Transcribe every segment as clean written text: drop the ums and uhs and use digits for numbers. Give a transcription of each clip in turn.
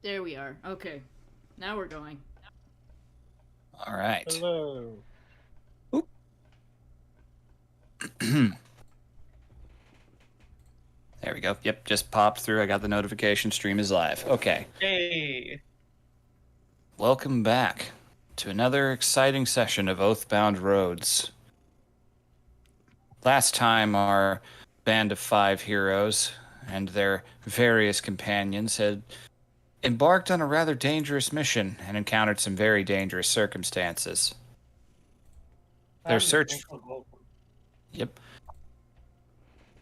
There we are. Okay. Now we're going. All right. Hello. Oop. There we go. Yep, just popped through. I got the notification. Stream is live. Okay. Hey. Welcome back to another exciting session of Oathbound Roads. Last time, our band of 5 heroes and their various companions had embarked on a rather dangerous mission and encountered some very dangerous circumstances. Their search. Yep.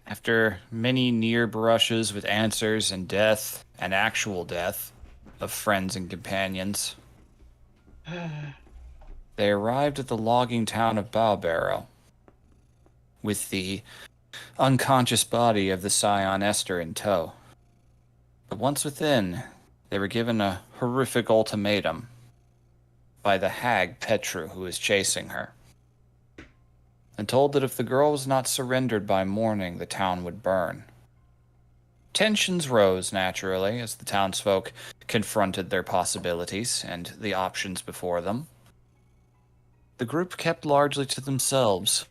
After many near brushes with answers and death, and actual death, of friends and companions, they arrived at the logging town of Bowbarrow, with the unconscious body of the scion Esther in tow. But once within, they were given a horrific ultimatum by the hag Petru who was chasing her, and told that if the girl was not surrendered by morning, the town would burn. Tensions rose, naturally, as the townsfolk confronted their possibilities and the options before them. The group kept largely to themselves,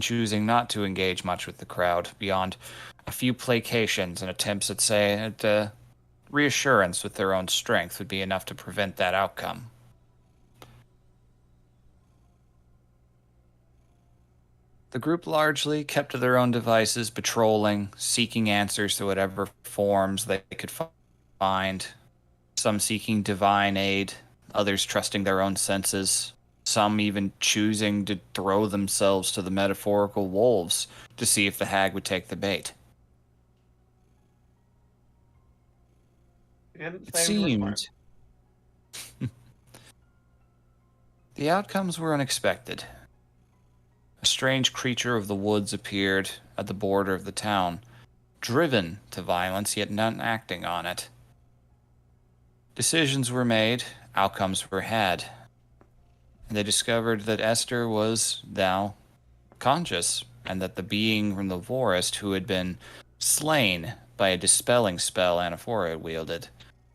choosing not to engage much with the crowd, beyond a few placations and attempts at reassurance with their own strength would be enough to prevent that outcome. The group largely kept to their own devices, patrolling, seeking answers to whatever forms they could find. Some seeking divine aid, others trusting their own senses, some even choosing to throw themselves to the metaphorical wolves to see if the hag would take the bait. It seemed the outcomes were unexpected. A strange creature of the woods appeared at the border of the town, driven to violence, yet not acting on it. Decisions were made, outcomes were had, and they discovered that Esther was now conscious, and that the being from the forest who had been slain by a dispelling spell Anaphora had wielded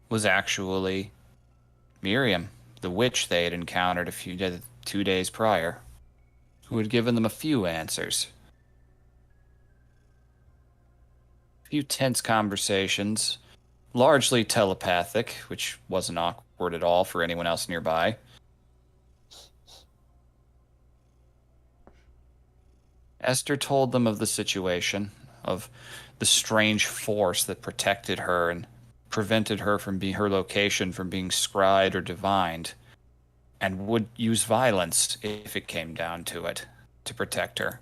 was actually Miriam, the witch they had encountered 2 days prior, who had given them a few answers. A few tense conversations, largely telepathic, which wasn't awkward at all for anyone else nearby. Esther told them of the situation, of the strange force that protected her and prevented her from her location from being scryed or divined, and would use violence if it came down to it to protect her.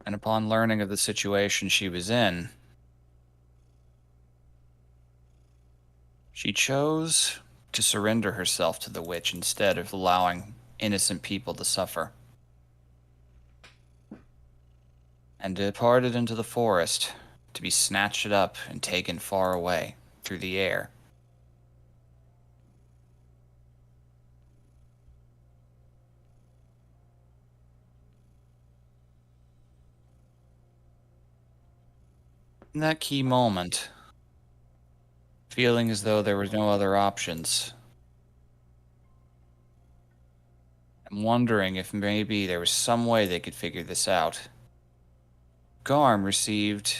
And upon learning of the situation she was in, she chose to surrender herself to the witch instead of allowing innocent people to suffer, and departed into the forest to be snatched up and taken far away through the air. In that key moment, feeling as though there were no other options, and wondering if maybe there was some way they could figure this out, Garm received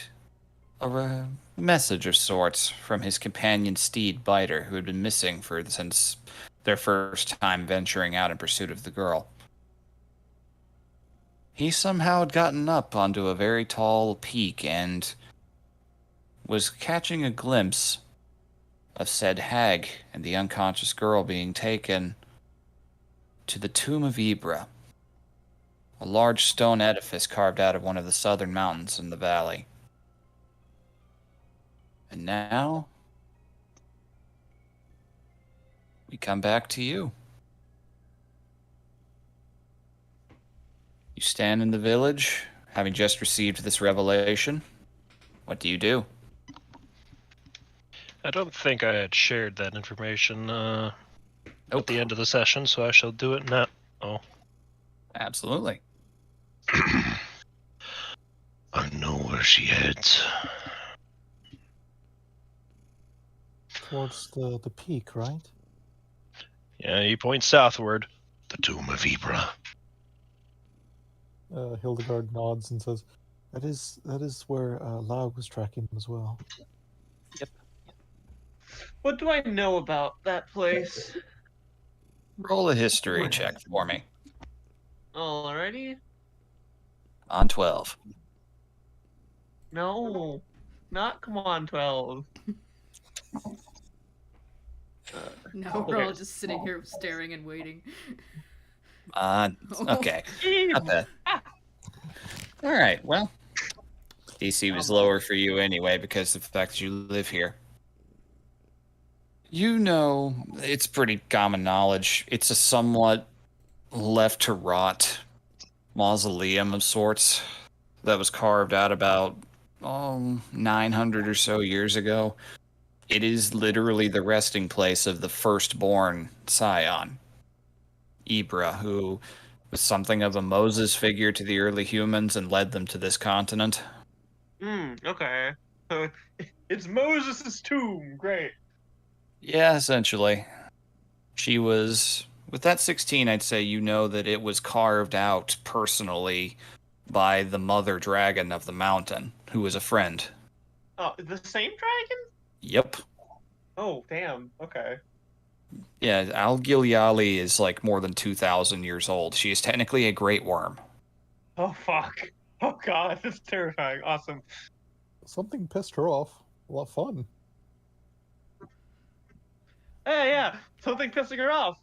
a message of sorts from his companion steed Biter, who had been missing since their first time venturing out in pursuit of the girl. He somehow had gotten up onto a very tall peak and was catching a glimpse of said hag and the unconscious girl being taken to the Tomb of Ibra, a large stone edifice carved out of one of the southern mountains in the valley. And now, we come back to you. You stand in the village, having just received this revelation. What do you do? I don't think I had shared that information at Nope. the end of the session, so I shall do it now. Oh. Absolutely. I know where she heads. Towards the peak, right? Yeah, he points southward. The tomb of Ibra. Hildegard nods and says, that is where Laug was tracking them as well. What do I know about that place? Roll a history check for me. Alrighty? On 12. No. Not come on, 12. No, we're all just sitting here staring and waiting. Okay. Not bad. All right, well, DC was lower for you anyway because of the fact that you live here. You know, it's pretty common knowledge. It's a somewhat left to rot mausoleum of sorts that was carved out about 900 or so years ago. It is literally the resting place of the firstborn scion, Ibra, who was something of a Moses figure to the early humans and led them to this continent. Okay. So it's Moses' tomb. Great. Yeah, essentially. She was, with that 16, I'd say you know that it was carved out personally by the mother dragon of the mountain, who was a friend. Oh, the same dragon? Yep. Oh, damn. Okay. Yeah, Al-Gilyali is like more than 2,000 years old. She is technically a great worm. Oh, fuck. Oh, God. That's terrifying. Awesome. Something pissed her off. A lot of fun. Hey, yeah. Something pissing her off.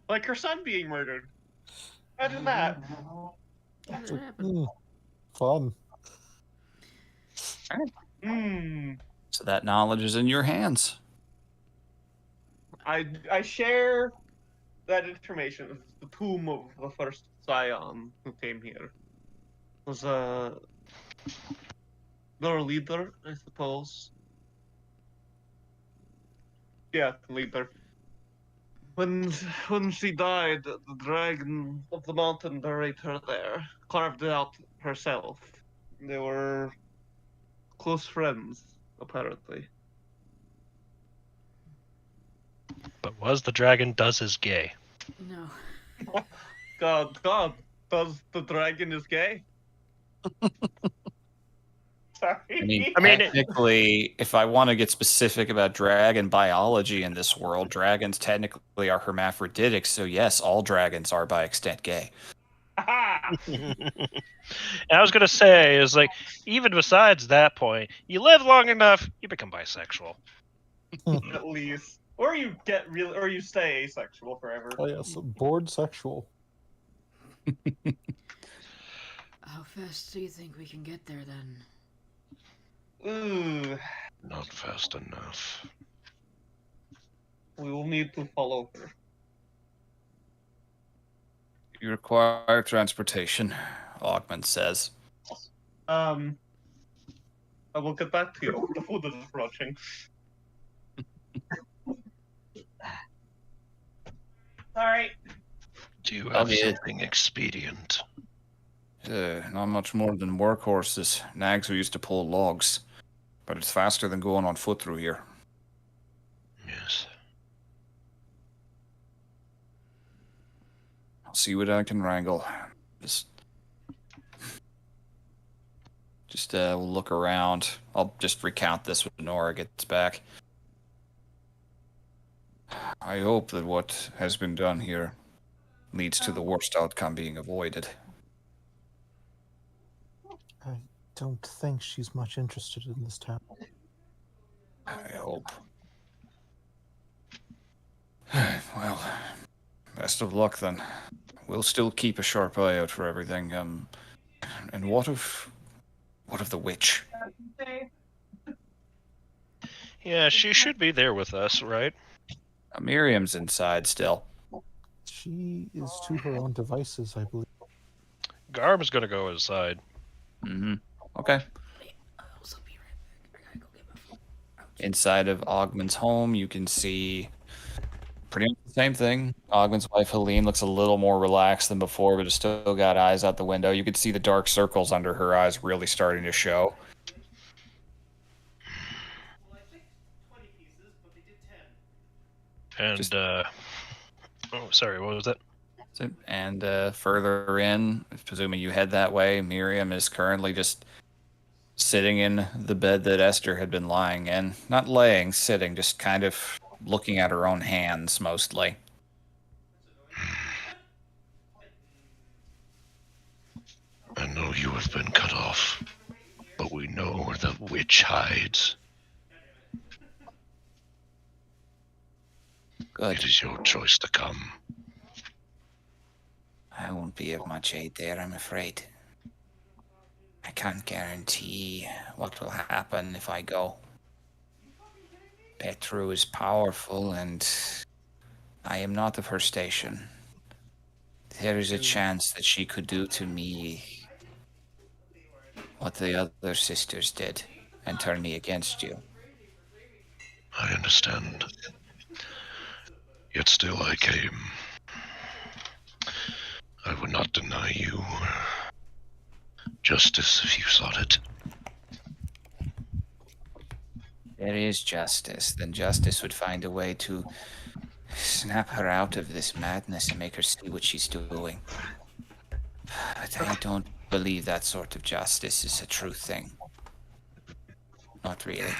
Like her son being murdered. Imagine that. How did it happen? Fun. So that knowledge is in your hands. I share that information. The tomb of the first scion who came here was their leader, I suppose. Yeah, leader. When she died, the dragon of the mountain buried her there, carved it out herself. They were close friends, apparently. But was the dragon is gay? No. God, does the dragon is gay? Sorry. I mean, technically, if I want to get specific about dragon biology in this world, dragons technically are hermaphroditic, so yes, all dragons are by extent gay. And I was gonna say is like, even besides that point, you live long enough, you become bisexual. At least, or you get real, or you stay asexual forever. Oh yes, bored sexual. How fast do you think we can get there then? Ooh, Not fast enough. we will need to follow her. You require transportation, Augment says. I will get back to you. The food is approaching. Alright. Do you I'll have get it. something expedient? Not much more than workhorses. Nags who used to pull logs. But it's faster than going on foot through here. Yes. I'll see what I can wrangle. Just we'll look around. I'll just recount this when Nora gets back. I hope that what has been done here leads to the worst outcome being avoided. I don't think she's much interested in this town. I hope. Well, best of luck then. We'll still keep a sharp eye out for everything. And what of the witch? Yeah, she should be there with us, right? Miriam's inside still. She is to her own devices, I believe. Garm's gonna go inside. Mm-hmm. Okay. I'll also be right back. I gotta go get my phone. Inside of Ogman's home, you can see Pretty much the same thing. Ogman's wife Helene looks a little more relaxed than before, but has still got eyes out the window. You could see the dark circles under her eyes really starting to show. And Just- oh, sorry, what was that? And further in, presuming you head that way, Miriam is currently just sitting in the bed that Esther had been lying in. Not laying, sitting, just kind of looking at her own hands mostly. I know you have been cut off, but we know where the witch hides. Good. It is your choice to come. I won't be of much aid there, I'm afraid. I can't guarantee what will happen if I go. Petru is powerful, and I am not of her station. There is a chance that she could do to me what the other sisters did, and turn me against you. I understand. Yet still I came. I would not deny you justice if you sought it. There is justice. Then justice would find a way to snap her out of this madness and make her see what she's doing. But I don't believe that sort of justice is a true thing. Not really.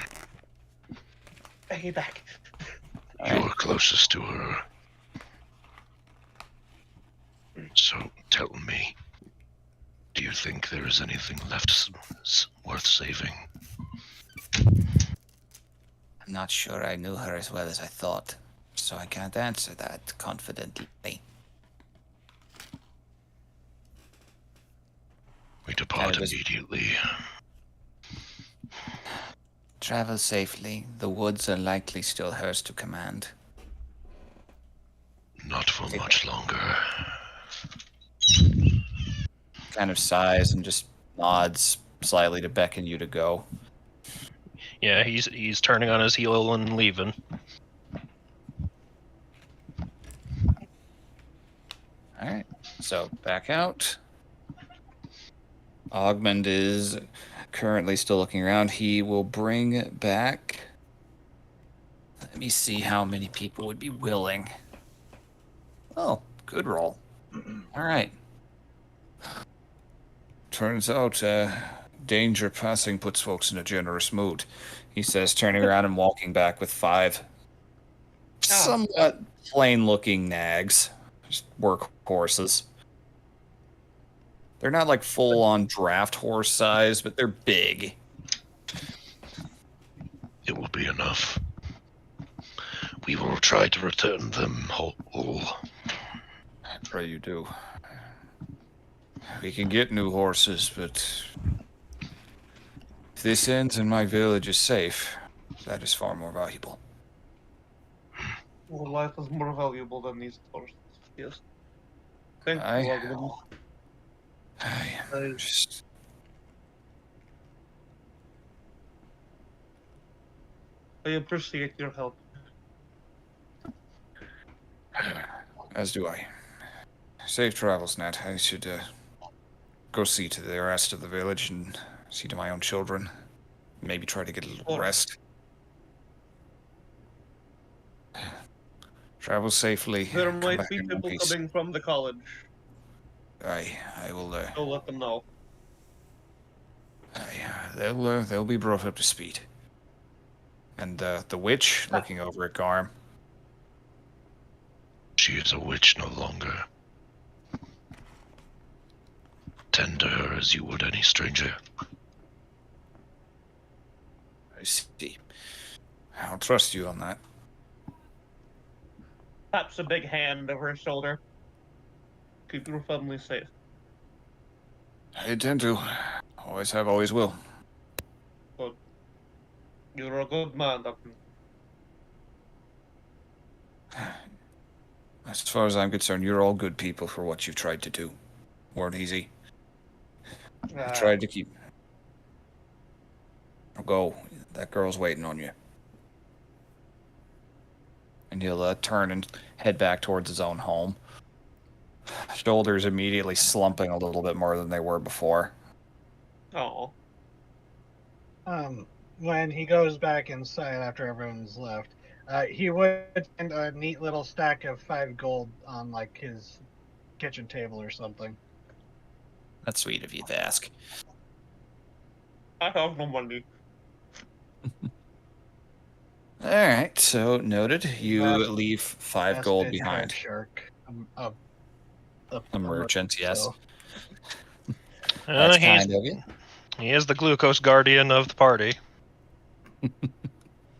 Hey, back. You are closest to her. So tell me, do you think there is anything left worth saving? I'm not sure I knew her as well as I thought, so I can't answer that confidently. We depart just- immediately. Travel safely. The woods are likely still hers to command. Not for much longer. Kind of sighs and just nods slightly to beckon you to go. Yeah, he's turning on his heel and leaving. Alright, so back out. Ogmund is currently still looking around. He will bring back... Let me see how many people would be willing. Oh, good roll. Alright. Turns out, danger passing puts folks in a generous mood. He says, turning around and walking back with 5 somewhat plain-looking nags. Just work horses. They're not like full-on draft horse size, but they're big. It will be enough. We will try to return them whole. I pray you do. We can get new horses, but if this ends and my village is safe, that is far more valuable. Well, life is more valuable than these horses. Yes. Thank you, Aye. Ogden. I just... I appreciate your help. As do I. Safe travels, Nat. I should go see to the rest of the village and see to my own children. Maybe try to get a little rest. Travel safely. There Come might back be in one people piece. coming from the college. I will. So let them know. They'll be brought up to speed. And the witch, looking over at Garm. She is a witch no longer. Tend to her as you would any stranger. I see. I'll trust you on that. Taps a big hand over his shoulder. Keep your family safe. I intend to. Always have, always will. But you're a good man, Doctor. As far as I'm concerned, you're all good people for what you've tried to do. Weren't easy. I tried to keep... Go. That girl's waiting on you. and he'll turn and head back towards his own home. Shoulders immediately slumping a little bit more than they were before. Oh. When he goes back inside after everyone's left, he would find a neat little stack of 5 gold on like his kitchen table or something. That's sweet of you to ask. I have no money. Alright, so noted. You That's- leave 5 gold Vested behind. Shark. A merchant, yes. So, That's He's, kind of you. he is the glucose guardian of the party.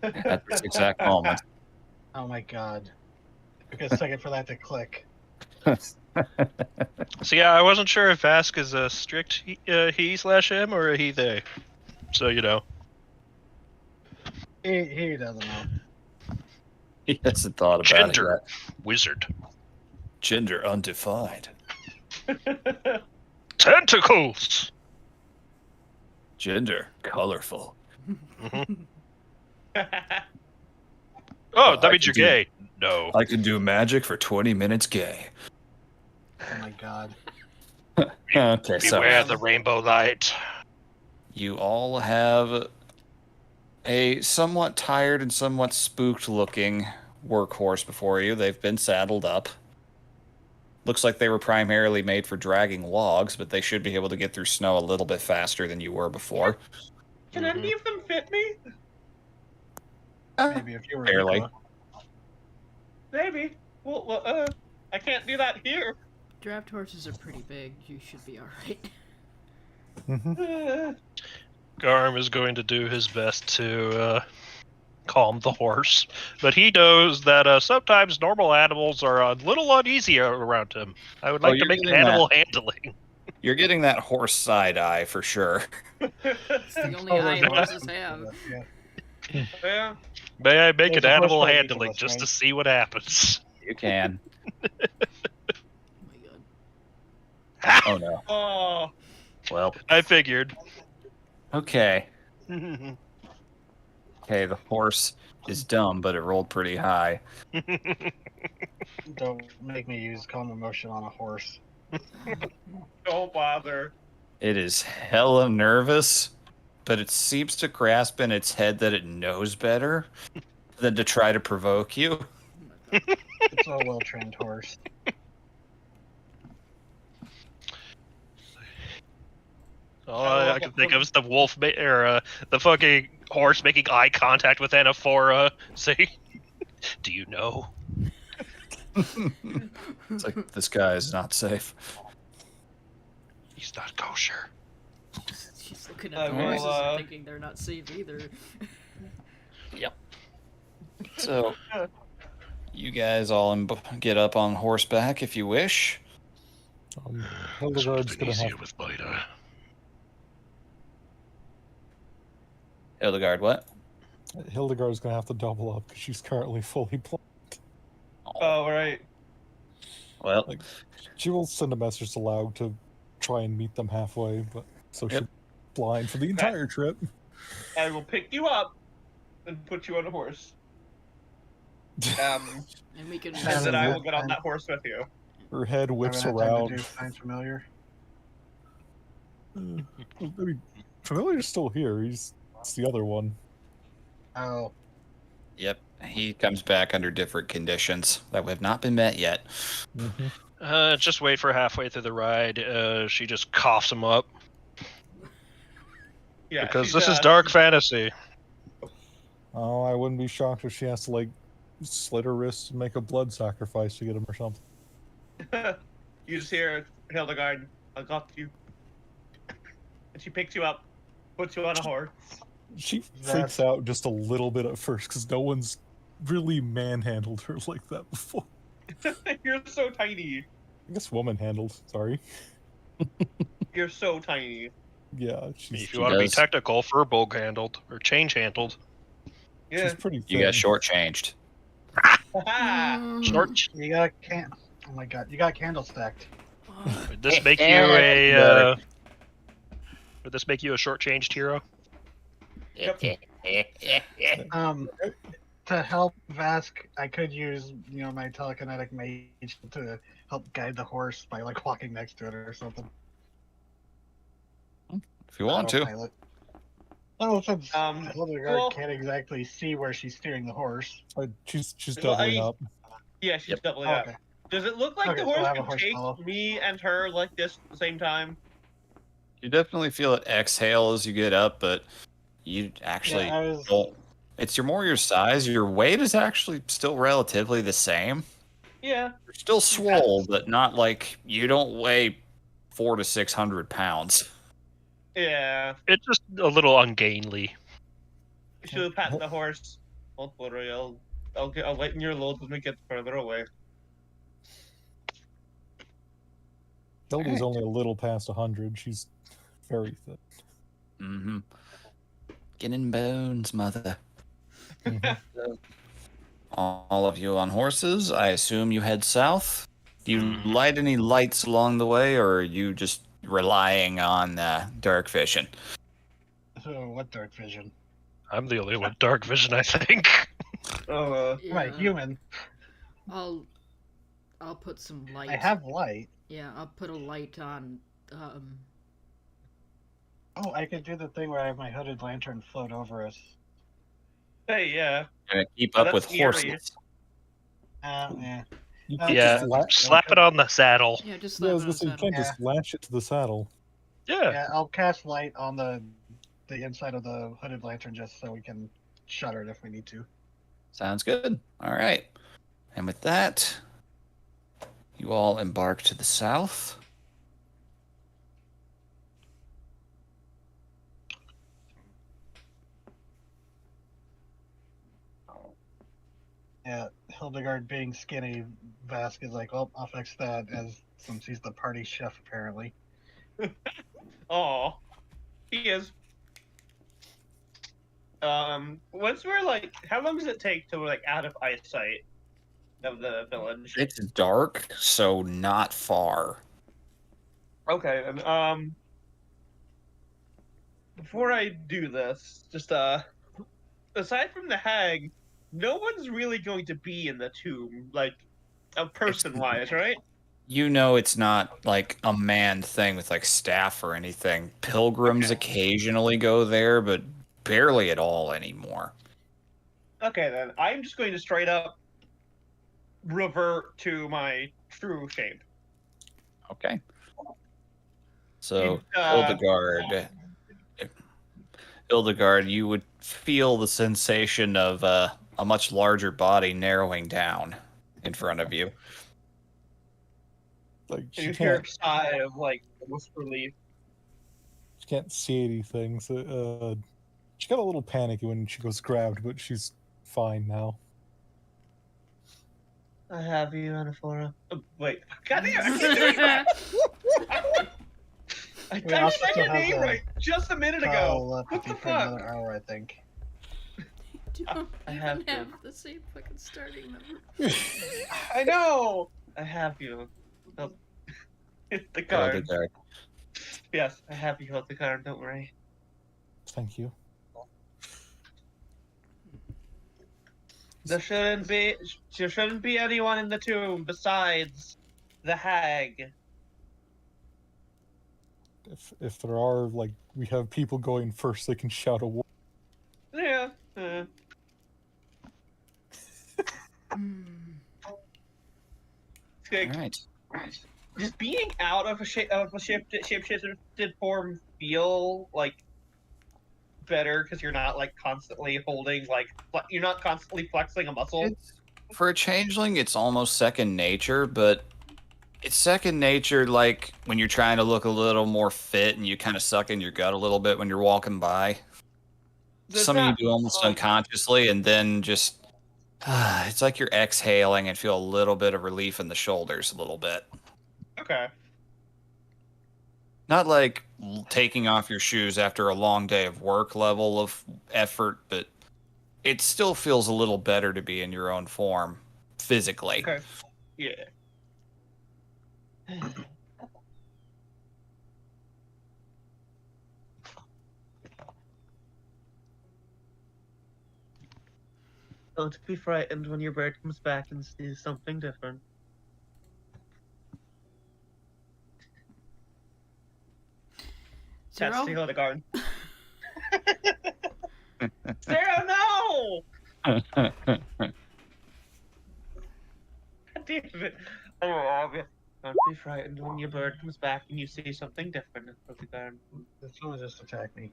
At this exact moment. oh my god. Took a second for that to click. So yeah, I wasn't sure if Vask is a strict he/him or a he/they. So you know. He doesn't know. He hasn't thought about Gender. it Wizard. yet. Gender undefined. Tentacles! Gender colorful. Oh, that I means you're can do- gay. No. I can do magic for 20 minutes gay. Oh my god. Okay, so Beware the rainbow light. you all have a somewhat tired and somewhat spooked looking workhorse before you. They've been saddled up. Looks like they were primarily made for dragging logs, but they should be able to get through snow a little bit faster than you were before. Can any of them fit me? Maybe if you were Barely. Nicola. Maybe. Well, I can't do that here. Draft horses are pretty big. You should be alright. Uh, Garm is going to do his best to calm the horse, but he knows that sometimes normal animals are a little uneasy around him. I would like to you're make getting animal handling. You're getting that horse side eye for sure. It's the only Oh, eye that's- horses have. Yeah. yeah. May I make There's an a horse animal fight handling equals, just right? to see what happens? You can. Oh my god. Oh no. Oh. Well, I figured. okay. Okay, the horse is dumb, but it rolled pretty high. Don't make me use calm emotion on a horse. Don't bother. It is hella nervous, but it seems to grasp in its head that it knows better than to try to provoke you. It's a well-trained horse. All I can think of is the wolf or the fucking horse making eye contact with Anaphora, saying, "Do you know?" It's like, this guy is not safe. He's not kosher. She's looking I at the will, horses and thinking they're not safe either. So, you guys all get up on horseback if you wish. Hildegard's Something gonna easier have with Bida. Hildegard, what? Hildegard's gonna have to double up because she's currently fully blind. Oh, right. Well, Like, she will send a message to Laug to try and meet them halfway, but so Yep. she's blind for the entire trip. I will pick you up and put you on a horse. And And we can. And then I will then- get on that horse with you. Her head whips Haven't had time to around. do Find familiar. I mean, Familiar's still here. It's the other one. Oh, yep. He comes back under different conditions that have not been met yet. Just wait for halfway through the ride. She just coughs him up Yeah. because she's, this is dark fantasy. Oh, I wouldn't be shocked if she has to like slit her wrists and make a blood sacrifice to get him or something. You just hear Hildegard, I got you. And she picks you up, puts you on a horse. She That's- freaks out just a little bit at first because no one's really manhandled her like that before. You're so tiny. I guess woman handled. Sorry. You're so tiny. Yeah, she's, If you want to be does. technical, furbog handled or change handled. Yeah. she's pretty thin. You got shortchanged. Ha-ha! Mm. Short. you got Oh my god, you got candle stacked. Would this make you a? Would this make you a short-changed hero? Um, To help Vask, I could use, my telekinetic mage to help guide the horse by like walking next to it or something. If you want to. Autopilot. Oh, since Hildegard well- can't exactly see where she's steering the horse. She's Well, doubling I- up. Yeah, she's doubling Oh, up. okay. Does it look like Okay, the so I horse have a can horse take follow. me and her like this at the same time? You definitely feel it exhale as you get up, but you actually Yeah, I was. don't. It's more your size. Your weight is actually still relatively the same. Yeah. You're still swole, but not like you don't weigh 400 to 600 pounds. Yeah. It's just a little ungainly. Should have patted the horse. Don't worry, I'll lighten your load when we get further away. Hildy's only a little past 100. She's very thin. Mm-hmm. Skin and bones, mother. Mhm. All of you on horses, I assume you head south. Do you light any lights along the way, or are you just relying on dark vision? So what dark vision? I'm the only one with dark vision, I think. Oh, Right, human. I'll put some light. I have light. Yeah, I'll put a light on. Oh, I could do the thing where I have my hooded lantern float over us. hey, yeah. Gonna keep Oh, up with that's eerie. horses. Yeah. You Uh, could Yeah, just la- slap it on the saddle. Yeah, just yeah, I slap was it gonna on say, you saddle. can't just lash it to the saddle. Yeah. Yeah, I'll cast light on the inside of the hooded lantern just so we can shutter it if we need to. Sounds good. All right. And with that, you all embark to the south. Yeah, Hildegard being skinny, Vask is like, well, I'll fix that since he's the party chef apparently. Oh, he is. Once we're like, how long does it take to like out of eyesight of the village? It's dark, so not far. Okay, and before I do this, just aside from the hag, no one's really going to be in the tomb, like, person-wise, right? You know it's not like a manned thing with like staff or anything. Pilgrims Okay. occasionally go there, but barely at all anymore. Okay, then I'm just going to straight up revert to my true shape. Okay. So Uh, Hildegard, you would feel the sensation of a much larger body narrowing down in front of you. Like You she hear a can't, sigh of like almost relief. she can't see anything. So she got a little panicky when she was grabbed, but she's fine now. I have you, Anaphora. Oh, wait, God damn, I can't do it. I We also said still your have name the right just a minute ago. Telepathy What the for fuck? another hour, I think. Don't I even have have, to. the same fucking starting number. I know. I have you. Oh, hit the card. Hildegard. Yes, I have you. Hit the card. Don't worry. Thank you. There shouldn't be anyone in the tomb besides the hag. If there are, like, we have people going first, they can shout a war. Yeah. Mm. Like, All right. just being out of a shapeshifted form feel like better because you're not like constantly holding you're not constantly flexing a muscle. For a changeling, it's almost second nature, but it's second nature like when you're trying to look a little more fit and you kind of suck in your gut a little bit when you're walking by. Does Some of you that- do almost unconsciously, and then just it's like you're exhaling and feel a little bit of relief in the shoulders a little bit. Okay. Not like taking off your shoes after a long day of work level of effort, but it still feels a little better to be in your own form physically. Okay. Yeah. Don't be frightened when your bird comes back and sees something different. That's Zero? the Hildegard. Sarah, no! God damn it. Don't be frightened when your bird comes back and you see something different in Hildegard. Someone just attacked me.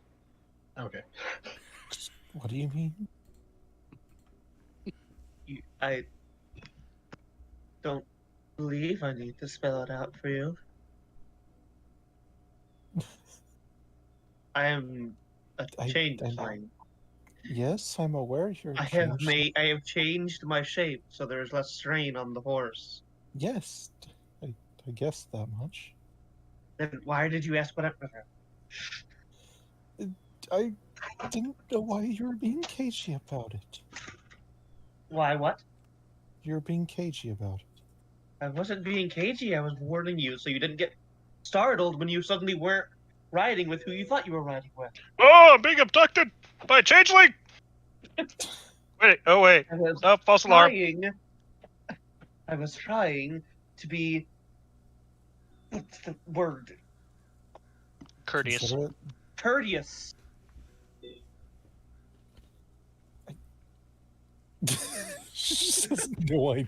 Okay. What do you mean? I don't believe I need to spell it out for you. I am a changeling. Yes, I'm aware you're I have changed my shape so there's less strain on the horse. Yes, I guessed that much. Then why did you ask what I didn't know why you were being cagey about it. Why what? You're being cagey about it. I wasn't being cagey, I was warning you so you didn't get startled when you suddenly weren't riding with who you thought you were riding with. Oh, I'm being abducted by a changeling! Wait, oh wait. I was Oh, false alarm. I was trying to be, what's the word? Courteous. Consider it. Courteous. She just has no idea.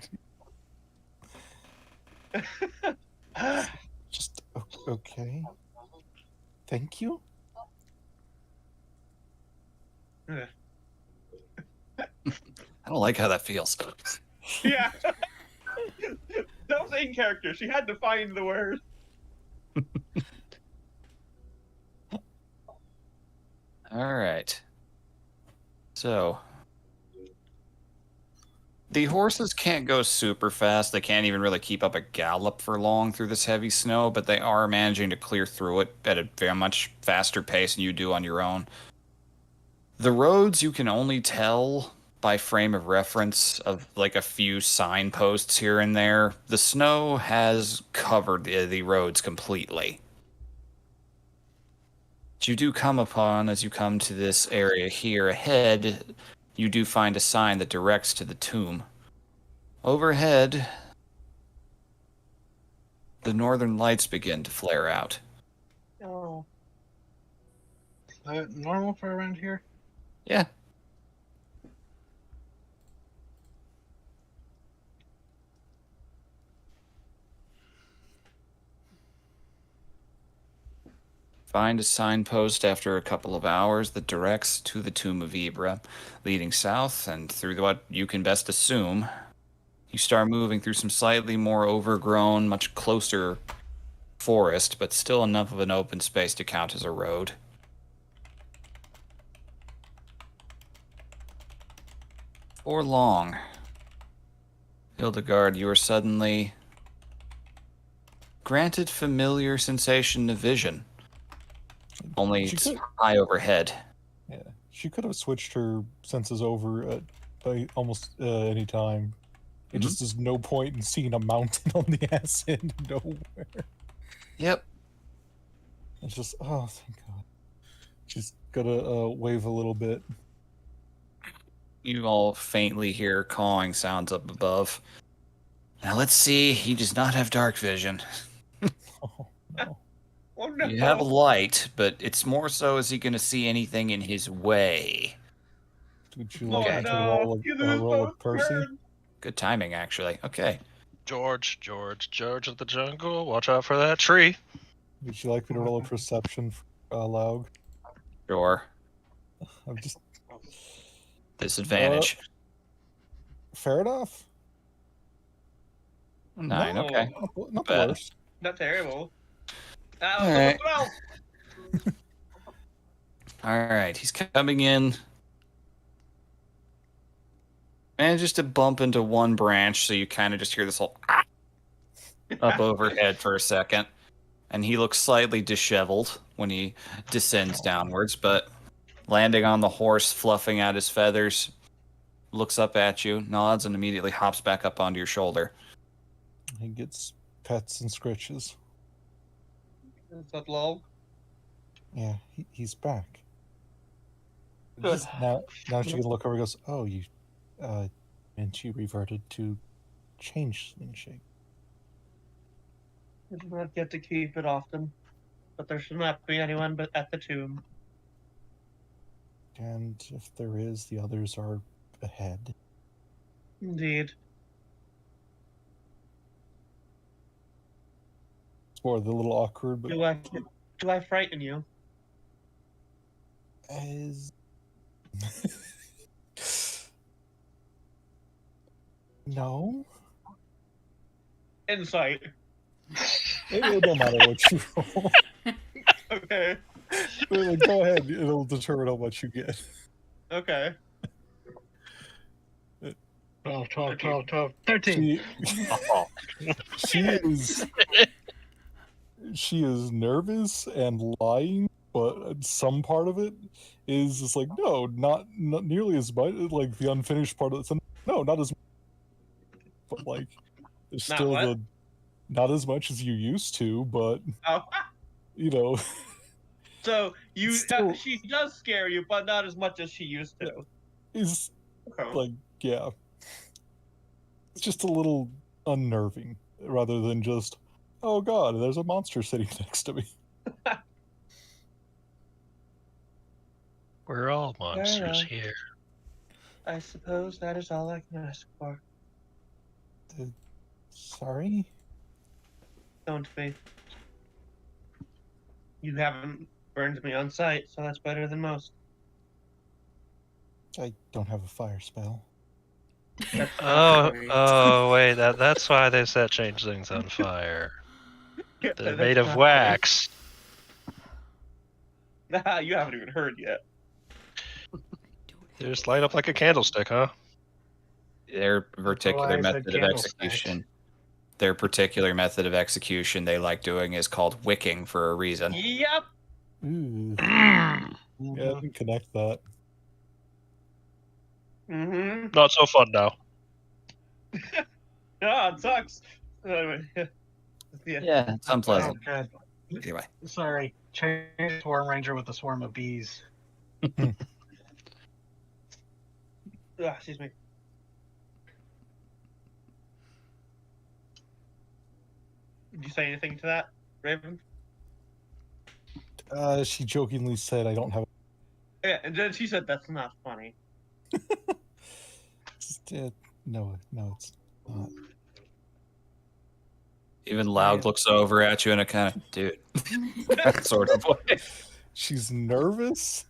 Just okay. Thank you. I don't like how that feels. Yeah. That was in character. She had to find the word. All right. So, the horses can't go super fast. They can't even really keep up a gallop for long through this heavy snow, but they are managing to clear through it at a very much faster pace than you do on your own. The roads you can only tell by frame of reference of like a few signposts here and there. The snow has covered the roads completely. What you do come upon as you come to this area here ahead, you do find a sign that directs to the tomb. Overhead, the northern lights begin to flare out. Oh. Is that normal for around here? Yeah. Find a signpost after a couple of hours that directs to the tomb of Ibra, leading south and through what you can best assume. You start moving through some slightly more overgrown, much closer forest, but still enough of an open space to count as a road. For long, Hildegard, you are suddenly granted familiar sensation of vision. Only She it's could- high overhead. Yeah, she could have switched her senses over by almost any time. It just is no point in seeing a mountain on the ass end of nowhere. Yep. It's just, oh, thank God. She's gotta wave a little bit. You all faintly hear cawing sounds up above. Now let's see, he does not have dark vision. Oh, no. Oh no. You have a light, but it's more so is he going to see anything in his way? Would you Oh like me to roll You a lose roll both of Percy? birds. Good timing, actually. Okay. George of the jungle, watch out for that tree. Would you like me to roll a perception for Laug? Sure. I'm just Disadvantage. fair enough. 9, No. okay. Not the Bad. worst. Not terrible. That All was right. 12. Alright, he's coming in. Manages to bump into one branch, so you kind of just hear this whole up overhead for a second. And he looks slightly disheveled when he descends downwards, but landing on the horse, fluffing out his feathers, looks up at you, nods, and immediately hops back up onto your shoulder. He gets pets and scritches. Is that low? Yeah, he's back. Good. Now she can look over and goes, oh, you and she reverted to changeling shape. I do not get to keep it often, but there should not be anyone but at the tomb. And if there is, the others are ahead. Indeed. It's more a little awkward, but Do I frighten you? as no, Insight. it don't matter what you roll. Okay. Like, go ahead, it'll determine how much you get. Okay. 12, 12, 12, 12, 13. She is nervous and lying, but some part of it is just like, no, not nearly as much. Like the unfinished part of it, no, not as much. But like, it's Not still what? not as much as you used to, but Oh. you know, So you Still- she does scare you, but not as much as she used to. is Okay. like, yeah, it's just a little unnerving rather than just, oh god, there's a monster sitting next to me. We're all monsters yeah. here. I suppose that is all I can ask for. Sorry. Don't be. You haven't burned me on sight, so that's better than most. I don't have a fire spell. That's not great. Wait, that's why they set changelings on fire. They're That's made of not wax. great. Nah, you haven't even heard yet. They just light up like a candlestick, huh? Their particular I said method of candlesticks. execution. Their particular method of execution they like doing is called wicking for a reason. Yep. Ooh. Yeah, I didn't connect that. Mm-hmm. Not so fun now. Yeah, it sucks. Anyway, yeah. Yeah, it's unpleasant. Oh, God. Anyway, Sorry. Change Swarm Ranger with a swarm of bees. Excuse me. Did you say anything to that, Raven? She jokingly said, "I don't have." Yeah, and then she said, "That's not funny." No, it's not. even Loud looks over at you in a kind of, dude, that sort of way. She's nervous.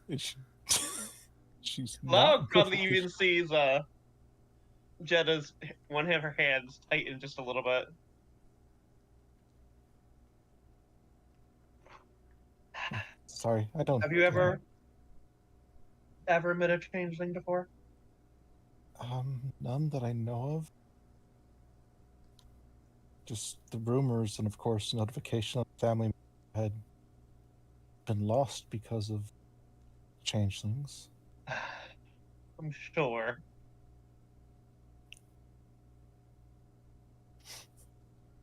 She's Loud not probably perfectly- even sees Jetta's one of her hands tighten just a little bit. Sorry, I don't. Have you ever met a changeling before? None that I know of. Just the rumors, and of course, notification of the family had been lost because of changelings. I'm sure.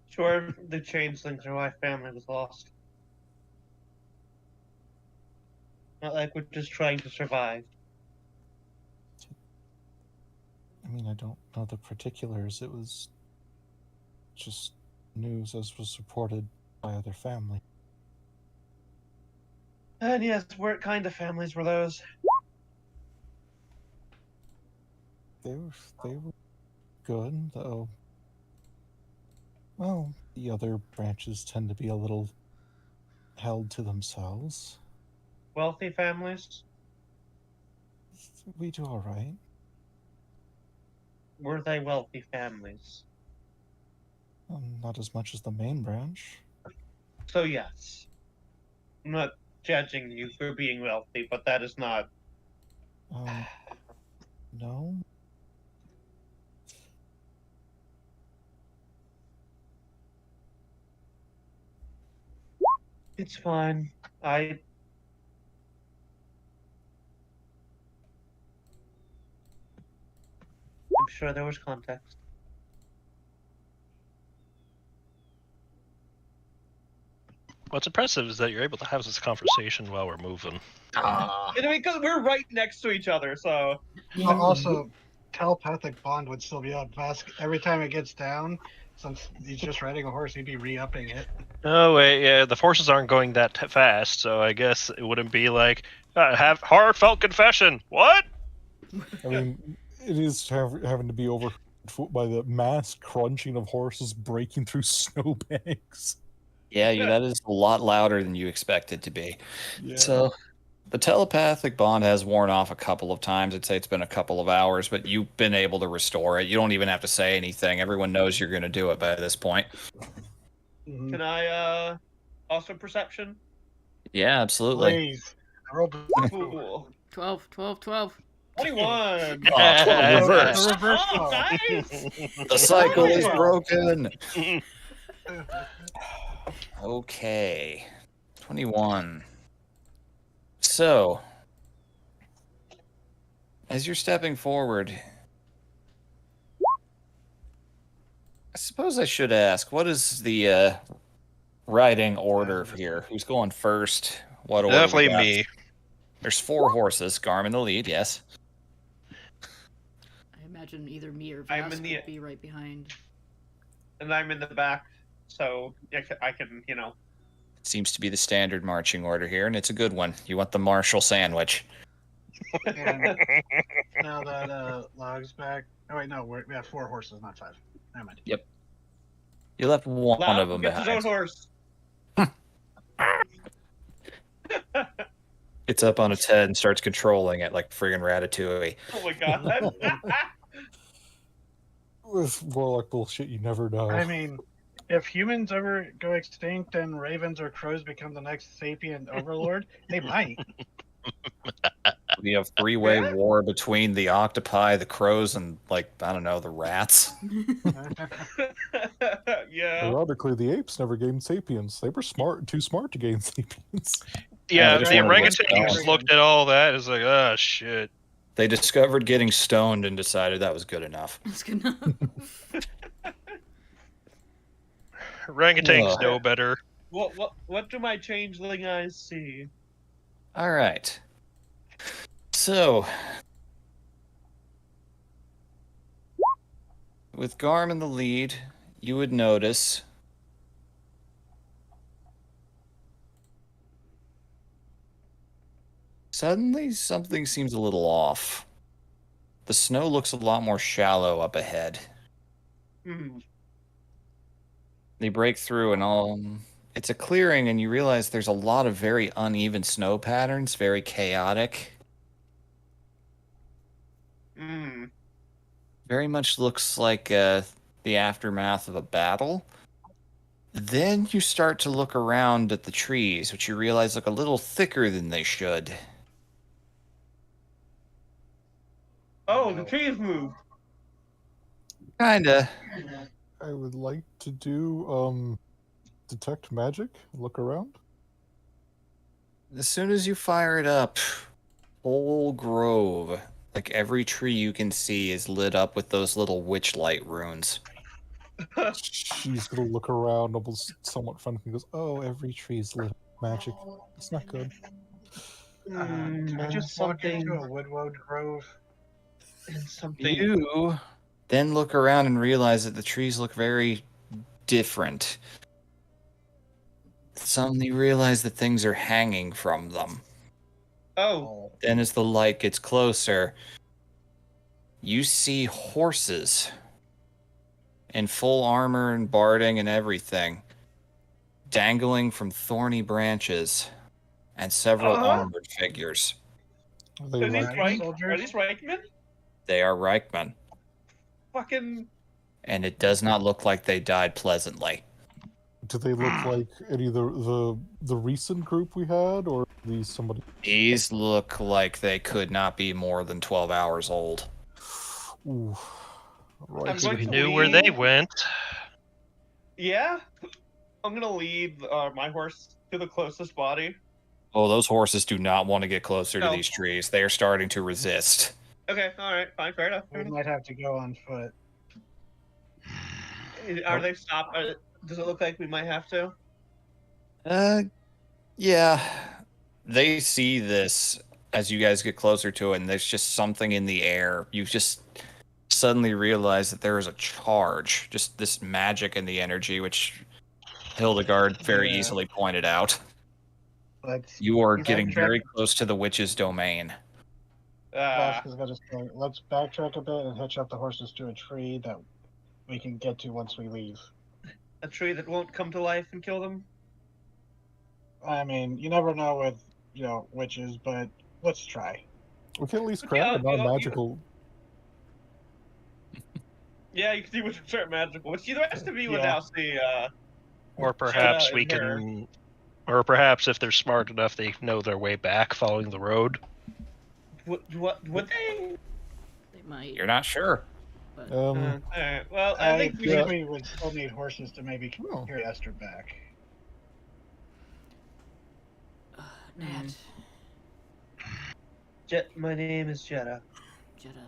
Sure, the changelings are why family was lost. Not like we're just trying to survive. I mean, I don't know the particulars. It was just news as was reported by other family. And yes, what kind of families were those? They were good, though. Well, the other branches tend to be a little held to themselves. Wealthy families? We do all right. Were they wealthy families? Not as much as the main branch. So yes. I'm not judging you for being wealthy, but that is not... No. It's fine. I'm sure there was context. What's impressive is that you're able to have this conversation while we're moving. And I mean, because we're right next to each other, so... Also, telepathic bond would still be up. Every time it gets down, since he's just riding a horse, he'd be re-upping it. Oh wait, yeah, the forces aren't going that fast, so I guess it wouldn't be like have heartfelt confession. What? I mean, it is having to be over by the mass crunching of horses breaking through snowbanks. Yeah, that is a lot louder than you expect it to be. Yeah. So the telepathic bond has worn off a couple of times. I'd say it's been a couple of hours, but you've been able to restore it. You don't even have to say anything. Everyone knows you're going to do it by this point. Mhm. Can I also perception? Yeah, absolutely. Please. I rolled Cool. 12, 12, 12. 21. Oh, 12 reverse. The reverse Oh, call. nice. The cycle is Wow. broken. Okay. 21. So, as you're stepping forward, I suppose I should ask, what is the riding order here? Who's going first? What order? we Definitely got? me. There's 4 horses. Garm in the lead, yes. I imagine either me or I'm Vas in the- could be right behind. And I'm in the back, so I can, Seems to be the standard marching order here, and it's a good one. You want the Marshall sandwich. And now that Log's back. Oh wait, no, we have 4 horses, not 5. Never mind. You left one Loud of them gets his own behind. horse. It's up on its head and starts controlling it like friggin' Ratatouille. Oh my god. With warlock bullshit, you never know. I mean, if humans ever go extinct and ravens or crows become the next sapient overlord, they might. We have 3-way Yeah. war between the octopi, the crows, and like I don't know, the rats. Yeah. Ironically, the apes never gained sapience. They were too smart to gain sapience. Yeah, Yeah, they just the wanted to orangutans stone. looked at all that. It's like, oh shit. They discovered getting stoned and decided that was good enough. That's good enough. Orangutans Ugh. know better. What do my changeling eyes see? All right. So, with Garm in the lead, you would notice suddenly something seems a little off. The snow looks a lot more shallow up ahead. Hmm. They break through and all. It's a clearing, and you realize there's a lot of very uneven snow patterns, very chaotic. Hmm. Very much looks like the aftermath of a battle. Then you start to look around at the trees, which you realize look a little thicker than they should. Oh, the trees moved. Kinda. I would like to do detect magic. Look around. As soon as you fire it up, whole grove, like every tree you can see, is lit up with those little witch light runes. She's gonna look around, almost somewhat frantically. Goes, "Oh, every tree's lit with magic. It's not good." Did I just walk into a woodwood grove? Something. You then look around and realize that the trees look very different. Suddenly you realize that things are hanging from them. Oh. Then as the light gets closer, you see horses in full armor and barding and everything, dangling from thorny branches, and several armored figures. Are they Are these like, Reichmen? They are Reichman, Fucking. and it does not look like they died pleasantly. do they look like any of the recent group we had, or these somebody? These look like they could not be more than 12 hours old. Ooh, right. I'm going We to knew where they lead- went. Yeah. I'm gonna lead my horse to the closest body. Oh, those horses do not want to get closer to No. these trees. They are starting to resist. Okay, alright, fine, fair enough. We might have to go on foot. Are they stopped? Does it look like we might have to? Yeah. They see this as you guys get closer to it, and there's just something in the air. suddenly realize that there is a charge, just this magic in the energy, which Hildegard very Yeah. easily pointed out. Let's You are Backtrack. getting very close to the witch's domain. Vasquez got to say, let's backtrack a bit and hitch up the horses to a tree that we can get to once we leave. A tree that won't come to life and kill them. I mean, you never know with witches, but let's try. We can at least Okay, craft a you- non-magical. Yeah, you can see which are magical. Which the rest of you would Yeah. now see. Or perhaps Yeah, we there. can, or perhaps if they're smart enough, they know their way back following the road. What would they? They might. You're not sure. But Alright, well, I think we think should. we would still need horses to maybe Oh. carry Esther back. Nat, My name is Jetta. Jetta.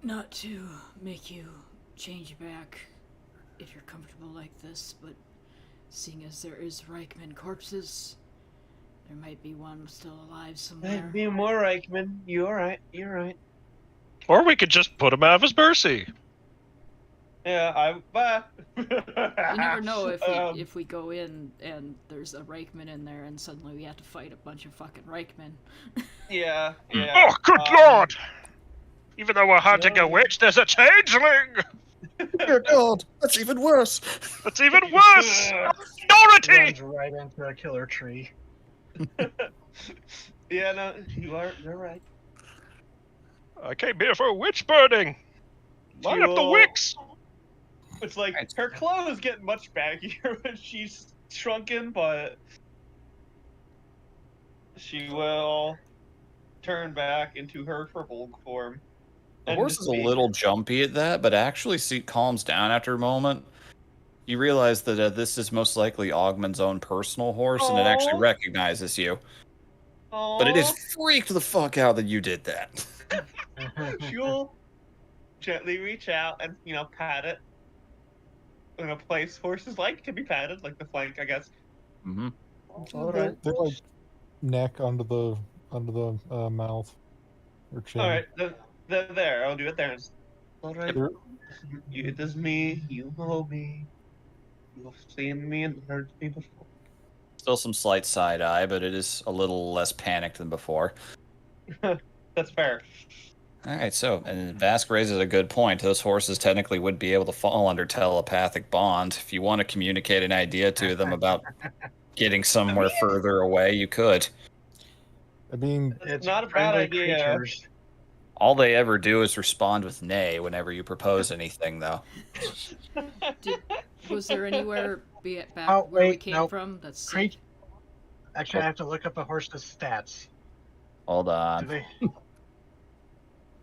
Not to make you change back if you're comfortable like this, but seeing as there is Reichman corpses, there might be one still alive somewhere. I'd be more Reichman. You're right. You're right. Or we could just put him out of his mercy. Yeah, You never know if we go in and there's a Reichman in there and suddenly we have to fight a bunch of fucking Reichman. Yeah. Oh, good lord! Even though we're hunting Yeah. a witch, there's a changeling! Dear God, that's even worse. That's even worse! Minority! Runs right into a killer tree. Yeah, no, you're right. I came here for a witch burning! Light up the You'll- wicks! It's like Right. her clothes get much baggier when she's shrunken, but she will turn back into her purple form. The And horse just is a be- little jumpy at that, but actually calms down after a moment. You realize that this is most likely Ogman's own personal horse, and it actually Aw. recognizes you. Aw, But it is freaked the fuck out that you did that. She'll gently reach out and pat it in a place horses like to be patted, like the flank, I guess. Mm-hmm. All They, right. they like neck under the mouth or chin. All right, there. I'll do it there. All right. They're- It is me. You know me. You've seen me and heard me before. Still some slight side eye, but it is a little less panicked than before. That's fair. All right, so and Vask raises a good point. Those horses technically would be able to fall under telepathic bond. If you want to communicate an idea to them about getting somewhere further away, you could. I mean, It's not a bad friendly idea. creatures. All they ever do is respond with nay whenever you propose anything, though. Was there anywhere back Oh, where we wait, came nope. from that's Creat- Actually, I have to look up the horse's stats. Hold Do on. they?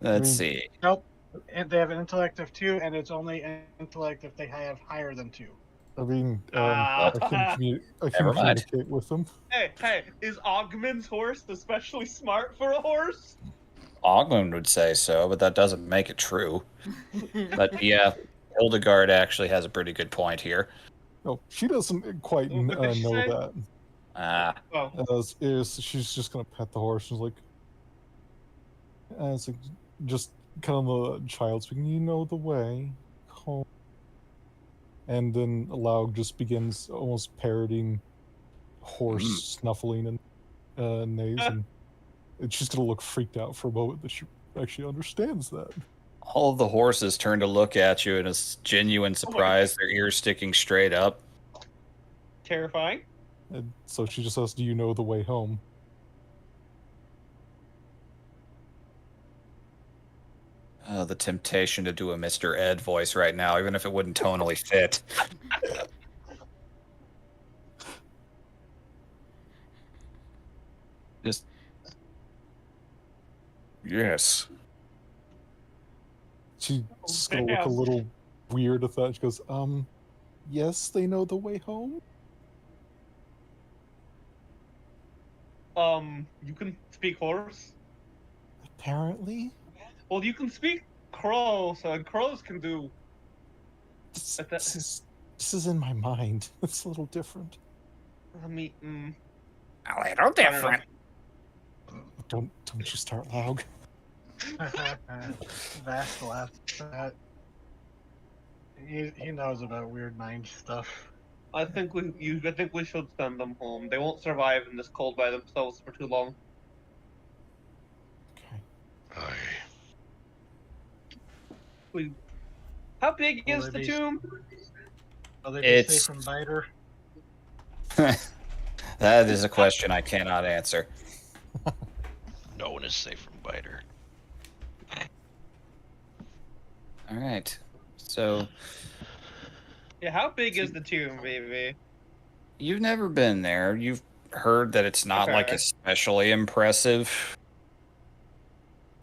Let's see. Nope. And they have an intellect of 2, and it's only an intellect if they have higher than 2. I mean, Ah. I can Never mind. communicate with them. Hey, is Ogman's horse especially smart for a horse? Ogmund would say so, but that doesn't make it true. But yeah, Hildegard actually has a pretty good point here. No, she doesn't quite What did she know say? that. Ah, Oh, She's just gonna pet the horse. She's like, it's like just kind of the child speaking. You know the way home. And then Laug just begins almost parroting horse snuffling and neighs, and she's gonna look freaked out for a moment that she actually understands that. all of the horses turn to look at you in a genuine surprise, their ears sticking straight up. terrifying. And so she just asks, "Do you know the way home?" Oh, the temptation to do a Mr. Ed voice right now, even if it wouldn't tonally fit. Just. Yes. She's gonna look a little weird at that. She goes, yes, they know the way home." You can speak horse. Apparently. Well, you can speak crow, so crows can do. This, But that- this is in my mind. It's a little different. A little A little different. Don't you start, Laug. Vast laughs at that. He knows about weird mind stuff. I think we should send them home. They won't survive in this cold by themselves for too long. Okay. How big Will is they the be- tomb? Will they be It's- safe from biter? That is a question I cannot answer. No one is safe from biter. All right. So Yeah, how big is the tomb, baby? you've never been there. You've heard that it's not like Okay. especially impressive.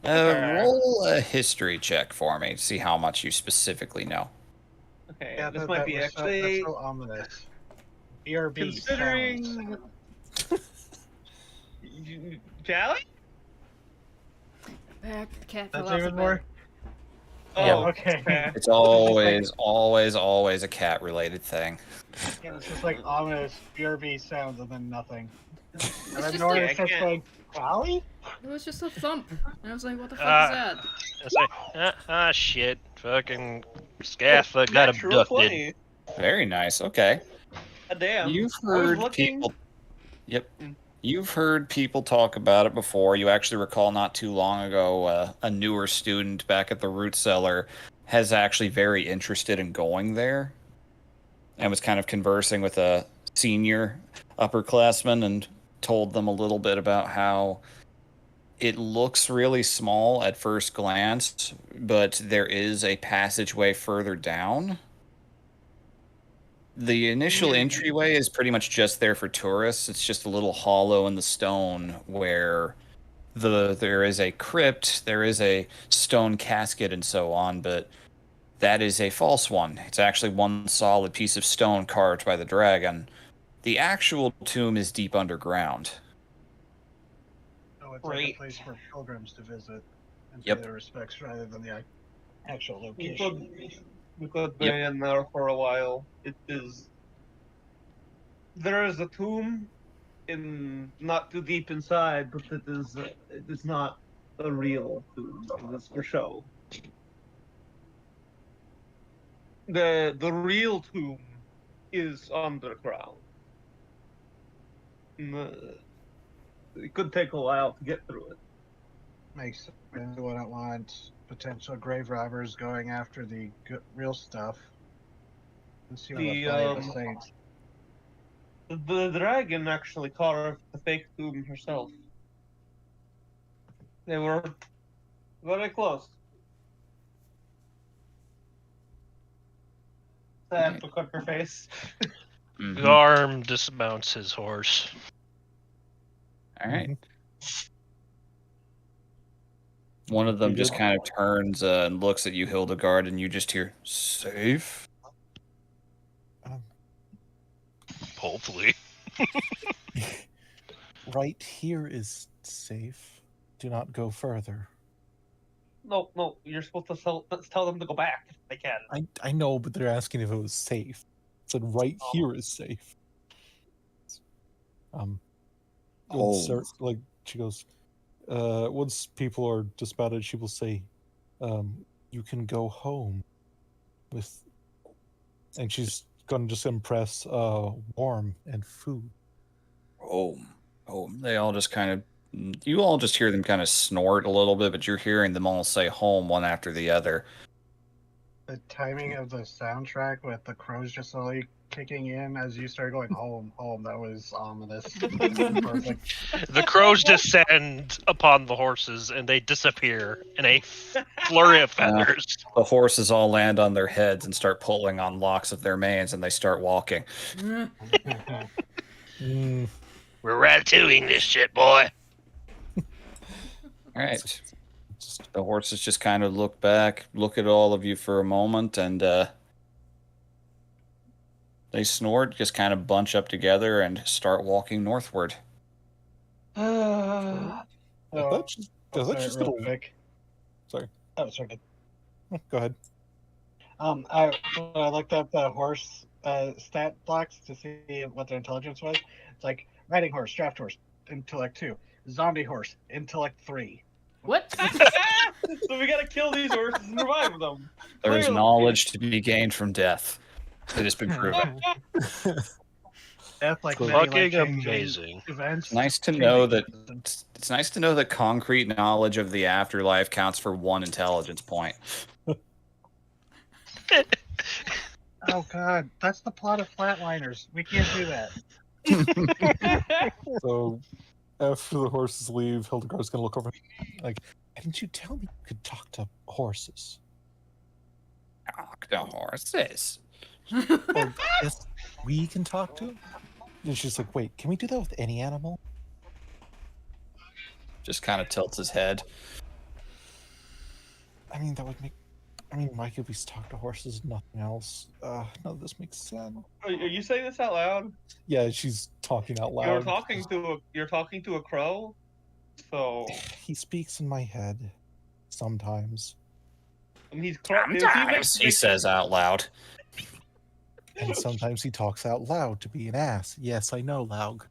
Okay. Roll a history check for me to see how much you specifically know. Okay, Yeah, this that, might that be was actually that's so ominous. BRB considering. sounds. Jally? Back, cat That's fell off the even bed. more. Yeah. Oh, Okay. It's always a cat-related thing. Yeah, it's just like ominous BRB sounds and then nothing. And then just Nora like- starts Yeah, I going, Crowley? It was just a thump. And I was like, what the fuck is that? I say, shit. Fucking Scatha got natural abducted. 20. Very nice. Okay. Damn. You've I was heard looking- people. Yep. Mm. You've heard people talk about it before. You actually recall not too long ago, a newer student back at the Root Cellar has actually very interested in going there, and was kind of conversing with a senior upperclassman and told them a little bit about how it looks really small at first glance, but there is a passageway further down. The initial entryway is pretty much just there for tourists. It's just a little hollow in the stone where there is a crypt, there is a stone casket and so on, but that is a false one. It's actually one solid piece of stone carved by the dragon. The actual tomb is deep underground. Oh, it's like a Great. place for pilgrims to visit and pay Yep. their respects rather than the actual We location. could be in there for a while. It is. There is a tomb, in not too deep inside, but it is not a real tomb. It is for show. The real tomb is underground. It could take a while to get through it. Makes sense. We don't want potential grave robbers going after the real stuff. Let's see what The, the value of the saints. The dragon actually carved the fake tomb herself. They were very close. Sad look on her face. Mhm. Garm dismounts his horse. All right. One of them You just good? kind of turns and looks at you, Hildegard, and you just hear, safe? Hopefully. Right here is safe. Do not go further. No, you're supposed to tell them to go back if they can. I know, but they're asking if it was safe. It said right here is safe. Oh. Like she goes, once people are disbanded, she will say, you can go home with, and she's gonna just impress warm and food. Home. Home. They all just kind of, you all just hear them kind of snort a little bit, but you're hearing them all say home one after the other. The timing of the soundtrack with the crows just slowly kicking in as you start going home, that was ominous. Perfect. The crows descend upon the horses and they disappear in a flurry of feathers. The horses all land on their heads and start pulling on locks of their manes, and they start walking. Mm, We're ratatouilleing this shit, boy. All right. just The horses just kind of look back, look at all of you for a moment, and they snort, just kind of bunch up together and start walking northward. Uh, that's just real little. quick. Sorry. Oh, sorry. Go ahead. I looked up the horse stat blocks to see what their intelligence was. It's like riding horse, draft horse, intellect 2, zombie horse, intellect 3. What? So we gotta kill these horses and revive them. There is Clearly. knowledge to be gained from death. It has been proven. Death, like So- many Fucking life-changing amazing. events. It's nice to change know the that it's nice to know that concrete knowledge of the afterlife counts for 1 intelligence point. Oh god, that's the plot of Flatliners. We can't do that. So after the horses leave, Hildegard's gonna look over like, "Why didn't you tell me you could talk to horses?" Talk to horses. Well, yes, we can talk to them. And she's like, "Wait, can we do that with any animal?" Just kind of tilts his head. I mean, that would make. I mean, why could we talk to horses and nothing else? No, this makes sense. Are you saying this out loud? Yeah, she's talking out loud. You're talking to a crow. So He speaks in my head sometimes, and he's Sometimes he says out loud. and sometimes he talks out loud to be an ass. Yes, I know, Laug.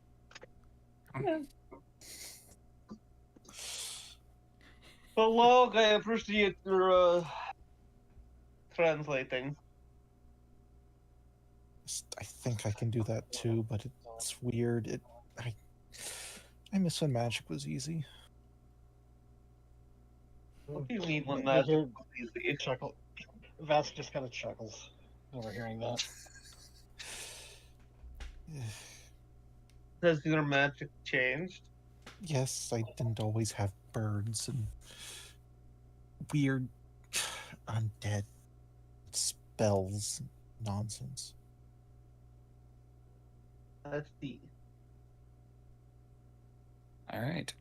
But Log, I appreciate your translating. I think I can do that too, but it's weird. I miss when magic was easy. What do you mean when You that's hear easy? chuckle. Vats just kind of chuckles overhearing that. Has your magic changed? Yes, I didn't always have birds and weird undead spells nonsense. Let's see. All right.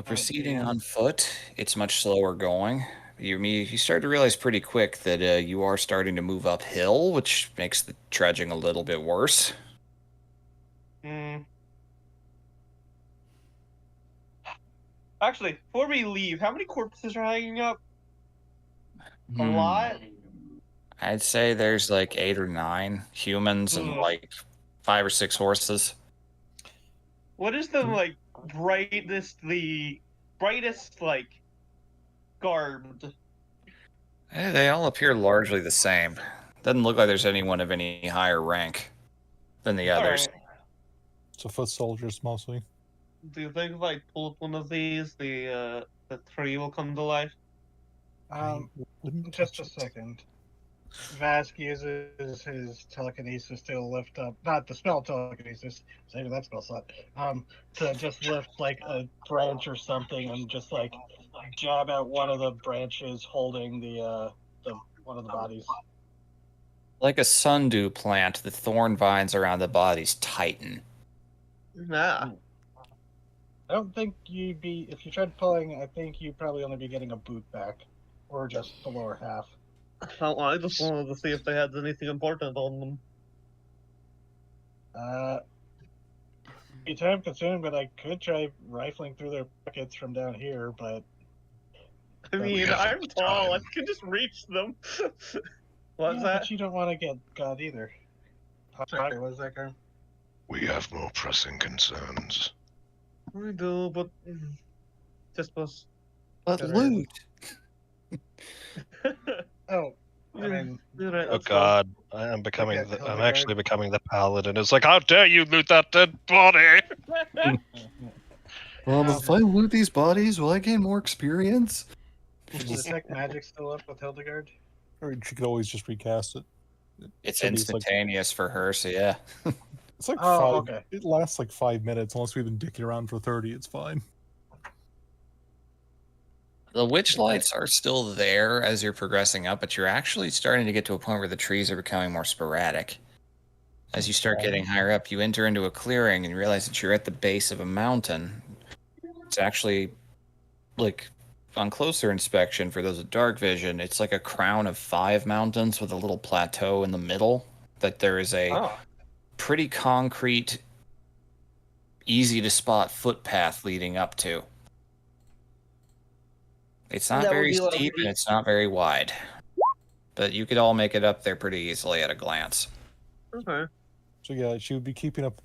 Proceeding on foot, it's much slower going. You start to realize pretty quick that you are starting to move uphill, which makes the trudging a little bit worse. Actually, before we leave, how many corpses are hanging up? A Hmm. lot? I'd say there's like 8 or 9 humans and like 5 or 6 horses. What is the brightest garbed? They all appear largely the same. Doesn't look like there's anyone of any higher rank than the others. Alright. So foot soldiers mostly. Do you think if I pull up one of these, the tree will come to life? I wouldn't Just touch a it. second. Vask uses his telekinesis to lift up, not the spell telekinesis, saving that spell slot, to just lift like a branch or something and just like jab out one of the branches holding the one of the bodies. Like a sundew plant, the thorn vines around the bodies tighten. Nah. I don't think you'd be, if you tried pulling, I think you'd probably only be getting a boot back, or just the lower half. Well, I just wanted to see if they had anything important on them. Be time consuming, but I could try rifling through their pockets from down here, but I mean, have I'm tall. I time. can just reach them. What's yeah, that? but you don't want to get got either. Sorry, what was that, Garm? We have more pressing concerns. I do, but just was. But Alright. loot. Oh, I mean, You're right, Oh let's go. god, I'm becoming Okay, the, I'm Hildegard. actually becoming the paladin. It's like, how dare you loot that dead body? If I loot these bodies, will I gain more experience? is detect magic still up with Hildegard? Or she could always just recast it. It's Maybe it's like- instantaneous for her, so yeah. It's like Oh, 5. okay. It lasts like 5 minutes. Unless we've been dicking around for 30, it's fine. The witch lights are still there as you're progressing up, but you're actually starting to get to a point where the trees are becoming more sporadic. As you start getting higher up, you enter into a clearing and realize that you're at the base of a mountain. It's actually, like, on closer inspection, for those with dark vision, it's like a crown of 5 mountains with a little plateau in the middle. That there is a Oh. pretty concrete, easy to spot footpath leading up to. It's not That would very be steep lovely. and it's not very wide. But you could all make it up there pretty easily at a glance. Okay. So yeah, she would be keeping up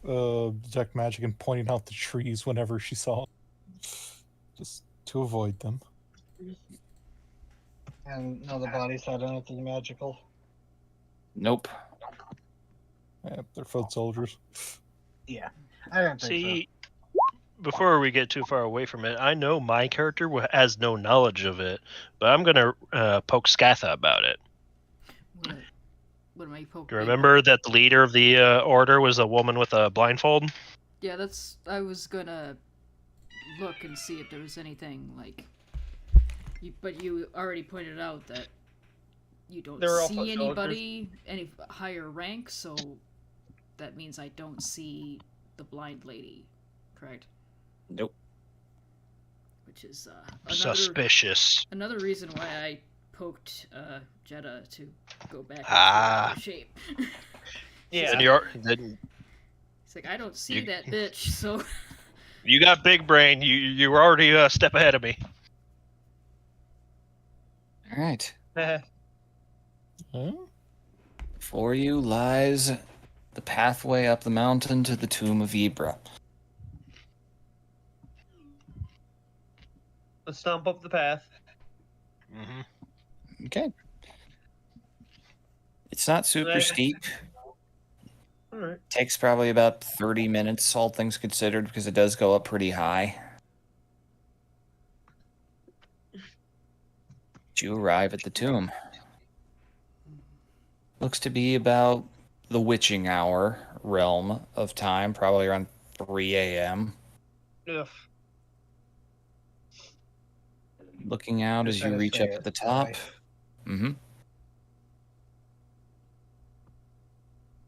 detect magic and pointing out the trees whenever she saw them, just to avoid them. And none of the bodies had anything magical. Nope. Yeah, they're foot soldiers. Yeah, I don't think See, before we get too far away from it, I know my character has no knowledge of it, but I'm going to poke Scatha about it. What am I poking? Do you remember that the leader of the order was a woman with a blindfold? Yeah, I was gonna look and see if there was anything like. But you already pointed out that you don't They're all see foot anybody any higher rank, so that means I don't see the blind lady, correct? Nope. Which is Suspicious. another reason why I poked Jeddah to go back into her shape. Yeah. Then It's like I don't see that bitch, so you got big brain. You were already a step ahead of me. All right. Huh? Before you lies the pathway up the mountain to the tomb of Ibra. Let's stomp up the path. Mm-hmm. Okay. It's not super Okay. steep. Alright. Takes probably about 30 minutes, all things considered, because it does go up pretty high. You arrive at the tomb. Looks to be about the witching hour realm of time, probably around 3 a.m. Ugh. Looking out as Just you gotta reach say up it at the that top. way. Mm-hmm.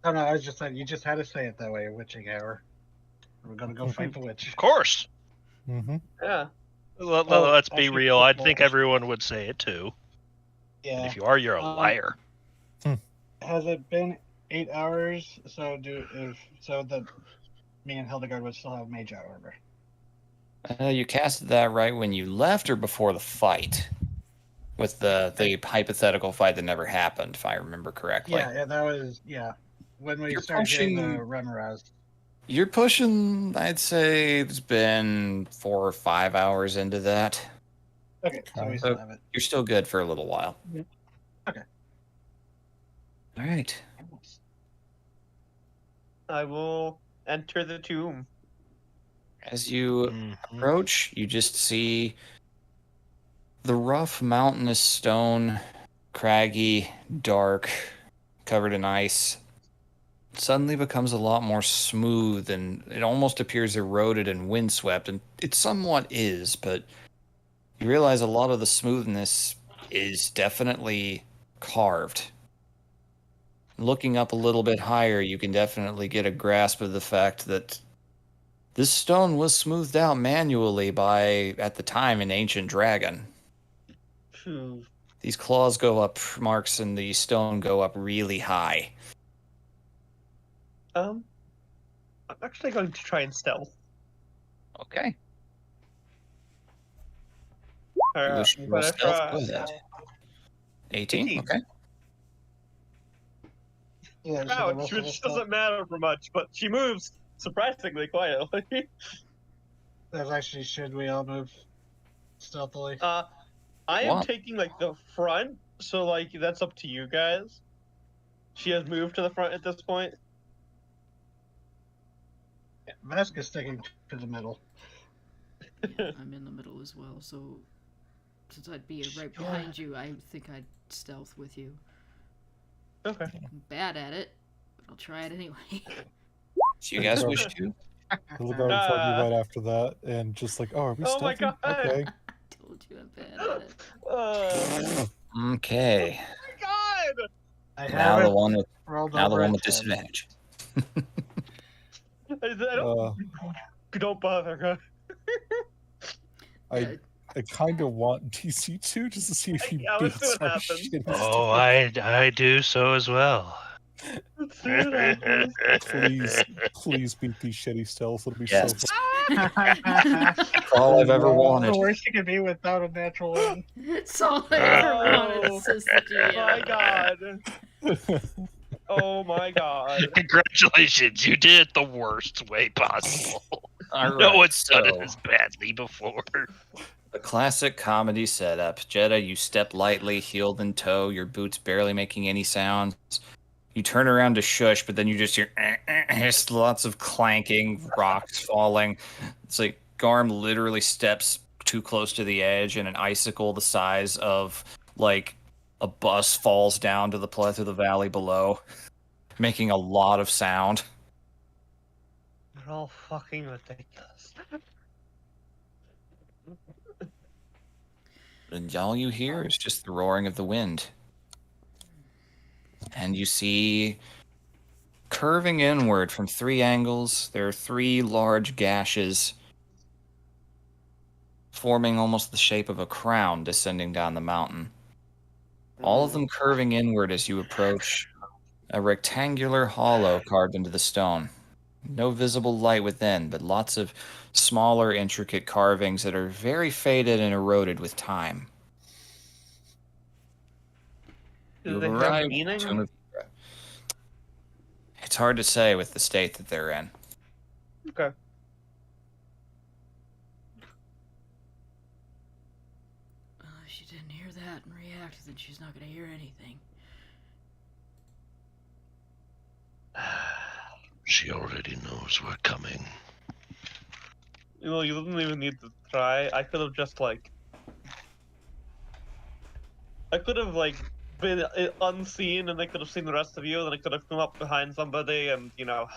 Oh no, I was just saying you just had to say it that way. Witching hour. We're gonna go fight the witch. Of course. Mm-hmm. Yeah. Let's be actually, real. I think football. everyone would say it too. And Yeah. if you are, you're a liar. Has it been 8 hours? So that me and Hildegard would still have mage hour. You casted that right when you left or before the fight? With the hypothetical fight that never happened, if I remember correctly. Yeah, that was when we You're started getting the pushing- Remoraz. You're pushing, I'd say it's been 4 or 5 hours into that. Okay, so we still have it. You're still good for a little while. Yeah. Okay. All right. I will enter the tomb. As you Mhm. approach, you just see the rough mountainous stone, craggy, dark, covered in ice, suddenly becomes a lot more smooth, and it almost appears eroded and windswept, and it somewhat is, but you realize a lot of the smoothness is definitely carved. Looking up a little bit higher, you can definitely get a grasp of the fact that this stone was smoothed out manually by, at the time, an ancient dragon. Phew. These claws go up, marks, and the stone go up really high. I'm actually going to try and stealth. Okay. Alright, wish I'm to roll gonna stealth? try. Go ahead. 18? 18. Okay. Yeah, so the Ouch, rest of us which don't- doesn't matter for much, but she moves surprisingly quietly. That's actually, should we all move stealthily? I am Wow. taking like the front, so like that's up to you guys. She has moved to the front at this point. Mask is sticking to the middle. I'm in the middle as well, so since I'd be right behind you, I think I'd stealth with you. Okay. I'm bad at it, but I'll try it anyway. So you guys wish to? Hildegard would fight me right after that, and just like, oh, are we Oh my stealthy? God. Okay. Told you I'm bad at it. Okay. God! I Now have the one with rolled with disadvantage. Don't bother, huh? I kind of want DC2 just to see if he Yeah, let's beats see what our happens. shitty Oh, stuff. I do so as well. Let's see what happens. Please beat these shitty stealth. It'll be Yes. so fun. That's all I've ever wanted. The worst you could be without a natural one. It's all I ever wanted, says the My GM. God. Oh my God. Congratulations, you did it the worst way possible. All No right, one's done it so as badly before. A classic comedy setup. Jeddah, you step lightly, heel in toe, your boots barely making any sounds. You turn around to shush, but then you just hear just lots of clanking, rocks falling. It's like Garm literally steps too close to the edge, and an icicle the size of like a bus falls down to the valley below, making a lot of sound. They're all fucking ridiculous. And all you hear is just the roaring of the wind. And you see, curving inward from 3 angles, there are 3 large gashes forming almost the shape of a crown descending down the mountain. All of them curving inward as you approach a rectangular hollow carved into the stone. No visible light within, but lots of smaller, intricate carvings that are very faded and eroded with time. Do You they have arrive meaning? to It's hard to say with the state that they're in. Okay. If she didn't hear that and react, then she's not gonna hear anything. She already knows we're coming. You know, you didn't even need to try. I could have just like. I could have like been unseen, and they could have seen the rest of you. Then I could have come up behind somebody, and you know.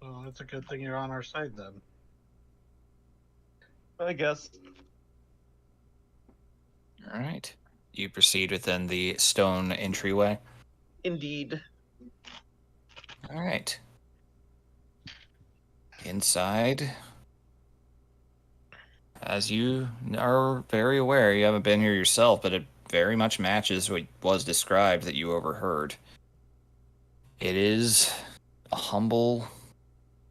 Well, it's a good thing you're on our side then. I guess. All right. You proceed within the stone entryway. Indeed. All right. Inside, as you are very aware, you haven't been here yourself, but it very much matches what was described that you overheard. It is a humble,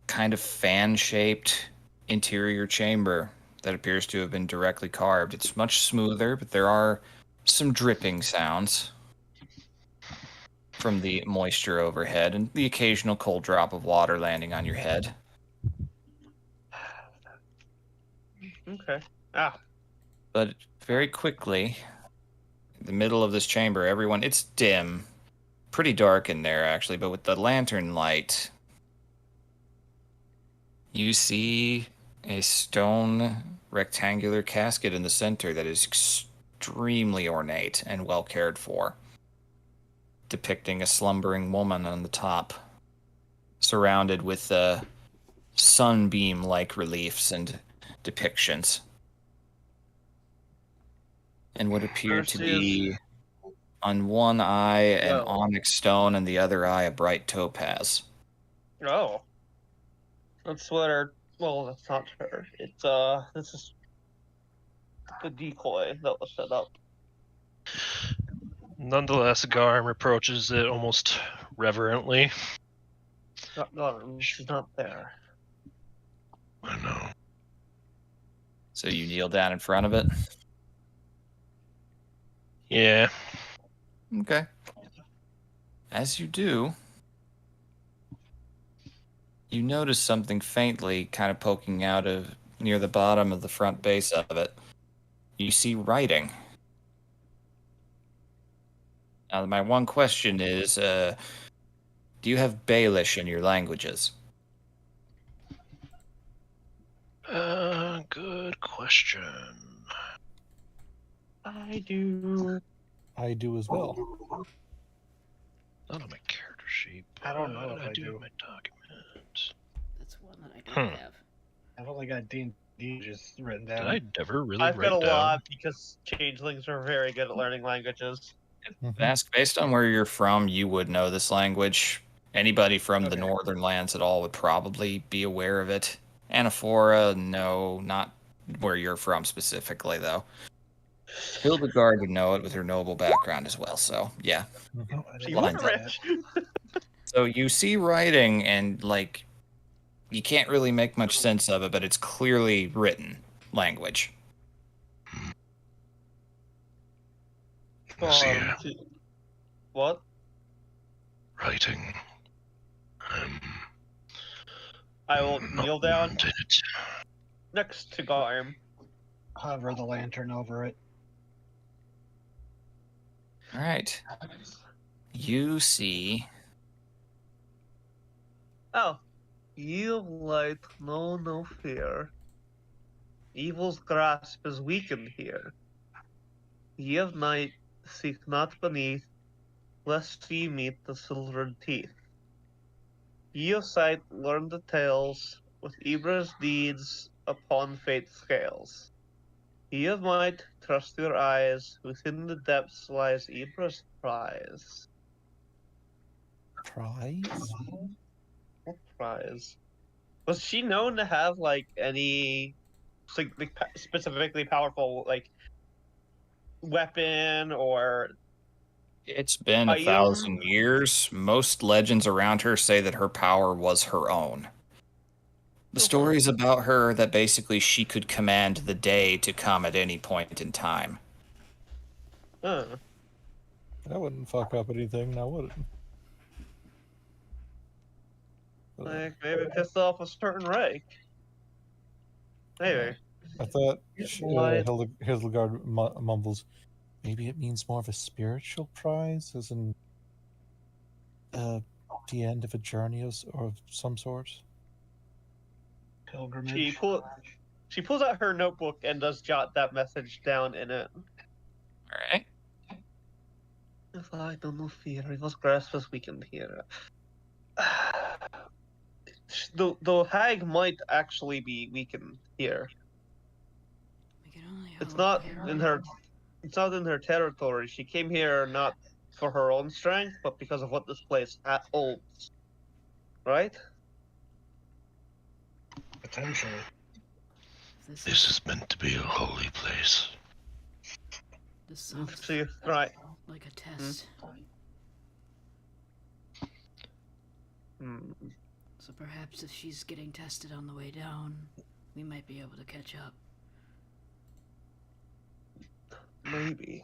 kind of fan-shaped interior chamber that appears to have been directly carved. It's much smoother, but there are some dripping sounds from the moisture overhead and the occasional cold drop of water landing on your head. Okay. Ah. But very quickly, in the middle of this chamber, it's dim, pretty dark in there actually, but with the lantern light, you see a stone rectangular casket in the center that is extremely ornate and well cared for, depicting a slumbering woman on the top, surrounded with sunbeam-like reliefs and depictions. And what appear to be on one eye an onyx stone and the other eye a bright topaz. Oh. That's what our. Well, that's not her. It's this is the decoy that was set up. Nonetheless, Garm approaches it almost reverently. She's not there. I know. So you kneel down in front of it? Yeah. Okay. As you do, you notice something faintly kind of poking out of near the bottom of the front base of it. You see writing. Now, my one question is, do you have Baelish in your languages? Good question. I do. I do as well. Not on my character sheet. I don't know but if I do do. in my document. That's one that I don't have. I've only got D&D just written Did down. I never really I've got write a down? lot because changelings are very good at learning languages. Ask, based on where you're from, you would know this language. Anybody from the Okay. northern lands at all would probably be aware of it. Anaphora, no, not where you're from specifically, though. Hildegard would know it with her noble background as well, so yeah. Oh, I didn't You Lines were up. rich. So you see writing, and like, you can't really make much sense of it, but it's clearly written language. Yes, yeah. What? Writing. I will Not kneel down. wanted. next to Garm. Hover the lantern over it. All right. You see. Oh, ye of light, know no fear. Evil's grasp is weakened here. Ye of night, seek not beneath, lest ye meet the silvered teeth. Ye of sight, learn the tales, with Ibra's deeds upon fate's scales. Ye of might, trust your eyes, within the depths lies Ibra's prize. Prize? What prize? Was she known to have, like, any specifically powerful, like, weapon or It's been item? 1,000 years. Most legends around her say that her power was her own. The stories about her that basically she could command the day to come at any point in time. Huh. That wouldn't fuck up anything, now would it? Like, maybe pissed off a certain rank. Maybe. I thought Light. Hildegard mumbles, maybe it means more of a spiritual prize, as in the end of a journey or of some sort. Pilgrimage. She pulls out her notebook and does jot that message down in it. All right. If I don't know fear, Evil's grasp is weakened here. The hag might actually be weakened here. We can only It's hope. not in her. It's not in her territory. She came here not for her own strength, but because of what this place holds. Right? Potentially. This is meant to be a holy place. This sounds See, right. like a test. Hmm. So perhaps if she's getting tested on the way down, we might be able to catch up. Maybe.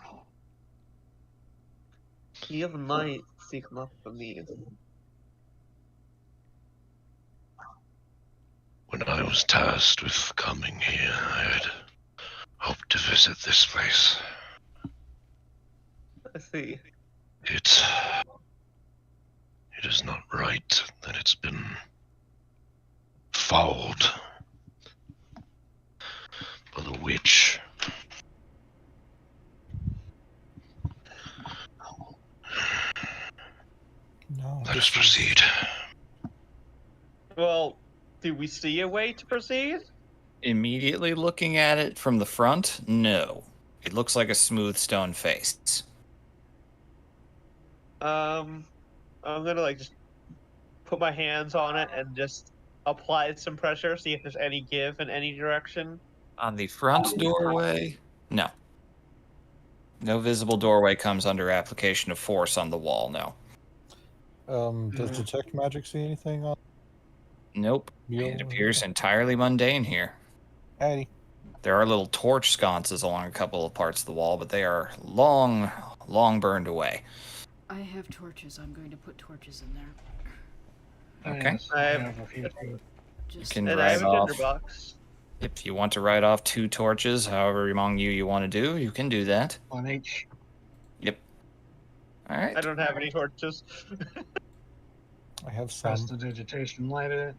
Ye of night, seek not beneath. When I was tasked with coming here, I had hoped to visit this place. I see. It is not right that it's been fouled by the witch. No, Let us proceed. Well, do we see a way to proceed? Immediately looking at it from the front, no. It looks like a smooth stone face. I'm gonna like just put my hands on it and just apply some pressure, see if there's any give in any direction. On the front doorway, no. No visible doorway comes under application of force on the wall, no. Does detect magic see anything on Nope. It appears entirely mundane here. Addy? There are little torch sconces along a couple of parts of the wall, but they are long, long burned away. I have torches. I'm going to put torches in there. Okay. Yes, I have a few too. Just can And I have a write tinder off. box. If you want to write off 2 torches, however among you want to do, you can do that. One each. Yep. All right. I don't have any torches. I have some. Prestidigitation lighted it.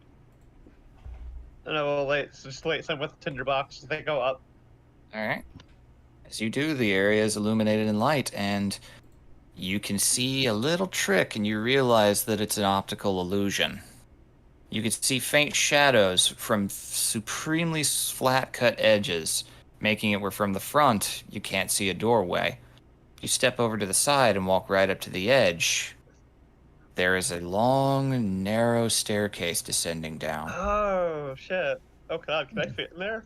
And I will just light some with the tinder box as they go up. All right. As you do, the area is illuminated in light, and you can see a little trick, and you realize that it's an optical illusion. You can see faint shadows from supremely flat-cut edges, making it where from the front you can't see a doorway. You step over to the side and walk right up to the edge. There is a long, narrow staircase descending down. Oh shit! Oh god, can I fit in there?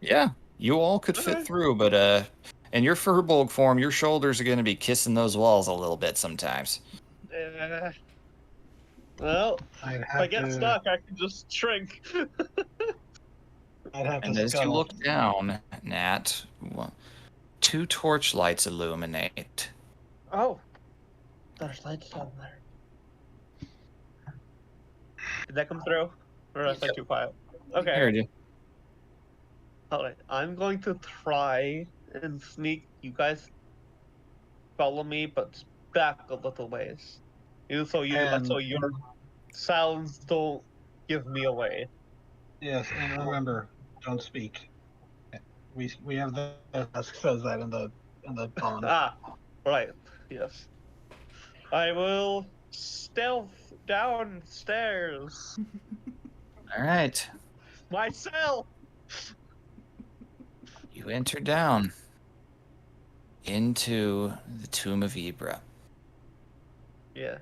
Yeah, you all could fit Okay. through, but in your furbolg form, your shoulders are going to be kissing those walls a little bit sometimes. Well, I'd if I have get to. stuck, I can just shrink. I'd have And to as you scuttle. look down, Nat, 2 torch lights illuminate. Oh, there's lights down there. Did that come through? Or was I too quiet? Okay. Here it is. Alright, I'm going to try and sneak. You guys follow me, but back a little ways. So your sounds don't give me away. Yes, and remember, don't speak. We have the desk says that in the bond. Right. Yes. I will stealth downstairs All right. myself. You enter down into the Tomb of Ibra. Yes.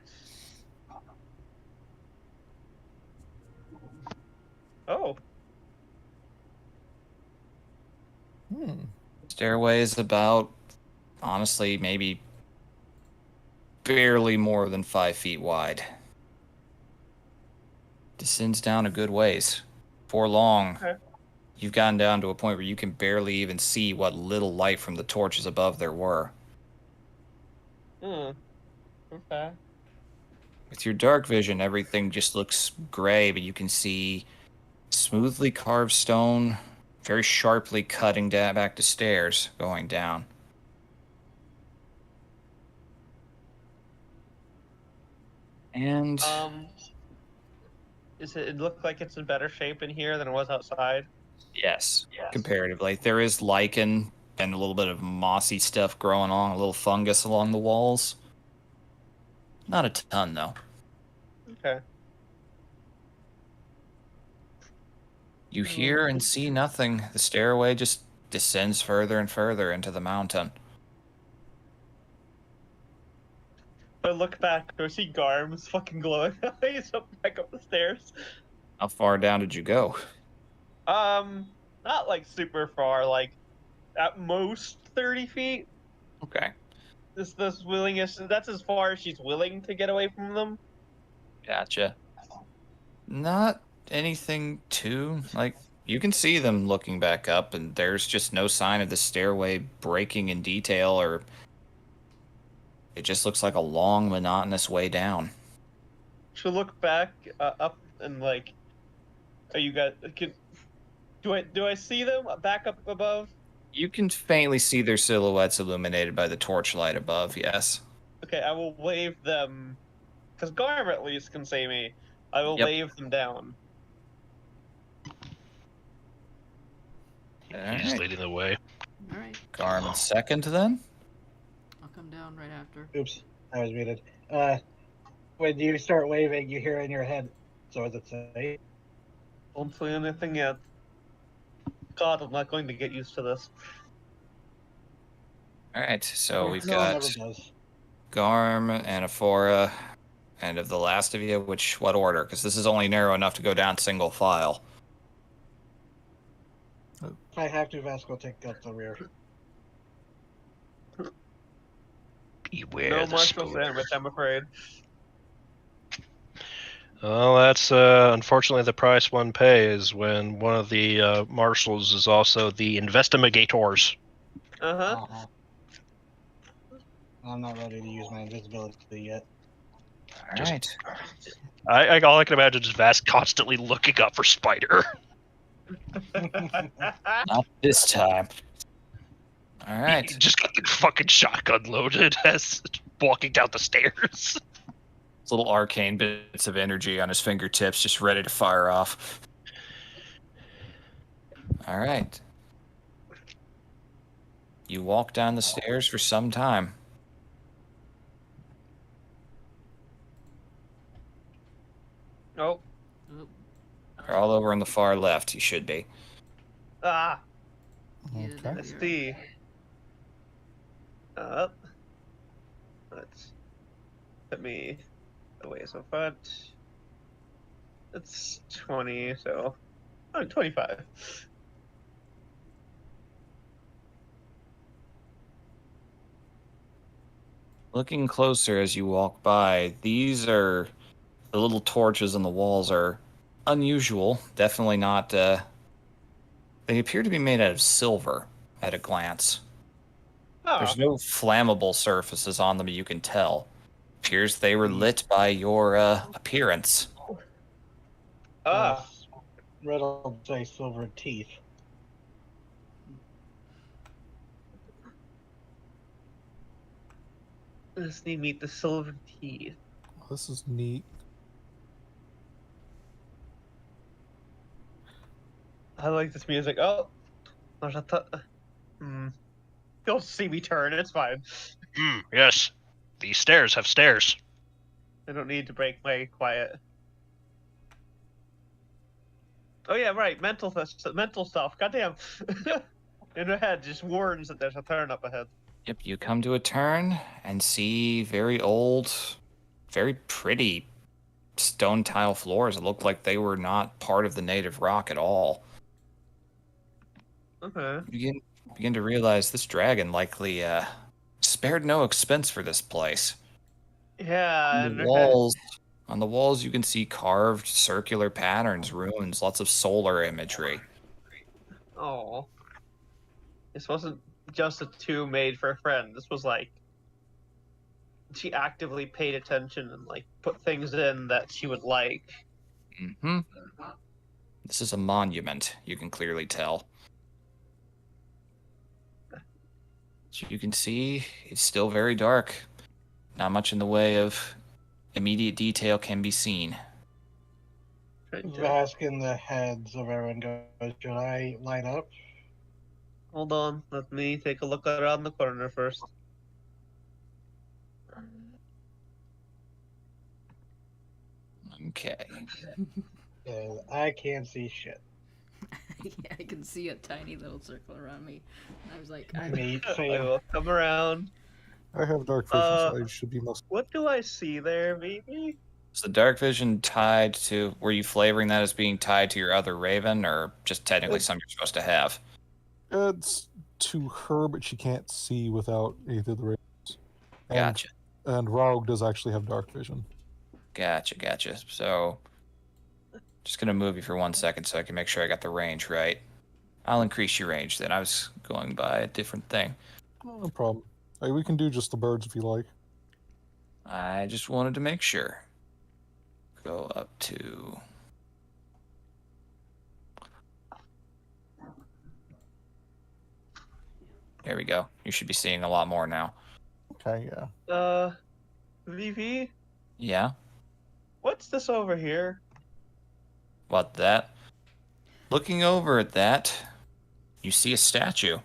Oh. Stairway is about, honestly, maybe barely more than 5 feet wide. Descends down a good ways. For long, Okay. you've gotten down to a point where you can barely even see what little light from the torches above there were. Okay. With your dark vision, everything just looks gray, but you can see smoothly carved stone, very sharply cutting back to stairs going down. And It look like it's in better shape in here than it was outside? yes, comparatively, there is lichen and a little bit of mossy stuff growing on, a little fungus along the walls. Not a ton, though. Okay. You hear and see nothing. The stairway just descends further and further into the mountain. I look back, I see Garm's fucking glowing eyes up back up the stairs. How far down did you go? Not like super far, like at most 30 feet. Okay. This willingness, that's as far as she's willing to get away from them. Gotcha. Not anything too, like, you can see them looking back up, and there's just no sign of the stairway breaking in detail, or it just looks like a long, monotonous way down. She'll look back up and like, are you guys? Do I see them back up above? You can faintly see their silhouettes illuminated by the torchlight above, yes. Okay, I will wave them, because Garm at least can see me. I will Yep. wave them down. He's Alright. leading the way. Alright, Garmin second, then? I'll come down right after. Oops, I was muted. When you start waving, you hear in your head. So does it say? Don't say anything yet. God, I'm not going to get used to this. Alright, so we've No, it got never does. Garm and Aphora, and of the last of you, what order? Because this is only narrow enough to go down single file. If I have to, Vasco will take up the rear. Beware No the martial spook. sandwich, I'm afraid. Well, that's unfortunately the price one pays when one of the marshals is also the investigators. Uh-huh. I'm not ready to use my invisibility yet. Alright. All I can imagine is Vast constantly looking up for Spider. Not this time. He Alright. just got the fucking shotgun loaded as walking down the stairs. Little arcane bits of energy on his fingertips, just ready to fire off. Alright. You walk down the stairs for some time. Oh. Oh, You're all over on the far left, you should be. Ah. yeah, Okay. there we Let's are. see. Let's put me away so far. It's 20, so 25. Looking closer as you walk by, these are the little torches on the walls are unusual. Definitely not. They appear to be made out of silver at a glance. Ah. There's no flammable surfaces on them, you can tell. Appears they were lit by your appearance. Ah. Riddle say silver teeth. Let's meet the silver teeth. This is neat. I like this music. Oh, there's a You'll see me turn. It's fine. Yes. These stairs have stairs. I don't need to break my quiet. Oh yeah, right. Mental stuff. Goddamn. In my head, just warns that there's a turn up ahead. Yep, you come to a turn and see very old, very pretty stone tile floors that look like they were not part of the native rock at all. Okay. You begin to realize this dragon likely spared no expense for this place. Yeah. On the walls, you can see carved circular patterns, runes, lots of solar imagery. Oh. This wasn't just a two made for a friend. This was like she actively paid attention and like put things in that she would like. Hmm. This is a monument, you can clearly tell. As you can see, it's still very dark. Not much in the way of immediate detail can be seen. Vask in the heads of everyone goes, should I line up? Hold on, let me take a look around the corner first. Okay. I can't see shit. Yeah, I can see a tiny little circle around me. And I was like, Me, I same. will come around. I have dark vision, so I should be most. What do I see there, maybe? Is the dark vision tied to, were you flavoring that as being tied to your other raven, or just technically something you're supposed to have? It's to her, but she can't see without either of the rays. Gotcha. And Raug does actually have dark vision. Gotcha. So, just going to move you for 1 second so I can make sure I got the range right. I'll increase your range then. I was going by a different thing. No problem. We can do just the birds if you like. I just wanted to make sure. Go up to... There we go. You should be seeing a lot more now. Okay, yeah. VV? Yeah? What's this over here? What, that? Looking over at that, you see a statue.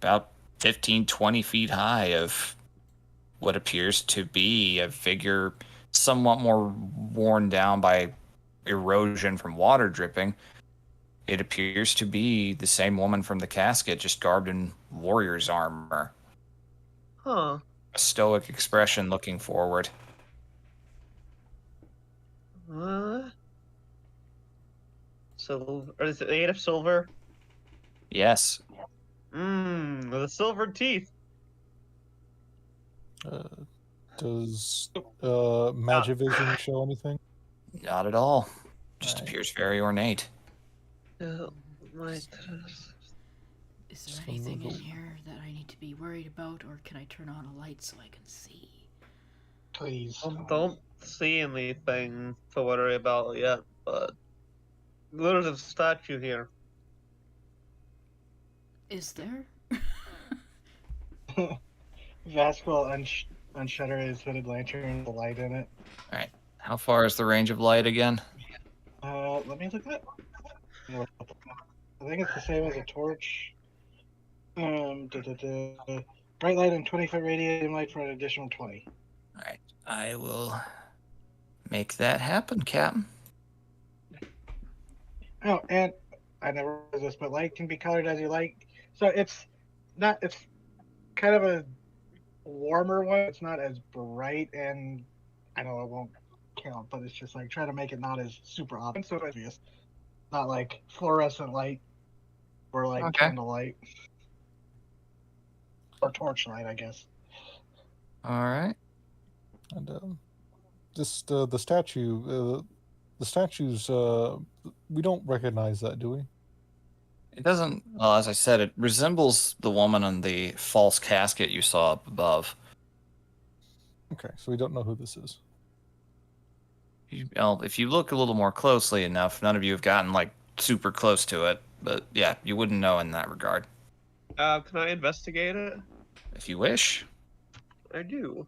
About 15, 20 feet high of what appears to be a figure somewhat more worn down by erosion from water dripping. It appears to be the same woman from the casket, just garbed in warrior's armor. Huh. A stoic expression looking forward. Silver. Or is it made of silver? Yes. The silver teeth. Does Magivision show anything? Not at all. Just Right. appears very ornate. is there anything in here that I need to be worried about, or can I turn on a light so I can see? Please. Don't see anything to worry about yet, but there's a statue here. Is there? Vask will unshutter his hooded lantern, the light in it. How far is the range of light again? Let me look that. I think it's the same as a torch. Bright light and 20-foot radiating light for an additional 20. Alright, I will make that happen, Captain. Oh, and I never realized this, but light can be colored as you like. So it's kind of a warmer one. It's not as bright, and I know it won't count, but it's just like try to make it not as super obvious. So obvious. Not like fluorescent light or like Okay. candlelight or torchlight, I guess. Alright. And just the statue. The statues. We don't recognize that, do we? It doesn't, well, as I said, it resembles the woman in the false casket you saw up above. Okay, so we don't know who this is. Well, if you look a little more closely enough, none of you have gotten, like, super close to it. But, yeah, you wouldn't know in that regard. Can I investigate it? If you wish. I do.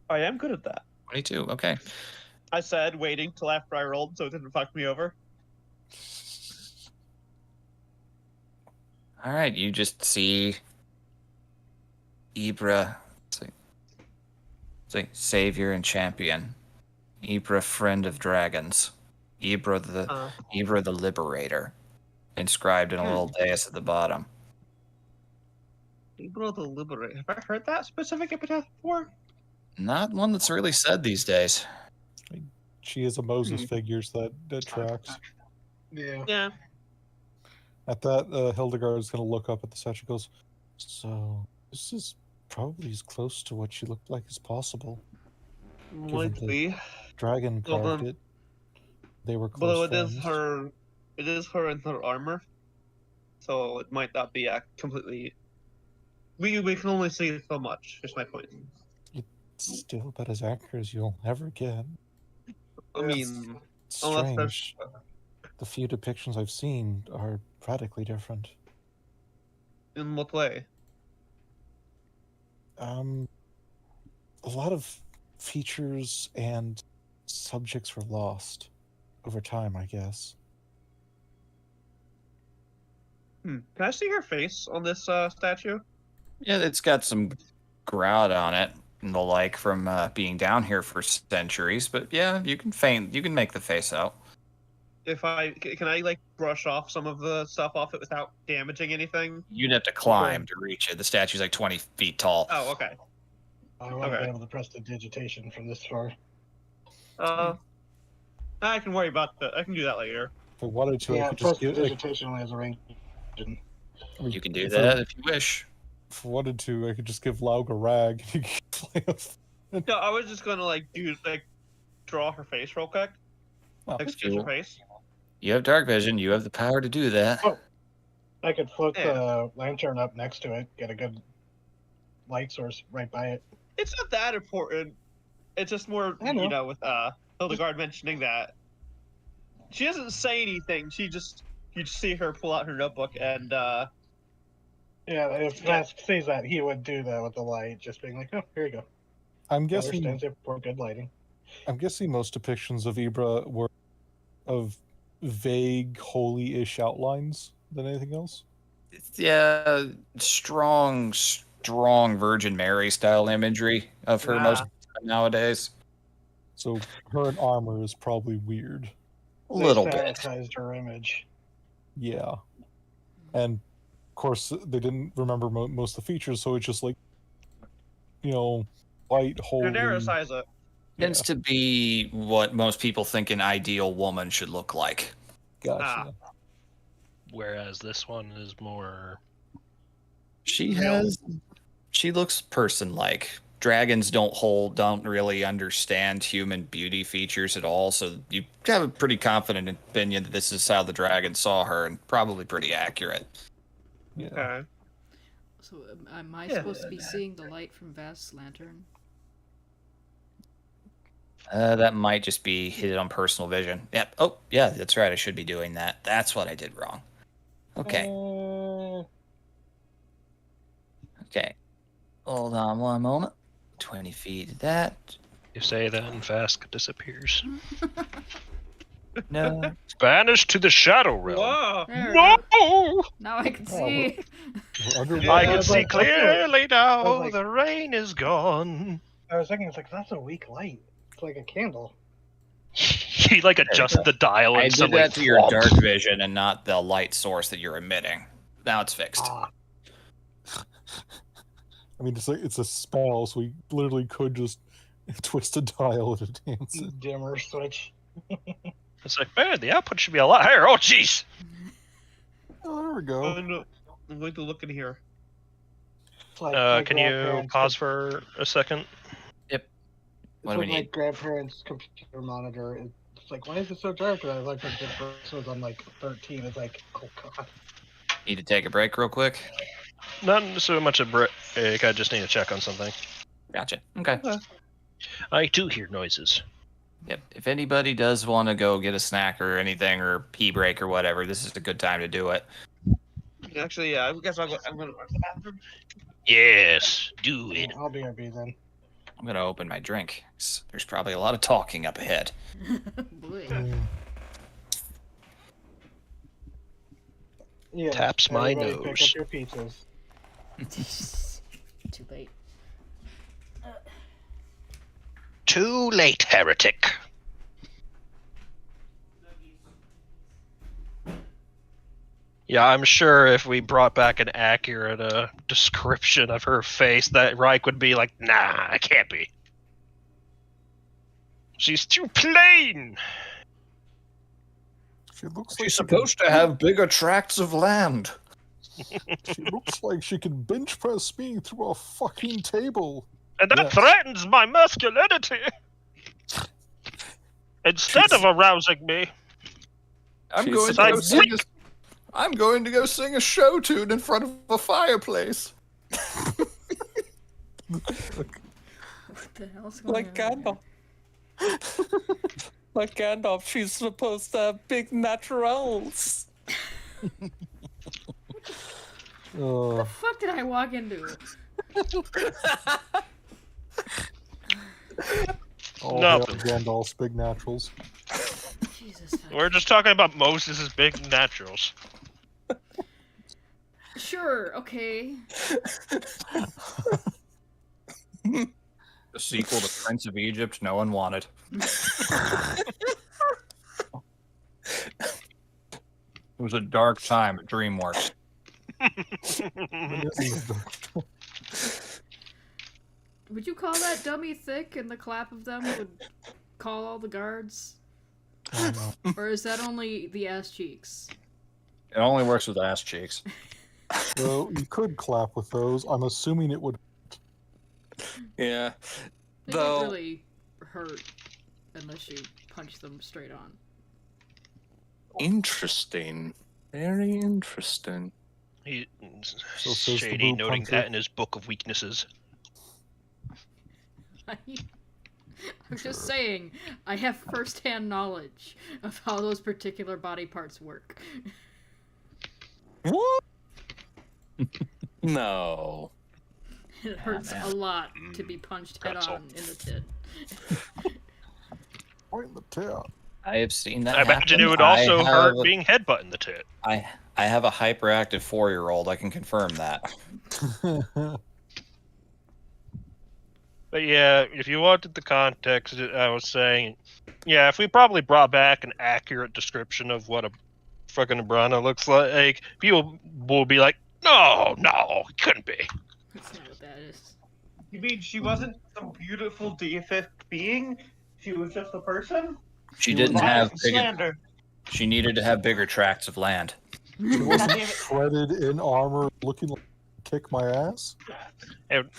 I am good at that. 22. Okay. I said waiting till after I rolled so it didn't fuck me over. All right. You just see Ibra, say savior and champion. Ibra, friend of dragons. Ibra the liberator. Inscribed in a little dais at the bottom. Ibra the Liberator. Have I heard that specific epitaph before? Not one that's really said these days. She is a Moses figures that tracks. Yeah. Yeah. At that, Hildegard is going to look up at the statue and goes, so this is probably as close to what she looked like as possible. Might be. Dragon Well, carved then- it. They were Although close it is friends. her, it is her in her armor, so it might not be completely. We can only see so much. Is my point. It's still about as accurate as you'll ever get. I mean, It's unless there's strange. The few depictions I've seen are radically different. in what way? A lot of features and subjects were lost over time, I guess. Can I see her face on this statue? Yeah, it's got some grout on it and the like from being down here for centuries. But yeah, you can make the face out. If can I like brush off some of the stuff off it without damaging anything? You'd have to climb to reach it. The statue's like 20 feet tall. Oh, okay. I wouldn't Okay. be able to press the digitation from this far. I can worry about that. I can do that later. If I wanted to, I Yeah, could press just the give. Like, digitation only has a range. You can do if that I, if you wish. if I wanted to, I could just give Laug a rag. And he could fly off. No, I was just gonna like draw her face real quick. Oh, Like sketch her face. You have dark vision. You have the power to do that. Oh. I could float Yeah. the lantern up next to it, get a good light source right by it. It's not that important. It's just more, I know. with Hildegard mentioning that. She doesn't say anything. You just see her pull out her notebook and Yeah, if Vask sees that, he would do that with the light, just being like, oh, here you go. I'm Color guessing. stands up for good lighting. I'm guessing most depictions of Ibra were of vague, holy-ish outlines than anything else. Yeah, strong Virgin Mary style imagery of her most of the time nowadays. So her in armor is probably weird. A little They bit. sanitized her image. Yeah. And of course, they didn't remember most of the features, so it's just like, white, holy. genericize it. Tends to be what most people think an ideal woman should look like. Gotcha. Whereas this one is more. She looks person-like. Dragons don't really understand human beauty features at all, so you have a pretty confident opinion that this is how the dragon saw her, and probably pretty accurate. Yeah. Okay. So am I Yeah. supposed to be seeing the light from Vask's lantern? That might just be hidden on personal vision. Yep. Oh, yeah, that's right. I should be doing that. That's what I did wrong. Okay. Okay. Hold on one moment. 20 feet of that. You say that and Vask disappears. No. Banished to the Shadow Realm. Whoa! There, No! now I can Oh, see. We're under- Yeah, I I can was see like, clearly now. I was like- The rain is gone. I was thinking, it's like, that's a weak light. It's like a candle. He like adjusted the dial I and did suddenly that to your flopped. dark vision and not the light source that you're emitting. Now it's fixed. Ah, I mean, it's a spell, so we literally could just twist a dial and advance it. dimmer switch. It's like, man, the output should be a lot higher. Oh, jeez. Oh, there we go. I'm going to look in here. It's like my Can you grandparents' pause for a second? It's What do we like my need? grandparents' computer monitor. It's like, why is it so dark? And I like when it first was on like 13. It's like, oh god. Need to take a break real quick? Not so much a break. I just need to check on something. Gotcha. Okay. I do hear noises. Yep. If anybody does want to go get a snack or anything or pee break or whatever, this is a good time to do it. Actually, yeah. I guess I'm going to run to the bathroom. Yes, do it. I'll be RB then. I'm gonna open my drink. There's probably a lot of talking up ahead. Boy. Yeah. Taps my everybody pick nose. up your pizzas. Too late. Too late, heretic. Yeah, I'm sure if we brought back an accurate description of her face, that Reich would be like, nah, it can't be. She's too plain. She looks like She's she supposed to have bigger tracts of land. She looks like she can bench press me through a fucking table. And that Yes. threatens my masculinity. Instead of arousing me, I'm She's going to supposed- go sing a, I'm going to go sing a show tune in front of a fireplace. What the hell's going Like on? Gandalf. Like Gandalf, she's supposed to have big naturals. What the fuck did I walk into? All Nothing. hail Gandalf's big naturals. Jesus. we're just talking about Moses' big naturals. Sure, okay. The sequel to Prince of Egypt no one wanted. It was a dark time at DreamWorks. Would you call that dummy thick and the clap of them would call all the guards? Or is that only the ass cheeks? It only works with ass cheeks. So you could clap with those. I'm assuming it would. Yeah. They Though- don't really hurt unless you punch them straight on. Interesting. Very interesting. He, So says the Shady boob noting puncher. that in his book of weaknesses. I'm just saying, I have first-hand knowledge of how those particular body parts work. What? No. It hurts man. a lot to be punched Pretzel. head-on in the tit. Right in the tit. I have seen that I imagine happen. it would also I hurt have- being headbutt in the tit. I have a hyperactive 4-year-old. I can confirm that. But yeah, if you wanted the context, I was saying, yeah, if we probably brought back an accurate description of what a fucking Abrana looks like, people will be like, no, it couldn't be. That's not what that is. You mean she wasn't some beautiful deific being? She was just a person? She didn't Lies have and bigger. slander. She needed to have bigger tracts of land. She wasn't damn it. shredded in armor, looking like kick my ass. And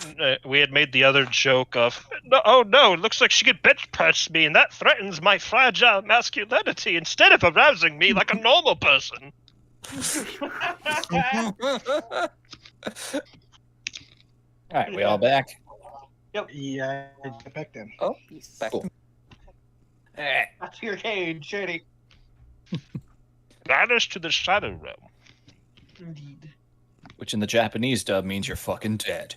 we had made the other joke of, oh no, it looks like she could bench press me, and that threatens my fragile masculinity instead of arousing me like a normal person. All right, we all back. Yeah, I get back then. Yes. Back Cool. Eh, That's your cage, Shady. Vanish to the shadow realm. Indeed. which in the Japanese dub means you're fucking dead.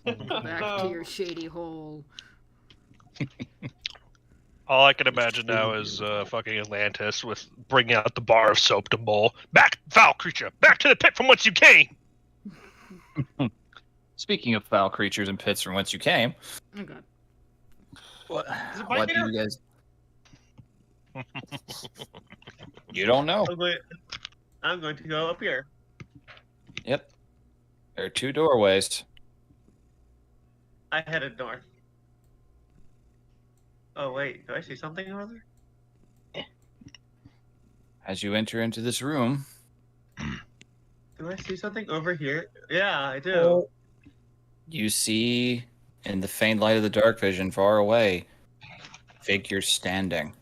Back to your shady hole. All I can imagine now is fucking Atlantis with bringing out the bar of soap to bowl. Back, foul creature! Back to the pit from whence you came! Speaking of foul creatures and pits from whence you came, Oh god. what it do bite you guys? You don't know. I'm going to go up here. Yep. There are two doorways. I headed north. Oh wait, do I see something over there? As you enter into this room, Do I see something over here? Yeah, I do. you see in the faint light of the dark vision far away figures standing.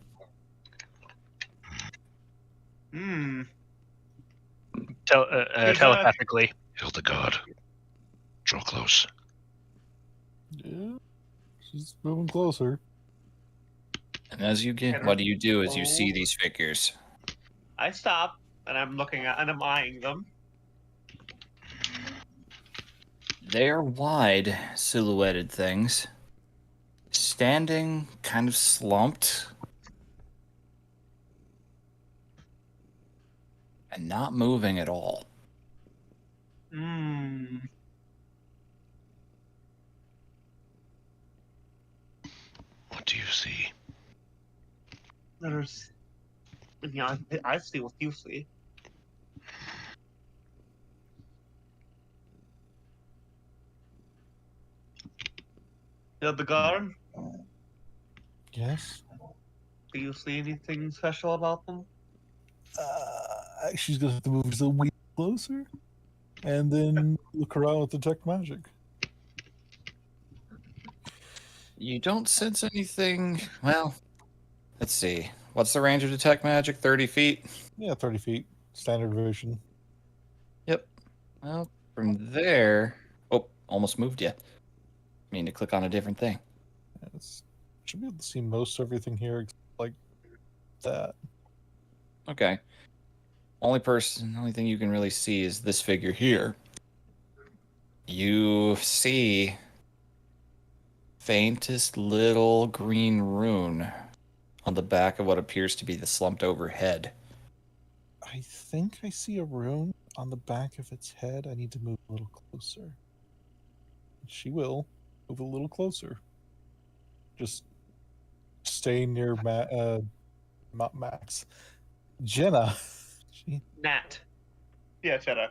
Hmm. Telepathically. Hildegard, draw close. Yeah, she's moving closer. And as you get, what do you do as you see these figures? I stop and I'm looking at and I'm eyeing them. They are wide, silhouetted things. standing kind of slumped and not moving at all. Hmm. What do you see? There's. Yeah, I see what you see. The guard. Yes. Do you see anything special about them? She's gonna have to move just a wee closer, and then look around with detect magic. You don't sense anything. Well, let's see. What's the range of detect magic? 30 feet? Yeah, 30 feet, standard vision. Yep. Well, from there. Oh, almost moved you. Mean to click on a different thing. It's, should be able to see most everything here, except like that. Okay. Only thing you can really see is this figure here. You see faintest little green rune on the back of what appears to be the slumped over head. I think I see a rune on the back of its head. I need to move a little closer. She will move a little closer. Just stay near not Max. Jenna. Nat. Yeah, Cheddar.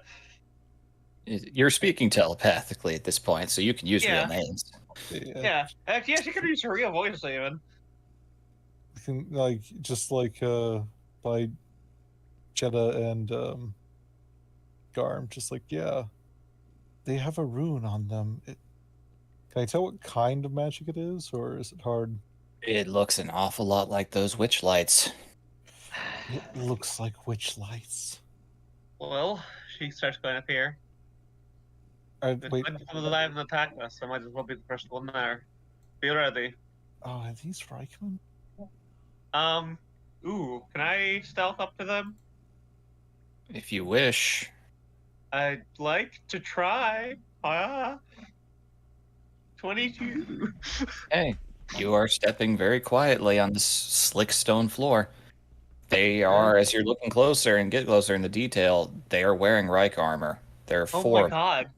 You're speaking telepathically at this point, so you can use real Yeah. names. Yeah. Yeah, she could use her real voice even. Like just like by Jeddah and Garm, just like yeah, they have a rune on them. Can I tell what kind of magic it is, or is it hard? It looks an awful lot like those witch lights. It looks like witch lights. Well, she starts going up here. Wait, Some of the live and attack us, so I might as well be the first one there. Be ready. oh, are these Reichman? Ooh, can I stealth up to them? If you wish. I'd like to try. 22. Hey, you are stepping very quietly on this slick stone floor. They are, as you're looking closer and get closer in the detail, they are wearing Reich armor. There are Oh four. my god.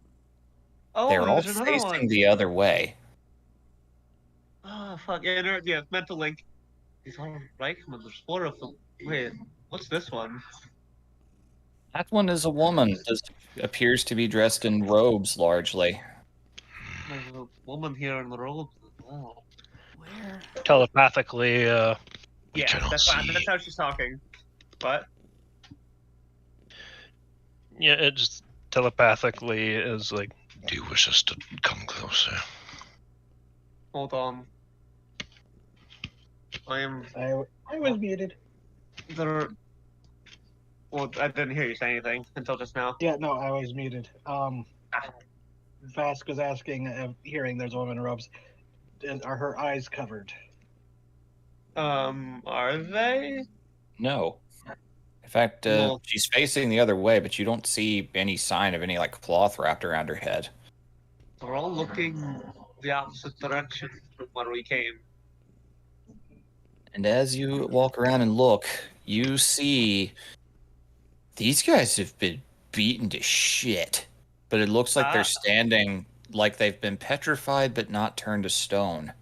Oh, They're all there's another facing one. the other way. Oh, fuck. Yeah, mental link. These are Reichman. There's 4 of them. Wait, what's this one? That one is a woman. Appears to be dressed in robes largely. There's a woman here in the robes as well. Where? Telepathically, We Yeah, cannot that's fine. see. That's how she's talking. But yeah, it just telepathically is like, Do you wish us to come closer? hold on. I was muted. there. Well, I didn't hear you say anything until just now. Yeah, no, I was muted. Vask was asking, hearing there's a woman in robes, are her eyes covered? Are they? No. In fact, No. she's facing the other way, but you don't see any sign of any like cloth wrapped around her head. They're all looking the opposite direction from where we came. And as you walk around and look, you see these guys have been beaten to shit. But it looks like they're standing like they've been petrified but not turned to stone.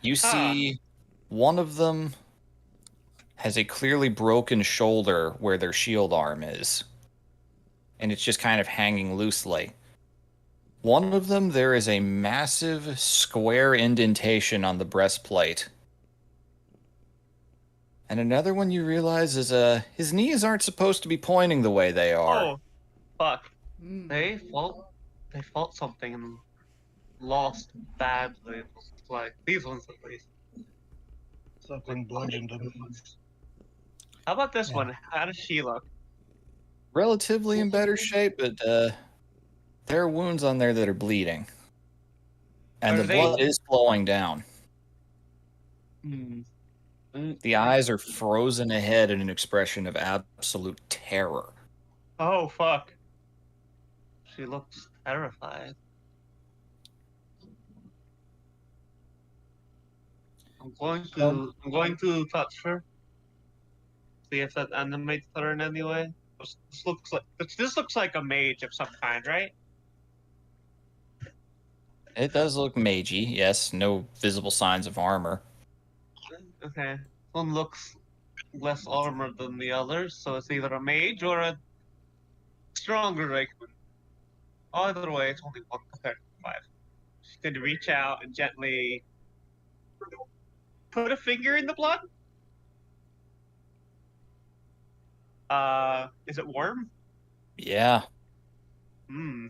You see one of them has a clearly broken shoulder where their shield arm is. And it's just kind of hanging loosely. One of them, there is a massive square indentation on the breastplate. And another one you realize is his knees aren't supposed to be pointing the way they are. Oh, fuck. Mm. They fought something and lost badly. It was like these ones at least. Something bludgeoned him. How about this Yeah. one? How does she look? Relatively in better shape, but there are wounds on there that are bleeding. And Are the they- blood is flowing down. Hmm. The eyes are frozen ahead in an expression of absolute terror. Oh fuck. She looks terrified. I'm going to touch her. See if that animates her in any way. This looks like a mage of some kind, right? It does look magey, yes. No visible signs of armor. Okay. One looks less armored than the others, so it's either a mage or a stronger Rakeman. Either way, it's only 1 compared to 5. She's going to reach out and gently put a finger in the blood. Is it warm? Yeah. Hmm.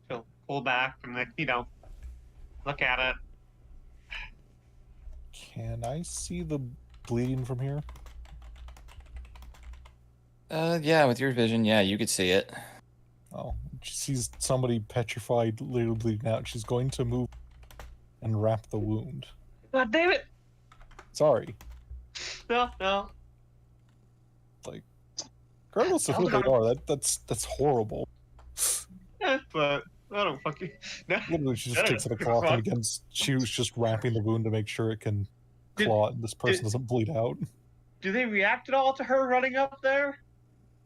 She'll pull back and, like, look at it. Can I see the bleeding from here? Yeah, with your vision, yeah, you could see it. Oh, she sees somebody petrified, literally bleeding out. She's going to move and wrap the wound. God damn it! Sorry. No. Regardless of who they are, that's horrible. But I don't fucking. No. Literally, she just takes out a cloth and begins. She was just wrapping the wound to make sure it can clot and this person doesn't bleed out. Do they react at all to her running up there?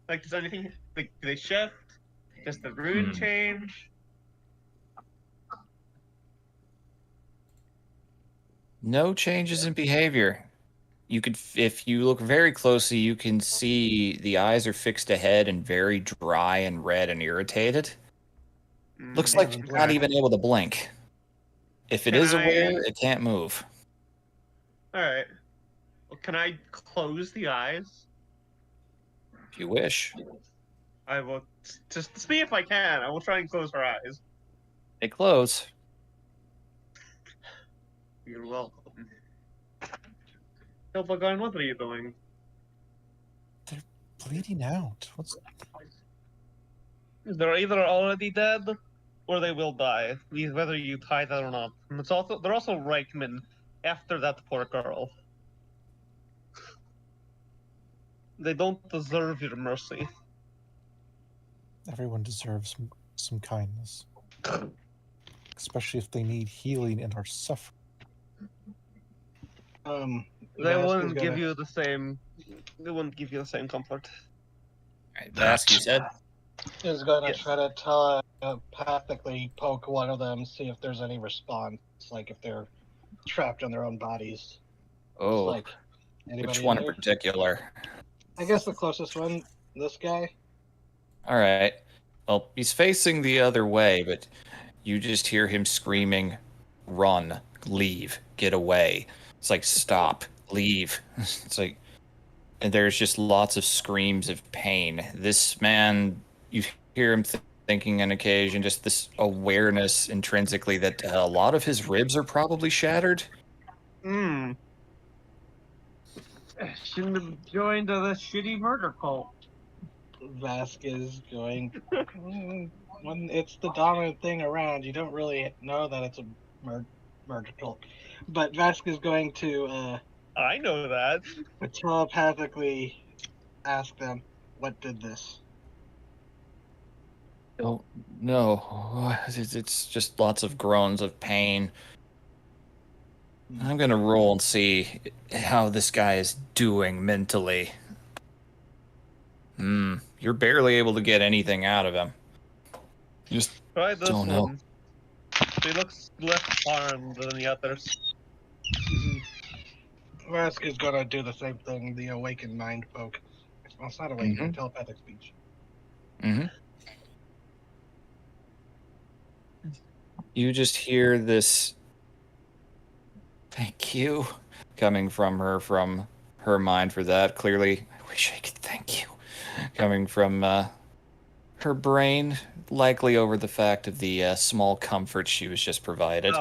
Like, does anything? Like, do they shift? Does the rune change? No changes in behavior. You could, if you look very closely, you can see the eyes are fixed ahead and very dry and red and irritated. Looks like she's not even able to blink. If it is aware, it can't move. All right. Well, can I close the eyes? If you wish. I will just see if I can. I will try and close her eyes. They close. You're welcome. Hilpagon, what are you doing? They're bleeding out. What's? They're either already dead, or they will die. Whether you tie that or not. And they're also Reichman after that poor girl. They don't deserve your mercy. Everyone deserves some kindness, especially if they need healing and are suffering. They wouldn't give you the same. They wouldn't give you the same comfort. Right, Vask, you said? Is going to try to telepathically poke one of them, see if there's any response, like if they're trapped in their own bodies. Oh, Like, which one in particular? I guess the closest one, this guy. All right. Well, he's facing the other way, but you just hear him screaming, "Run, leave, get away." It's like, stop, leave. It's like, and there's just lots of screams of pain. This man, you hear him thinking on occasion, just this awareness intrinsically that a lot of his ribs are probably shattered. Shouldn't have joined the shitty murder cult. Vask is going. When it's the dominant thing around, you don't really know that it's a murder cult. But Vask is going to I know that. telepathically ask them, "What did this?" Oh, no. It's just lots of groans of pain. I'm gonna roll and see how this guy is doing mentally. You're barely able to get anything out of him. You just Try this don't one. know. He looks less harmed than the others. Vask is going to do the same thing, the awakened mind poke. Well, it's not awakened, telepathic speech. You just hear this "thank you" coming from her mind for that. Clearly, I wish I could thank you. Coming from her brain, likely over the fact of the small comfort she was just provided.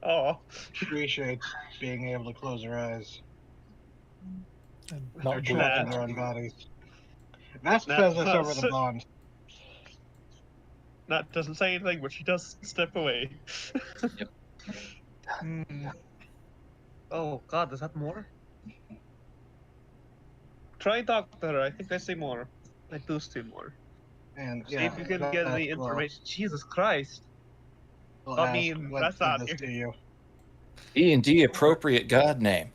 Oh. Appreciates being able to close her eyes. Not They're bleeding. trapped in their own bodies. Vask says this over the bond. That doesn't say anything, but she does step away. Yep. Oh God, is that more? Try and talk to her. I think I say more. I do see more. And See if you can get any information. Jesus Christ. We'll I ask, mean, "What that's did not this to you?" D&D appropriate god name.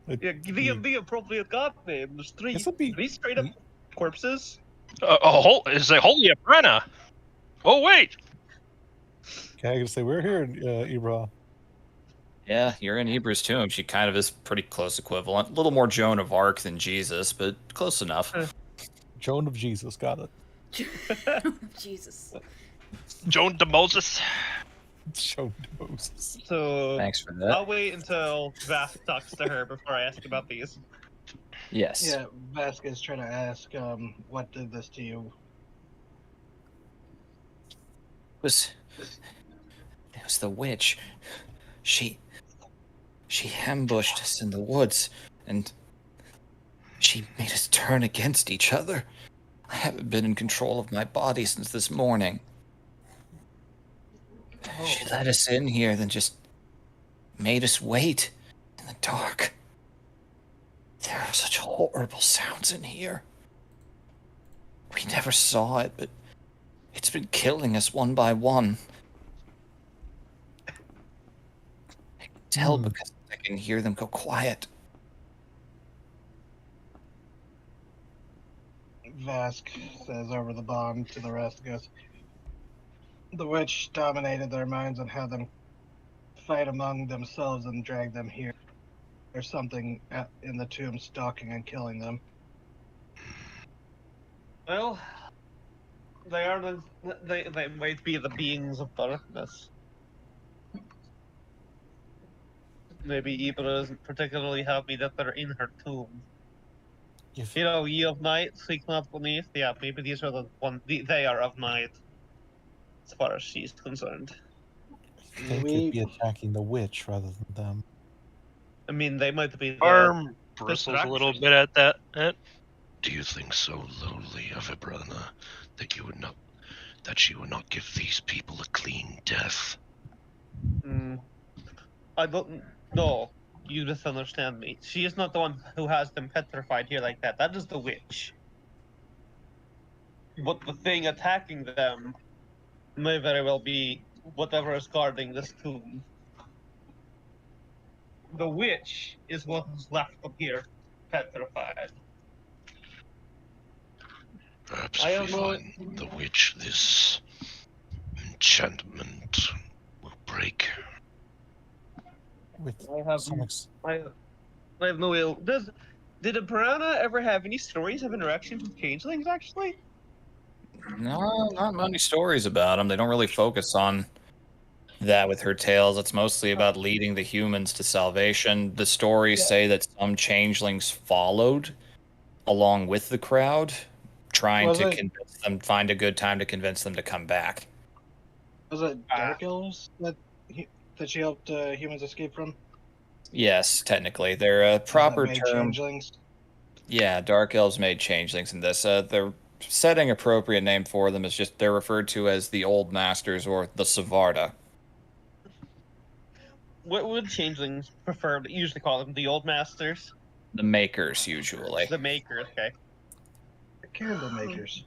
Yeah, the appropriate god name. There's Guess it'd be- three straight up corpses. Is a holy Brenna? Oh wait, Okay, I gotta say, we're here in Ibra. Yeah, you're in Hebrews tomb. She kind of is pretty close equivalent. A little more Joan of Arc than Jesus, but close enough. Joan of Jesus, got it. Jesus. Joan de Moses. Joan of Moses. So Thanks for that. I'll wait until Vath talks to her before I ask about these. Yes. Yeah, Vasquez trying to ask, what did this to you? It was the witch. She ambushed us in the woods, and she made us turn against each other. I haven't been in control of my body since this morning. She let us in here, then just made us wait in the dark. There are such horrible sounds in here. We never saw it, but it's been killing us one by one. I can tell because I can hear them go quiet. Vask says over the bond to the rest, goes, the witch dominated their minds and had them fight among themselves and drag them here. There's something in the tomb stalking and killing them. Well, they might be the beings of darkness. Maybe Ibra isn't particularly happy that they're in her tomb. If You know, ye of night, seek not beneath. Yeah, maybe these are they are of night, as far as she's concerned. I think they'd be attacking the witch rather than them. I mean, they might be the Arm bristles a little bit at that. Do you think so lowly of Ibrana that she would not give these people a clean death? I don't know. You misunderstand me. She is not the one who has them petrified here like that. That is the witch. But the thing attacking them may very well be whatever is guarding this tomb. The witch is what is left up here, petrified. Perhaps I if we don't know. find the witch, this enchantment will break. With I have some ex- I have no ill. Did a piranha ever have any stories of interactions with changelings? Actually, No, not many stories about them. They don't really focus on that with her tales. It's mostly about leading the humans to salvation. The stories say that some changelings followed along with the crowd, trying Was to it- convince them, find a good time to convince them to come back. Was it Dark Elves that she helped humans escape from? Yes, technically. They're a proper That made term. changelings? Yeah, Dark Elves made changelings in this. The setting appropriate name for them is just they're referred to as the Old Masters or the Savarda. what would changelings prefer? Usually call them the old masters, The Makers, usually. the makers. Okay. The candle makers.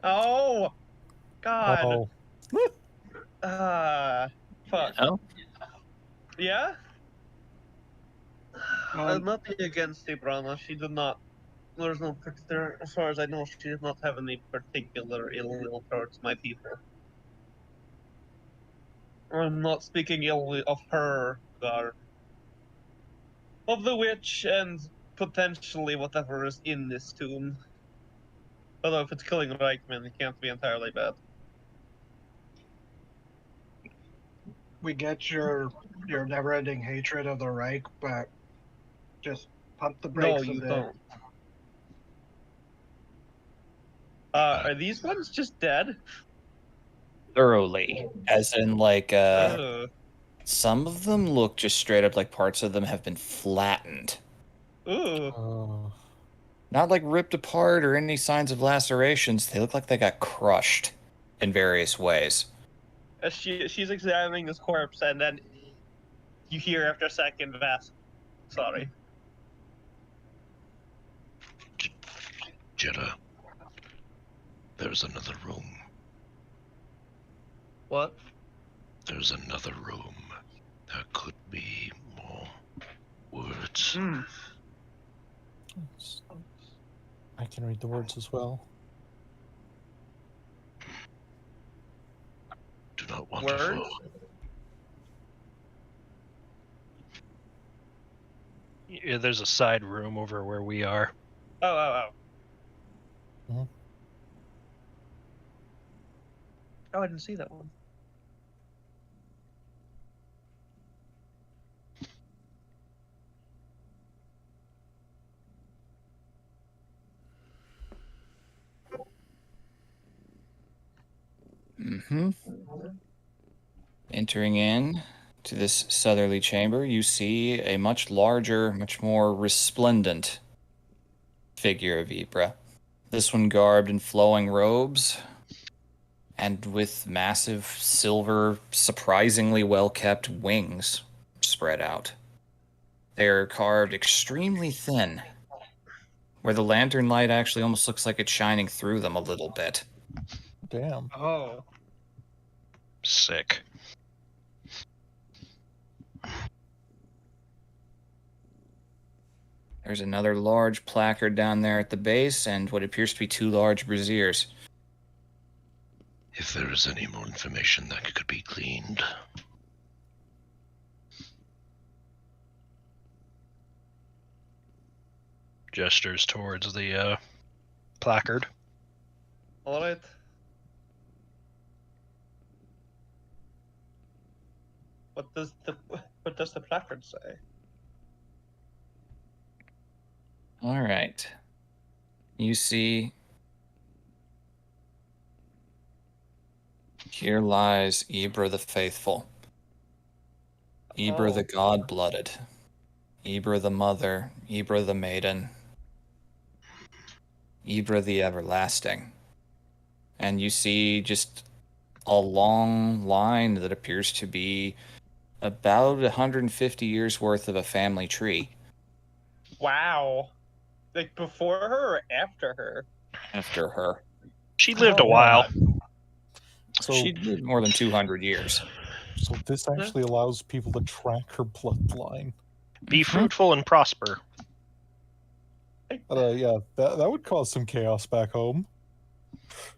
Oh, God. Oh, Fuck. Oh? Yeah. Nothing against Ibrana. She did not. There's no particular, as far as I know, she did not have any particular ill will towards my people. I'm not speaking ill of her, Gar. Of the witch and potentially whatever is in this tomb. Although if it's killing Reichman, it can't be entirely bad. We get your never-ending hatred of the Reich, but just pump the brakes No, a you bit. don't. Are these ones just dead? Thoroughly. As in, like, Ugh. some of them look just straight up like parts of them have been flattened. Ooh. Not like ripped apart or any signs of lacerations. They look like they got crushed in various ways. As she's examining this corpse, and then you hear after a second, Vask. Sorry. Jeddah, there's another room. What? There's another room. There could be more words. Hmm. I can read the words as well. Do not want Words? to fall. Yeah, there's a side room over where we are. Oh. Mhm. Oh, I didn't see that one. Mm-hmm. Entering in to this southerly chamber, you see a much larger, much more resplendent figure of Ibra. This one garbed in flowing robes and with massive silver, surprisingly well-kept wings spread out. They are carved extremely thin, where the lantern light actually almost looks like it's shining through them a little bit. Damn. Oh. Sick. There's another large placard down there at the base and what appears to be 2 large braziers. If there is any more information that could be gleaned, Gestures towards the placard. All right. What does the placard say? All right. You see, here lies Ibra the Faithful, Ibra the God-blooded, Ibra the Mother, Ibra the Maiden, Ibra the Everlasting. And you see just a long line that appears to be about 150 years worth of a family tree. Wow. Like before her or after her? After her. She lived Oh, a while. So, She lived more than 200 years. so this actually allows people to track her bloodline. Be fruitful and prosper. Yeah, that would cause some chaos back home.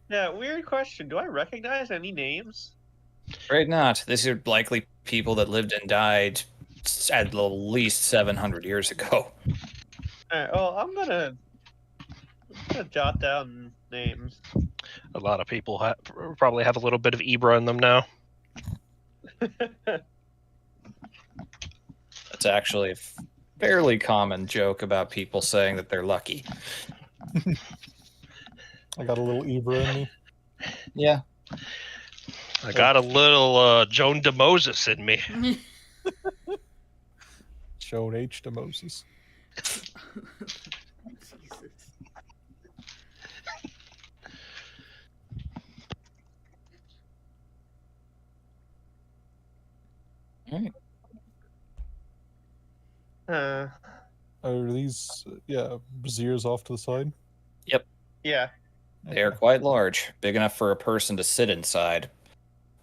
Yeah, weird question. Do I recognize any names? Right not. These are likely people that lived and died at least 700 years ago. Alright, well, I'm gonna jot down names. A lot of people probably have a little bit of Ibra in them now. That's actually a fairly common joke about people saying that they're lucky. I got a little Ibra in me. Yeah. I got a little Joan de Moses in me. Joan H. to Moses. Jesus. All right. Are these, braziers off to the side? Yeah. They are quite large, big enough for a person to sit inside.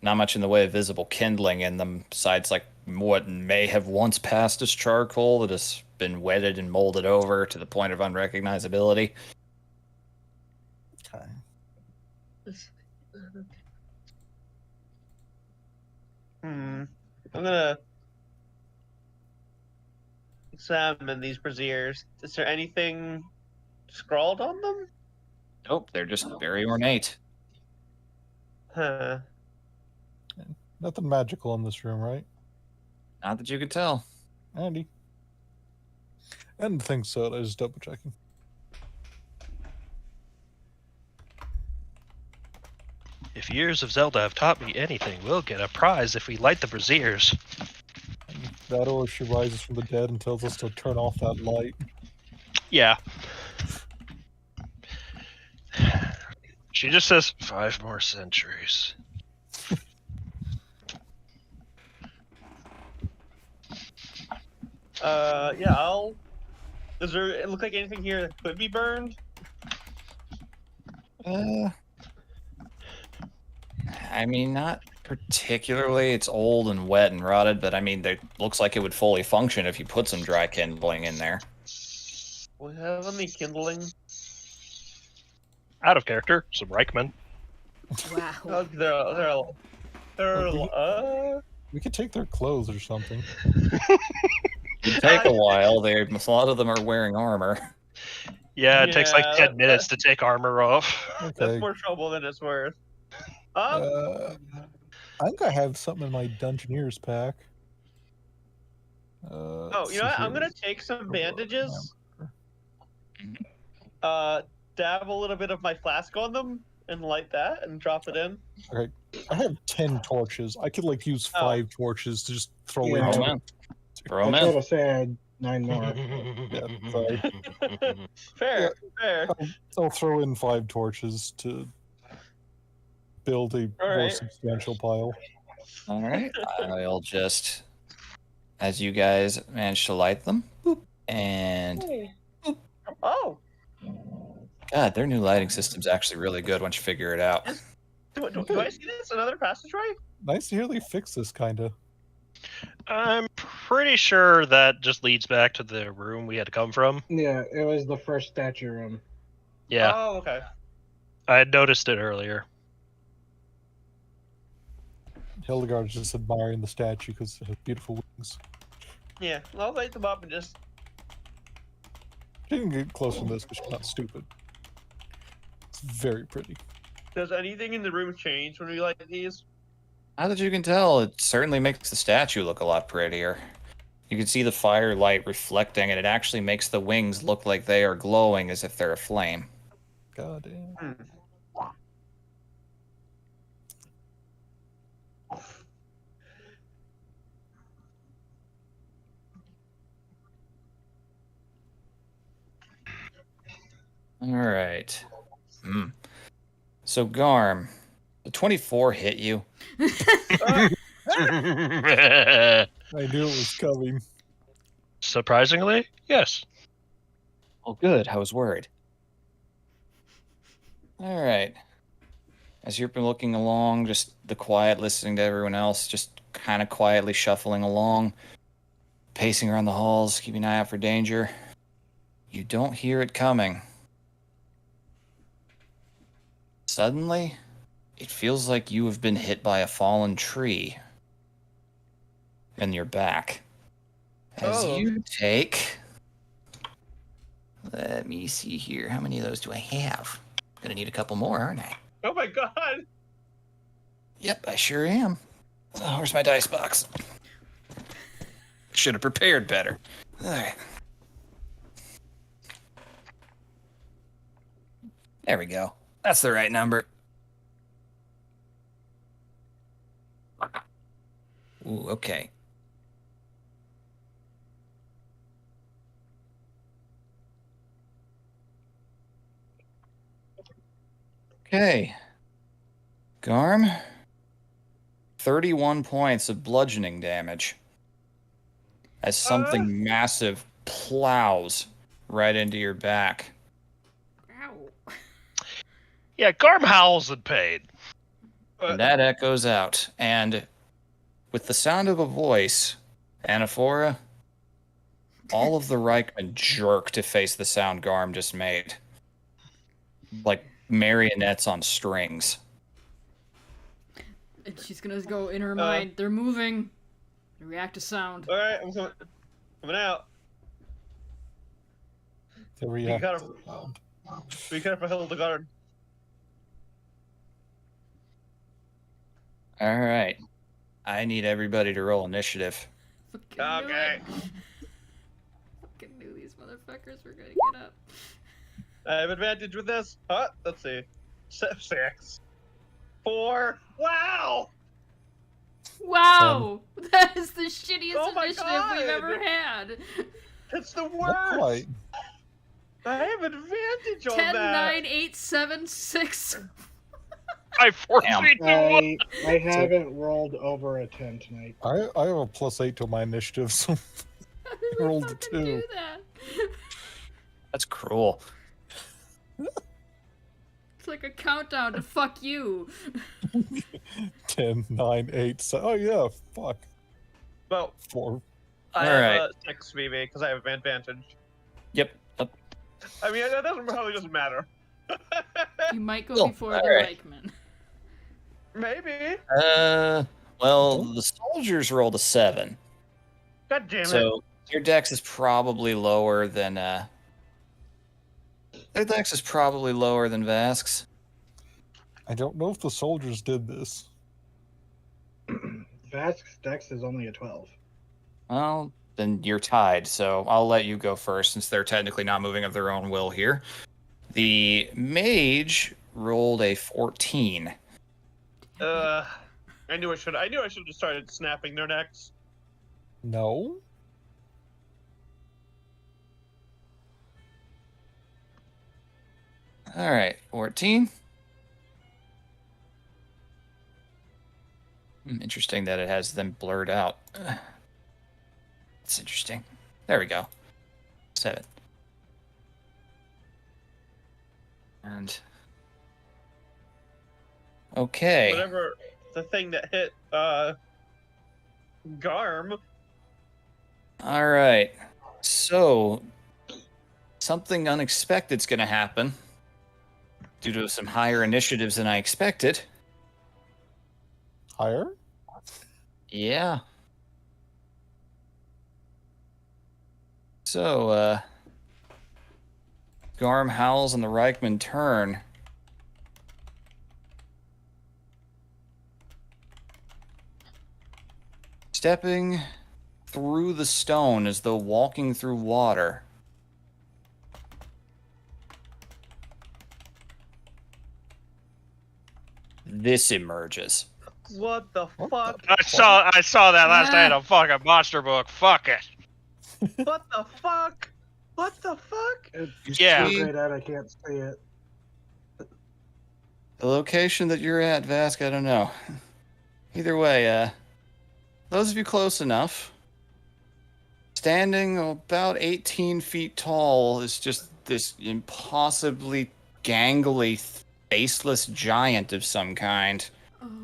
Not much in the way of visible kindling in them, besides like what may have once passed as charcoal that has been wetted and molded over to the point of unrecognizability. Okay. I'm gonna examine these braziers. Is there anything scrawled on them? Nope, they're just very ornate. Huh. Nothing magical in this room, right? Not that you could tell. Andy. And think so. I was just double checking. If years of Zelda have taught me anything, we'll get a prize if we light the braziers. That or she rises from the dead and tells us to turn off that light. Yeah. She just says 5 more centuries. Yeah, I'll... Does it look like anything here that could be burned? I mean, not particularly. It's old and wet and rotted, but I mean, it looks like it would fully function if you put some dry kindling in there. We have any kindling? Out of character, some Reichman. Wow. Oh, We could take their clothes or something. It'd take a while. A lot of them are wearing armor. Yeah, it takes like Yeah, 10 minutes to take armor off. that's Okay. more trouble than it's worth. I think I have something in my Dungeoneer's pack. Oh, let's you know see what? I'm here. gonna take some bandages. Mhm. Dab a little bit of my flask on them and light that and drop it in. Okay, I have 10 torches. I could like use Oh. 5 torches to just throw Yeah. Throw in. 'em in. Throw I 'em thought in. I said 9 more. sorry. Fair, fair. I'll throw in 5 torches to build a All more right. substantial pile. All right. I'll just, as you guys manage to light them, boop, and Oh, God, their new lighting system's actually really good once you figure it out. do I see this? Another passageway? Nice to hear they fix this, kinda. I'm pretty sure that just leads back to the room we had to come from. Yeah, it was the first statue room. Yeah, Oh, okay. I had noticed it earlier. Hildegard's just admiring the statue because it has beautiful wings. Yeah, I'll light them up and just. She can get closer than this because she's not stupid. It's very pretty. Does anything in the room change when we light these? Now that you can tell, it certainly makes the statue look a lot prettier. You can see the firelight reflecting, and it actually makes the wings look like they are glowing as if they're aflame. God damn. All right. So, Garm, the 24 hit you. I knew it was coming. Surprisingly, yes. Oh, good. I was worried. All right. As you've been looking along, just the quiet, listening to everyone else, just kind of quietly shuffling along, pacing around the halls, keeping an eye out for danger. You don't hear it coming. Suddenly, it feels like you have been hit by a fallen tree in your back. As you take... Let me see here. How many of those do I have? Gonna need a couple more, aren't I? Oh my god! Yep, I sure am. Oh, where's my dice box? Should have prepared better. All right. There we go. That's the right number. Ooh, okay. Okay. Garm, 31 points of bludgeoning damage as something massive plows right into your back. Ow. Yeah, Garm howls in pain. And that echoes out. And with the sound of a voice, Anaphora, all of the Reichman jerk to face the sound Garm just made. Like marionettes on strings. And she's gonna go in her mind. They're moving. They react to sound. Alright, I'm coming out. There we Be go. careful, Hildegard. All right. I need everybody to roll initiative. Fucking knew Okay. it. Fucking knew these motherfuckers were gonna get up. I have advantage with this. Let's see. 6. 4. Wow! Wow! That is the shittiest Oh my initiative God! we've ever had. That's the Not worst! quite. I have advantage on 10, that! 9, 8, 7, 6. I forced Damn. me to I haven't rolled over a 10 tonight. I have a +8 to my initiative, so How did we Rolled a fucking do 2. that? That's cruel. It's like a countdown to fuck you. 10, 9, 8, oh yeah, fuck. Well, 4. I All have right. 6 maybe because I have advantage. Yep. I mean, that probably doesn't matter. You might go Cool. before All the right. Reichman. Maybe. Well, the soldiers rolled a 7. God damn it. So your dex is probably lower than their dex is probably lower than Vask's. I don't know if the soldiers did this. Vask's dex is only a 12. Well, then you're tied, so I'll let you go first since they're technically not moving of their own will here. The mage rolled a 14. I knew I should have just started snapping their necks. No? All right, 14. Interesting that it has them blurred out. It's interesting. There we go. 7. And okay. Whatever the thing that hit Garm. All right. So something unexpected's going to happen due to some higher initiatives than I expected. Higher? Yeah. So, Garm howls and the Reichman turn. Stepping through the stone as though walking through water. This emerges. What the fuck? I saw that last night on fucking Monster Book. Fuck it. What the fuck? What the fuck? It's Yeah. so great out I can't see it. The location that you're at, Vask, I don't know. Either way, those of you close enough, standing about 18 feet tall is just this impossibly gangly, faceless giant of some kind,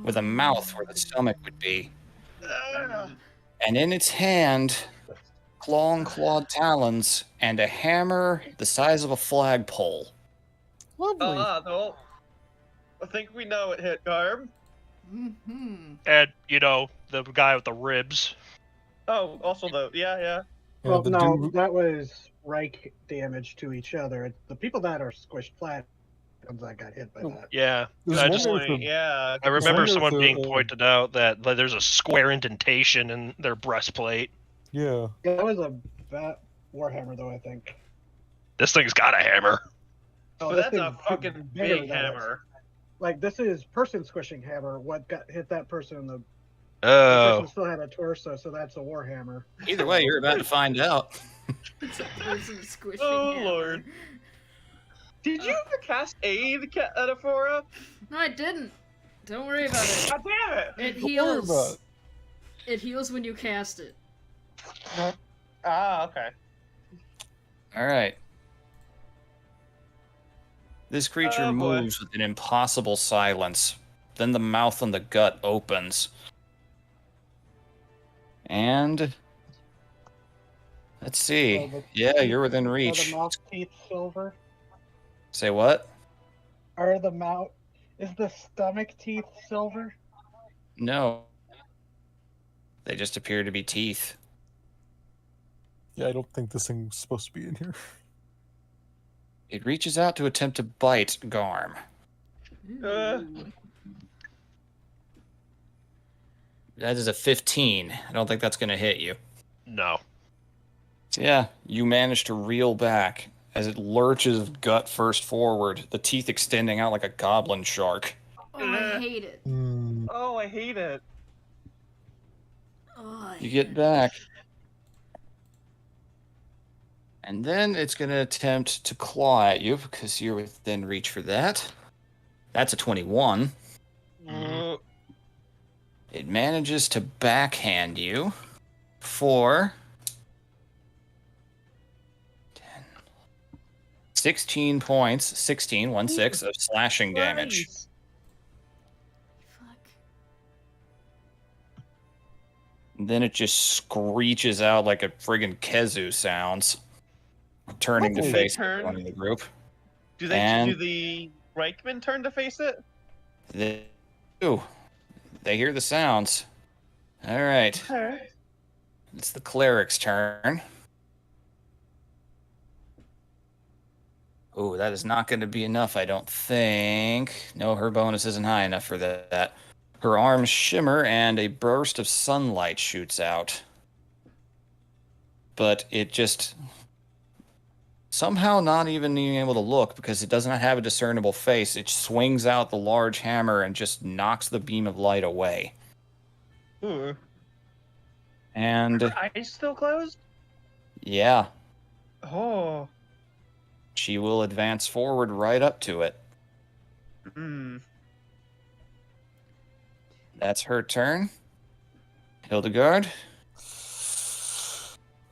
with a mouth where the stomach would be. And in its hand, clawed talons and a hammer the size of a flagpole. Lovely. No. I think we know it hit Garm. Mm-hmm. And, you know, the guy with the ribs. Oh, also yeah. Yeah, Well, the no, dude- that was Reich damage to each other. It's the people that are squished flat ones that got hit by that. Yeah. There's I one just, there with the- Yeah. I remember wonder if someone the, being pointed out that like, there's a square indentation in their breastplate. Yeah. Yeah, that was a Warhammer, though, I think. This thing's got a hammer. Oh, But this that's a thing's fucking bigger big than it. hammer. Like, this is person squishing hammer. What got hit that person in the Oh. person still had a torso, so that's a Warhammer. Either way, you're about to find out. It's a person squishing Oh, hammer. Lord. Did you ever cast Aid, Anaphora? No, I didn't. Don't worry about it. God damn it! It Don't worry heals. about it. It heals when you cast it. Ah, okay. All right. This creature Oh, boy. moves with an impossible silence. Then the mouth and the gut opens. And let's see. Oh, the Yeah, teeth- you're within Are reach. the mouth teeth silver? Say what? Are the mouth... Is the stomach teeth silver? No. They just appear to be teeth. Yeah, I don't think this thing's supposed to be in here. It reaches out to attempt to bite Garm. Ooh. That is a 15. I don't think that's going to hit you. No. So yeah, you manage to reel back as it lurches gut first forward, the teeth extending out like a goblin shark. Oh, I hate it. Oh, I hate it. Oh, I You hate get it. back. And then it's going to attempt to claw at you because you're within reach for that. That's a 21. Mm, It manages to backhand you for 10, 16 points, 16, 1-6 of slashing damage. Nice. Fuck. Then it just screeches out like a friggin' kazoo sounds, turning to Lovely. face Turn. everyone in the group. Do And- the Reichman turn to face it? They hear the sounds. All right, Alright. it's the cleric's turn. Oh, that is not going to be enough, I don't think. No, her bonus isn't high enough for that. Her arms shimmer and a burst of sunlight shoots out. But it just somehow not even being able to look because it does not have a discernible face. It swings out the large hammer and just knocks the beam of light away. Ooh. And Eyes still closed? yeah, Oh. she will advance forward right up to it. Hmm. That's her turn. Hildegard.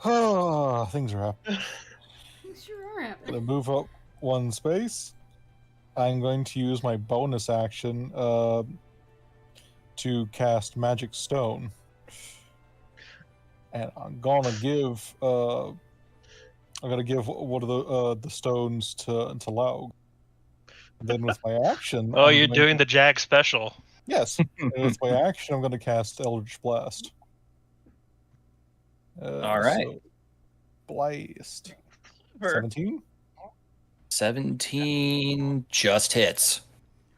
Ah, things are happening. Things sure are I'm happening. gonna move up one space. I'm going to use my bonus action to cast Magic Stone, and I'm gonna give one of the stones to Laug. And then with my action, Oh, I'm you're going doing to- the Jag special. yes. And with my action, I'm going to cast Eldritch Blast. All right. So, blast. Her. 17. 17 just hits.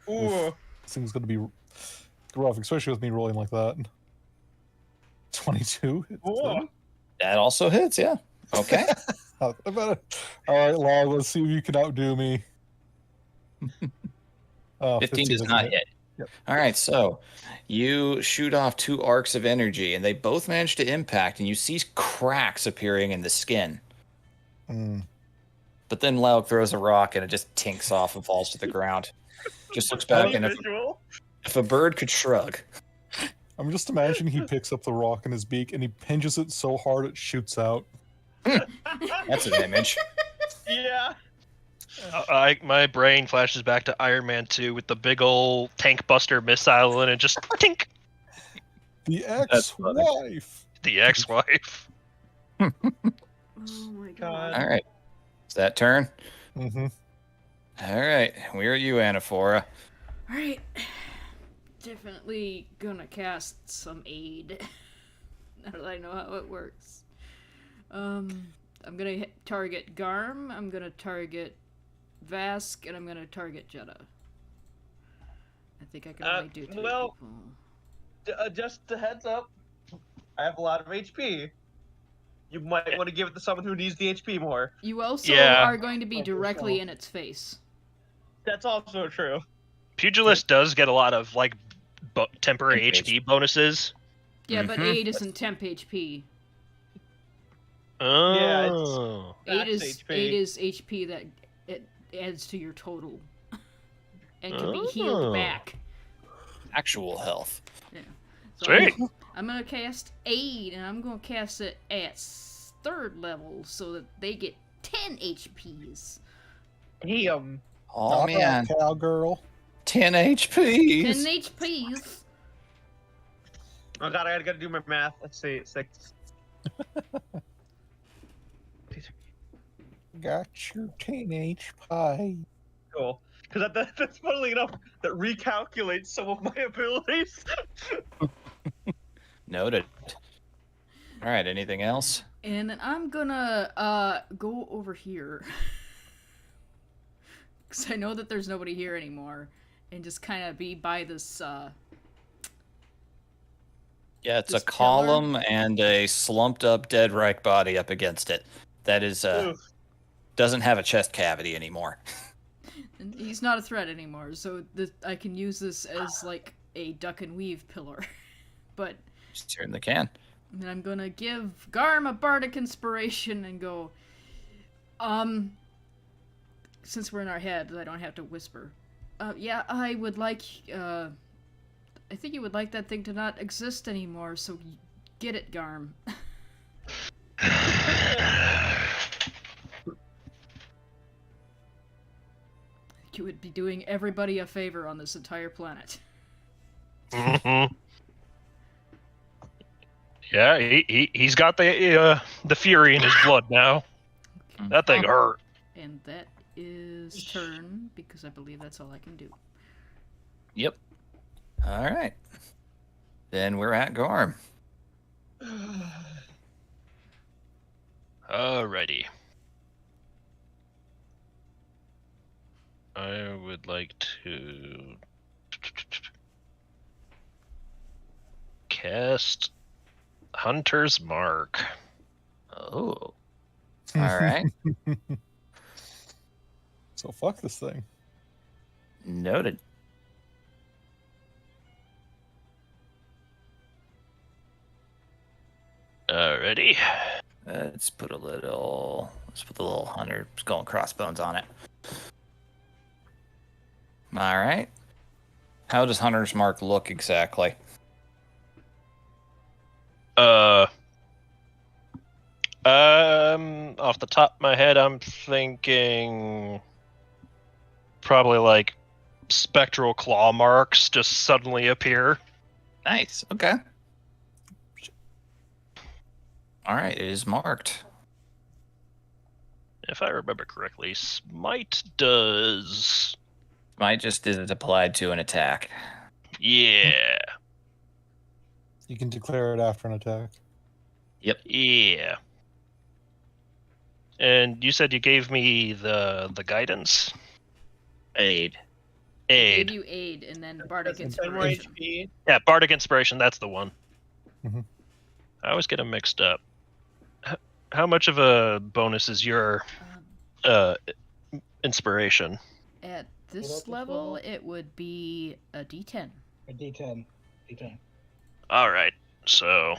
Ooh. This thing's going to be rough, especially with me rolling like that. 22. Ooh. That also hits, yeah. Okay. All right, Laug, let's see if you can outdo me. 15 does doesn't not hit. Yep. All right, so you shoot off 2 arcs of energy, and they both manage to impact, and you see cracks appearing in the skin. Mm. But then Laug throws a rock, and it just tinks off and falls to the ground. Just looks back, and if a bird could shrug. I'm just imagining he picks up the rock in his beak and he pinches it so hard it shoots out. That's an image. Yeah. My brain flashes back to Iron Man 2 with the big old tank buster missile and it just tink. The That's funny. ex-wife. The ex-wife. Oh my god. All right. Is that turn? Mm-hmm. All right. Where are you, Anaphora? Alright. Definitely gonna cast some aid. Now that I know how it works. I'm gonna target Garm, I'm gonna target Vask, and I'm gonna target Jetta. I think I can only do 3 well- people. Just a heads up. I have a lot of HP. You might want to give it to someone who needs the HP more. You also Yeah. are going to be Okay, directly so- in its face. That's also true. Pugilist does get a lot of like temporary Temp HP bonuses. Yeah, but Mhm. aid isn't temp HP. Oh. Aid Max is HP. aid is HP that it adds to your total, and can be healed Oh. back. Actual health. So Sweet. I'm gonna cast aid, and I'm gonna cast it at 3rd level so that they get 10 HPs. Damn. Oh, man. Cowgirl. 10 10 HPs. HPs. Oh god, I gotta do my math. Let's see, 6. Got your teenage pie. Cool. Because that's funnily enough, that recalculates some of my abilities. Noted. All right, anything else? And then I'm gonna go over here. Because I know that there's nobody here anymore. And just kind of be by this, Yeah, it's This a column and a slumped up dead Reich body up against it. That is, Oof. doesn't have a chest cavity anymore. and he's not a threat anymore, so I can use this as, like, a duck and weave pillar. But Certainly can. then I'm gonna give Garm a bardic inspiration and go, since we're in our heads, I don't have to whisper. Yeah, I would like, I think you would like that thing to not exist anymore, so get it, Garm. You would be doing everybody a favor on this entire planet. Hmm. Yeah, he's got the fury in his blood now. That thing hurt. And that is turn, because I believe that's all I can do. Yep. All right. Then we're at Gorm. Alrighty. I would like to cast Hunter's Mark. Oh. All right. So fuck this thing. Noted. Alrighty. Let's put the little hunter skull and crossbones on it. All right. How does Hunter's Mark look exactly? Off the top of my head, I'm thinking probably like spectral claw marks just suddenly appear. Nice. Okay. All right. It is marked. If I remember correctly, Smite does. Might just isn't applied to an attack. Yeah. You can declare it after an attack. Yeah. And you said you gave me the guidance? Aid. Give you aid, and then Bardic That's 10 more Inspiration. HP. Yeah, Bardic Inspiration, that's the one. Mhm. I always get them mixed up. How much of a bonus is your inspiration? At Would this that be level, 12? it would be a D10. A D10. D10. Alright, so...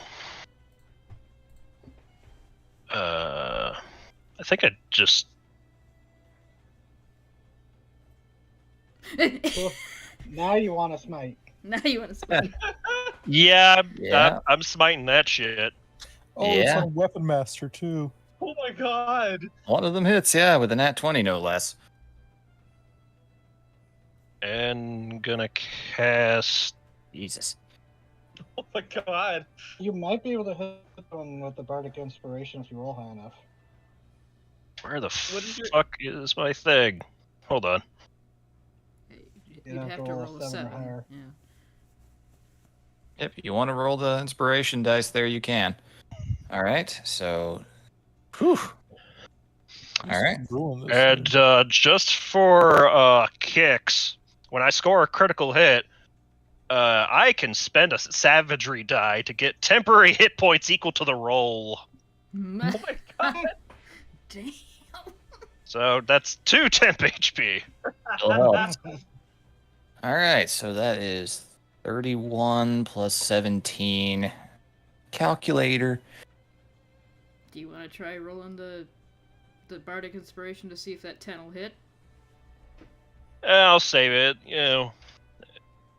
I think I just... Cool. Now you want to smite. Now you want to spend. Yeah, Yeah. I'm smiting that shit. Oh, it's Yeah. on Weapon Master too. Oh my god! One of them hits, yeah, with a nat 20, no less. And gonna cast... Jesus. Oh my god! You might be able to hit one with the Bardic Inspiration if you roll high enough. Where the What is your- fuck is my thing? Hold on. You'd have to roll a 7. or higher. Yeah. If you want to roll the inspiration dice there, you can. All right, so... Whew. All right. Ruin this And thing. just for kicks, when I score a critical hit, I can spend a savagery die to get temporary hit points equal to the roll. Oh my god! Damn. So that's 2 temp HP. Still helps. All right, so that is 31 plus 17. Calculator. Do you want to try rolling the Bardic Inspiration to see if that 10 will hit? I'll save it. You know,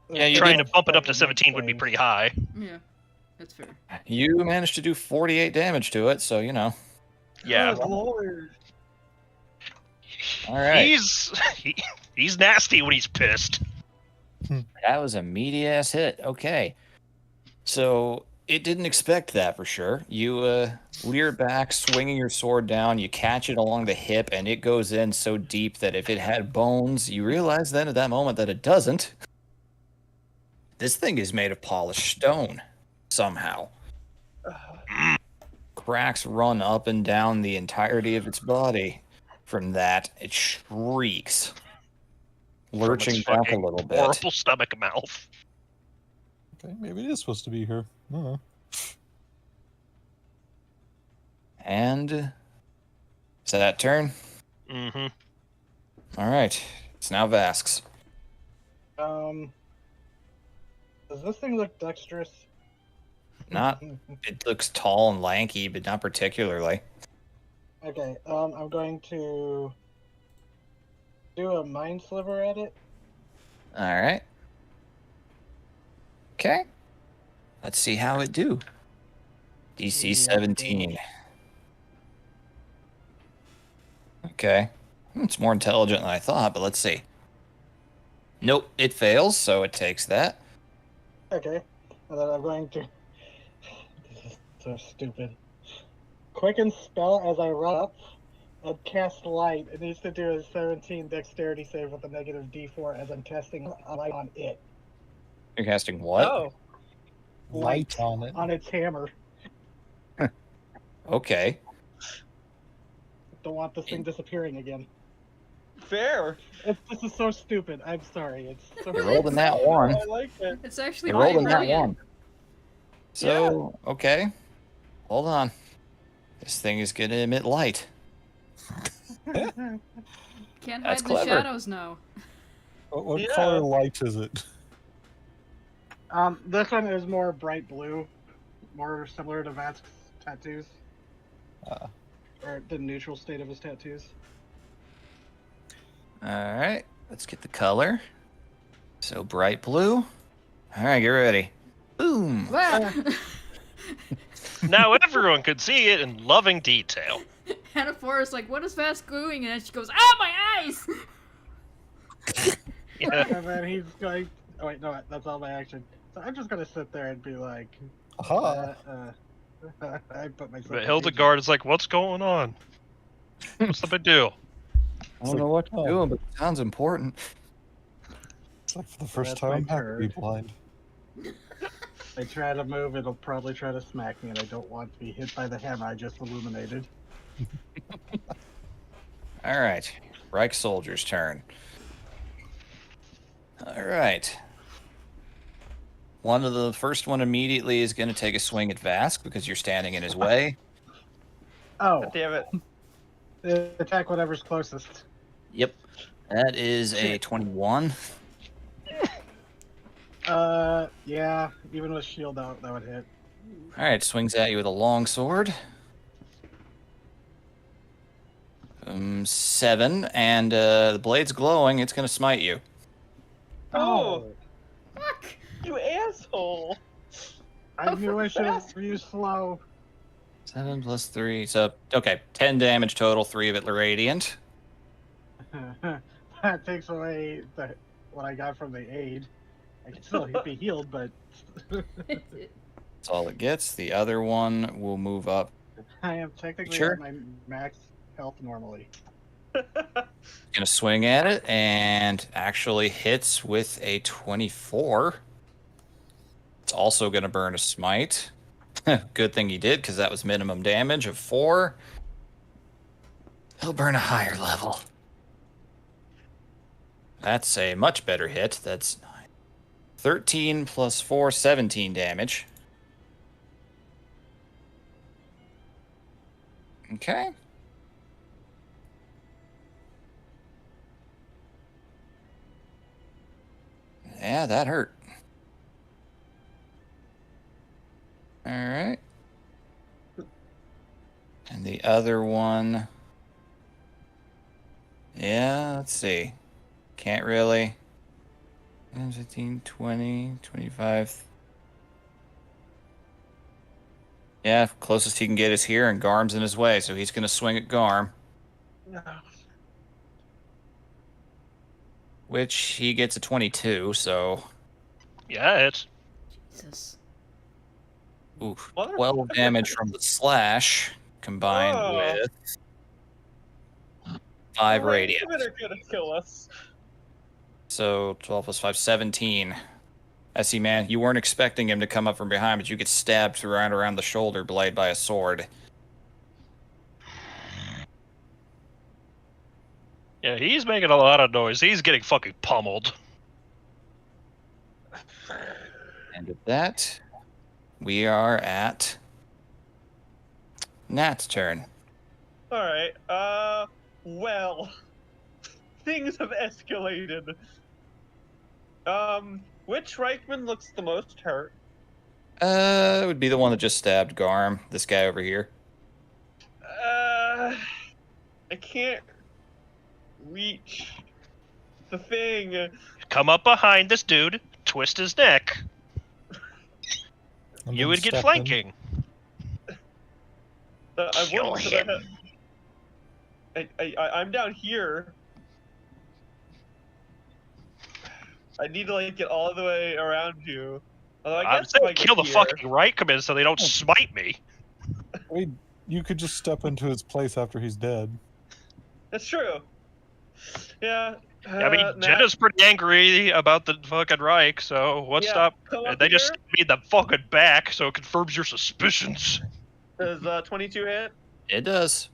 Yeah, you trying did- to bump it up to 17 would be pretty high. Yeah, that's fair. You managed to do 48 damage to it, so you know. Yeah. Good lord! All right. He's nasty when he's pissed. That was a meaty ass hit. Okay. So it didn't expect that for sure. You leer back, swinging your sword down. You catch it along the hip, and it goes in so deep that if it had bones, you realize then at that moment that it doesn't. This thing is made of polished stone somehow. Cracks run up and down the entirety of its body. From that, it shrieks, lurching its back a fucking little bit. Horrible stomach mouth. Okay, maybe it is supposed to be here. I don't know. And is that turn? Mm-hmm. All right. It's now Vask's. Does this thing look dexterous? Not. It looks tall and lanky, but not particularly. Okay, I'm going to do a mind sliver at it. All right. Okay. Let's see how it do. DC Yeah, 17. Okay. It's more intelligent than I thought, but let's see. Nope, it fails, so it takes that. Okay. And then I'm going to. This is so stupid. Quicken spell as I run up and cast light. It needs to do a 17 dexterity save with a negative d4 as I'm casting a light on it. You're casting what? Oh, Light on it. On its hammer. Okay. Don't want this thing disappearing again. fair. This is so stupid. I'm sorry. It's so You rolled in that one. I like it. It's actually You rolled in that brilliant. one. So, okay. Hold on. This thing is going to emit light. Can't That's hide clever. the shadows now. What Yeah. color light is it? This one is more bright blue, more similar to Vat's tattoos, or the neutral state of his tattoos. Alright, let's get the color. So, bright blue. Alright, get ready. Boom! Well, Now everyone could see it in loving detail. Hannah Forrest like, what is Fast doing? And then she goes, ah, my eyes! Yeah. And then he's going. Oh wait, no, that's all my action. So I'm just gonna sit there and be like, Aha! I put myself. But in Hildegard is like, what's going on? What's the big deal? I don't know what you're doing, but it sounds important. It's like for the first That's time my I'm happy to be turn. blind. danger. I try to move, it'll probably try to smack me, and I don't want to be hit by the hammer I just illuminated. Alright, Reich Soldier's turn. Alright. The first one immediately is going to take a swing at Vask because you're standing in his way. Oh, Damn it. attack whatever's closest. Yep. That is a Shit. 21. Yeah, even with shield out, that would hit. Alright, swings at you with a long sword. 7, and the blade's glowing. It's going to smite you. Oh, Fuck! you asshole. I knew I should have used slow. 7 plus 3. So, okay, 10 damage total, 3 of it radiant. That takes away what I got from the aid. I can still be healed, but That's all it gets. The other one will move up. I am technically Sure. at my max health normally. Gonna swing at it and actually hits with a 24. It's also gonna burn a smite. Good thing he did, because that was minimum damage of 4. He'll burn a higher level. That's a much better hit. That's 13 plus 4, 17 damage. Okay. Yeah, that hurt. Alright. And the other one. Yeah, let's see. Can't really. 10, 15, 20, 25. Yeah, closest he can get is here, and Garm's in his way, so he's going to swing at Garm, which he gets a 22, so. Yeah, it's Jesus. Oof. Mother- 12 damage from the slash, combined Oh. with 5 The radiant. rest of it are gonna kill us. So 12 plus 5, 17. I see, man. You weren't expecting him to come up from behind, but you get stabbed right around the shoulder blade by a sword. yeah, he's making a lot of noise. He's getting fucking pummeled. And with that, we are at Nat's turn. Alright, well, things have escalated. Which Reichman looks the most hurt? It would be the one that just stabbed Garm, this guy over here. I can't reach the thing. Come up behind this dude, twist his neck. And You then would get step in. flanking. I Kill wouldn't, him. I'm down here. I need to like get all the way around you. Although I I'm guess if I saying get kill the here, fucking Reichman so they don't smite me. I mean, you could just step into his place after he's dead. That's true. Yeah. I mean, Nat, Jenna's pretty angry about the fucking Reich, so what's yeah, stop? come And up they just here. stab me in the fucking back, so it confirms your suspicions. Does 22 hit? It does.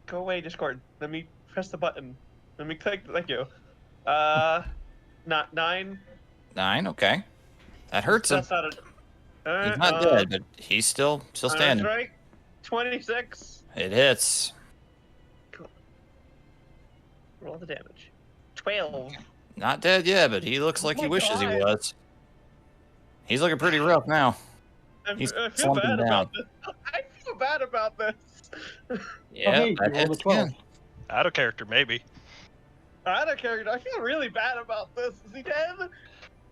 Go away, Discord. Let me press the button. Let me click. Thank you. Not 9. 9, okay. That hurts him. That's not a. He's not dead, but he's still standing. Strike. 26. It hits. Roll the damage. 12. Not dead yet, but he looks like he my wishes he God. was. He's looking pretty rough now. He's I feel slumping bad down. about this. I feel bad about this. Yeah, hey, that you rolled a hits 12. again. Out of character, maybe. I don't care. I feel really bad about this. Is he dead?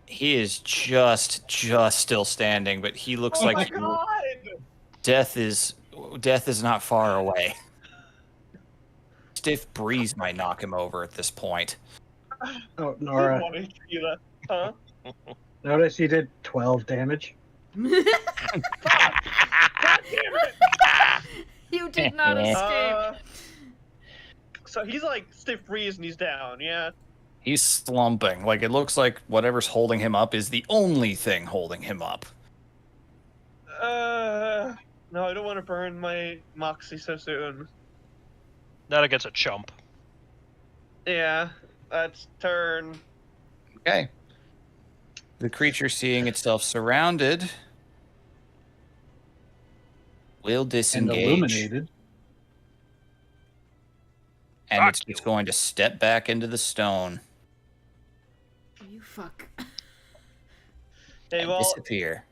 He is just still standing, but he looks Oh like my he- god! death is not far away. Stiff breeze might knock him over at this point. Oh, Nora, Huh? notice you did 12 damage. God damn it! You did not escape. So he's like stiff freeze and he's down, yeah. He's slumping. Like, it looks like whatever's holding him up is the only thing holding him up. No, I don't want to burn my Moxie so soon. Not against a chump. Yeah, that's turn. Okay. The creature, seeing itself surrounded, will And disengage. illuminated. And Fuck it's just going to step back into the stone You fuck. Hey, and well, disappear.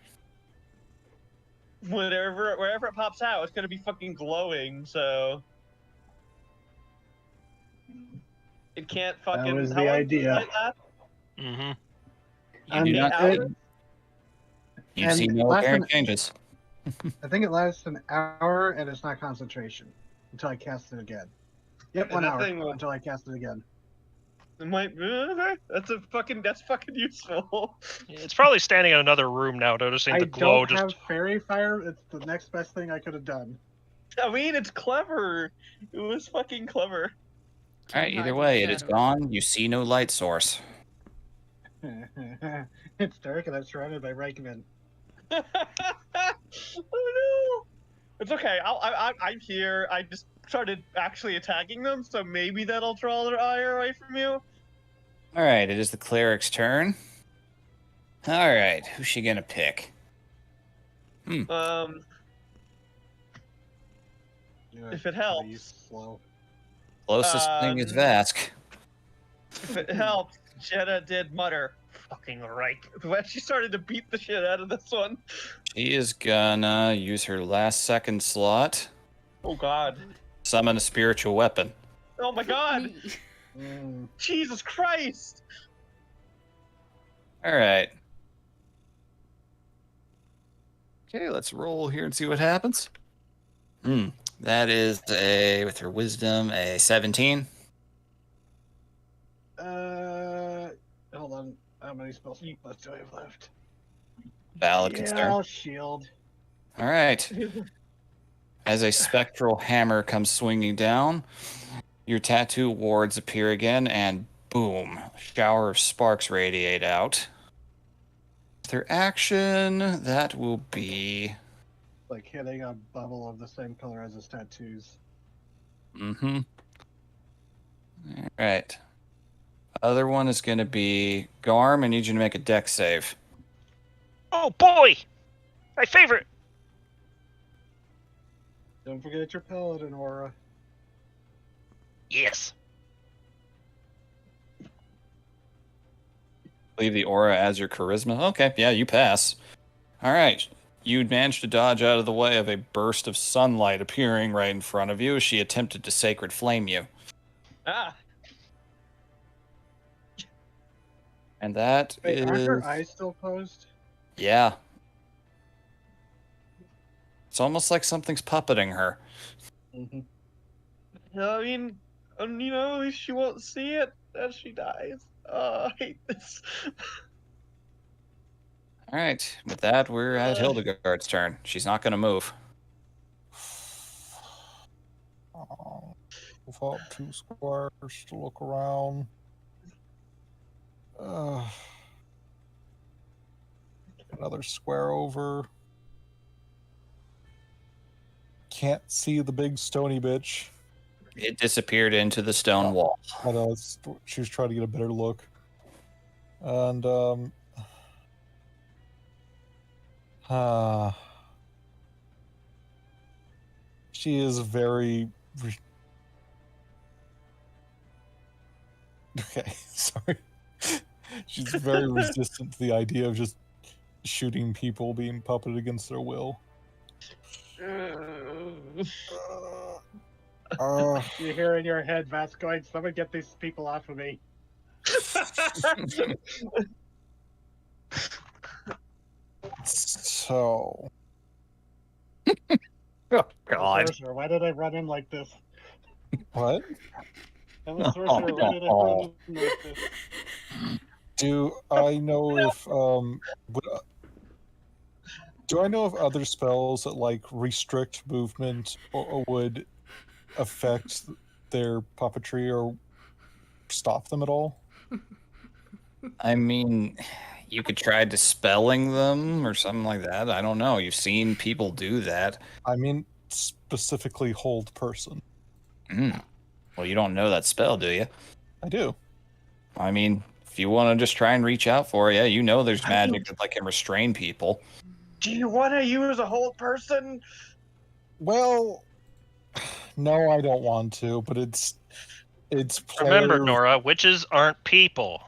wherever it pops out, it's gonna be fucking glowing. So it can't fucking. was how the long does idea. light last? Mm-hmm. You do not hours? see. You And see no last apparent time- changes. I think it lasts an hour and it's not concentration until I cast it again. Yep, And 1 that hour thing will- until I cast it again. It might. That's fucking useful. It's probably standing in another room now, noticing I the glow don't just. have fairy fire. It's the next best thing I could have done. I mean, it's clever. It was fucking clever. All right, either way, it is gone. You see no light source. It's dark and I'm surrounded by Reichman. Oh no! It's okay. I'm here. I just started actually attacking them, so maybe that'll draw their ire away from you. All right, it is the cleric's turn. All right, who's she gonna pick? If it helps. Slow. Closest thing is Um, Vask. If it helps, Jenna did mutter, "Fucking right." When she started to beat the shit out of this one. She is gonna use her last second slot, Oh god. summon a spiritual weapon. Oh my god. Me. Mm. Jesus Christ. All right. Okay, let's roll here and see what happens. That is with her wisdom, a 17. Hold on. How many spells left do I have left? Valid Yeah, concern. I'll shield. All right. As a spectral hammer comes swinging down, your tattoo wards appear again, and boom, a shower of sparks radiate out. Their action, that will be. Like hitting a bubble of the same color as his tattoos. All right. Other one is going to be Garm. I need you to make a dex save. Oh boy! My favorite! Don't forget your paladin aura. Yes. Leave the aura as your charisma. Okay, yeah, you pass. All right. You managed to dodge out of the way of a burst of sunlight appearing right in front of you as she attempted to sacred flame you. Ah. And that Wait, aren't is. her eyes still closed? Yeah. It's almost like something's puppeting her. Mm-hmm. I mean, you know, at least she won't see it as she dies. I hate this. All right. With that, we're at Hildegard's turn. She's not going to move. Move up 2 squares to look around. Another square over. Can't see the big stony bitch. It disappeared into the stone wall. I know, she was trying to get a better look. And, she is very... Okay, sorry. She's very resistant to the idea of just shooting people being puppeted against their will. You hear in your head, Vass going, "Someone get these people off of me." So... Oh, God. Sorcerer, why did I run in like this? What? I'm a sorcerer, why did I run in like this? Do I know if do I know if other spells that like restrict movement or would affect their puppetry or stop them at all? I mean, you could try dispelling them or something like that. I don't know. You've seen people do that. I mean, specifically hold person. Well, you don't know that spell, do you? I do. I mean, if you want to just try and reach out for it, you know there's magic that like can restrain people. Do you want to use a whole person? Well, no, I don't want to, but it's player, Remember, Nora, witches aren't people.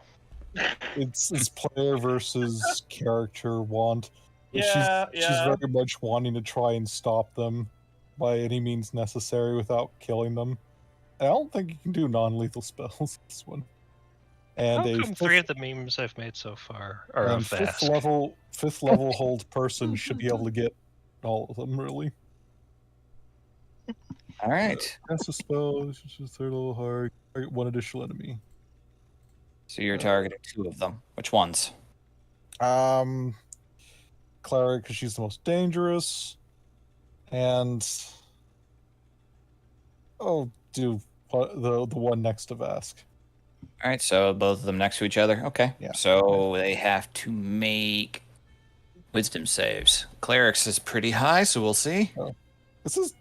it's player versus character want. Yeah, She's very much wanting to try and stop them by any means necessary without killing them. I don't think you can do non-lethal spells this one. And How come 3 of the memes I've made so far are and of Vask? fifth level hold person should be able to get all of them, really. All right. Cast a spell, it's just 3rd level hard. Target 1 additional enemy. So you're targeting 2 of them. Which ones? Cleric, because she's the most dangerous. And the one next to Vask. All right, so both of them next to each other. Okay. Yeah. So they have to make wisdom saves. Cleric's is pretty high, so we'll see. This is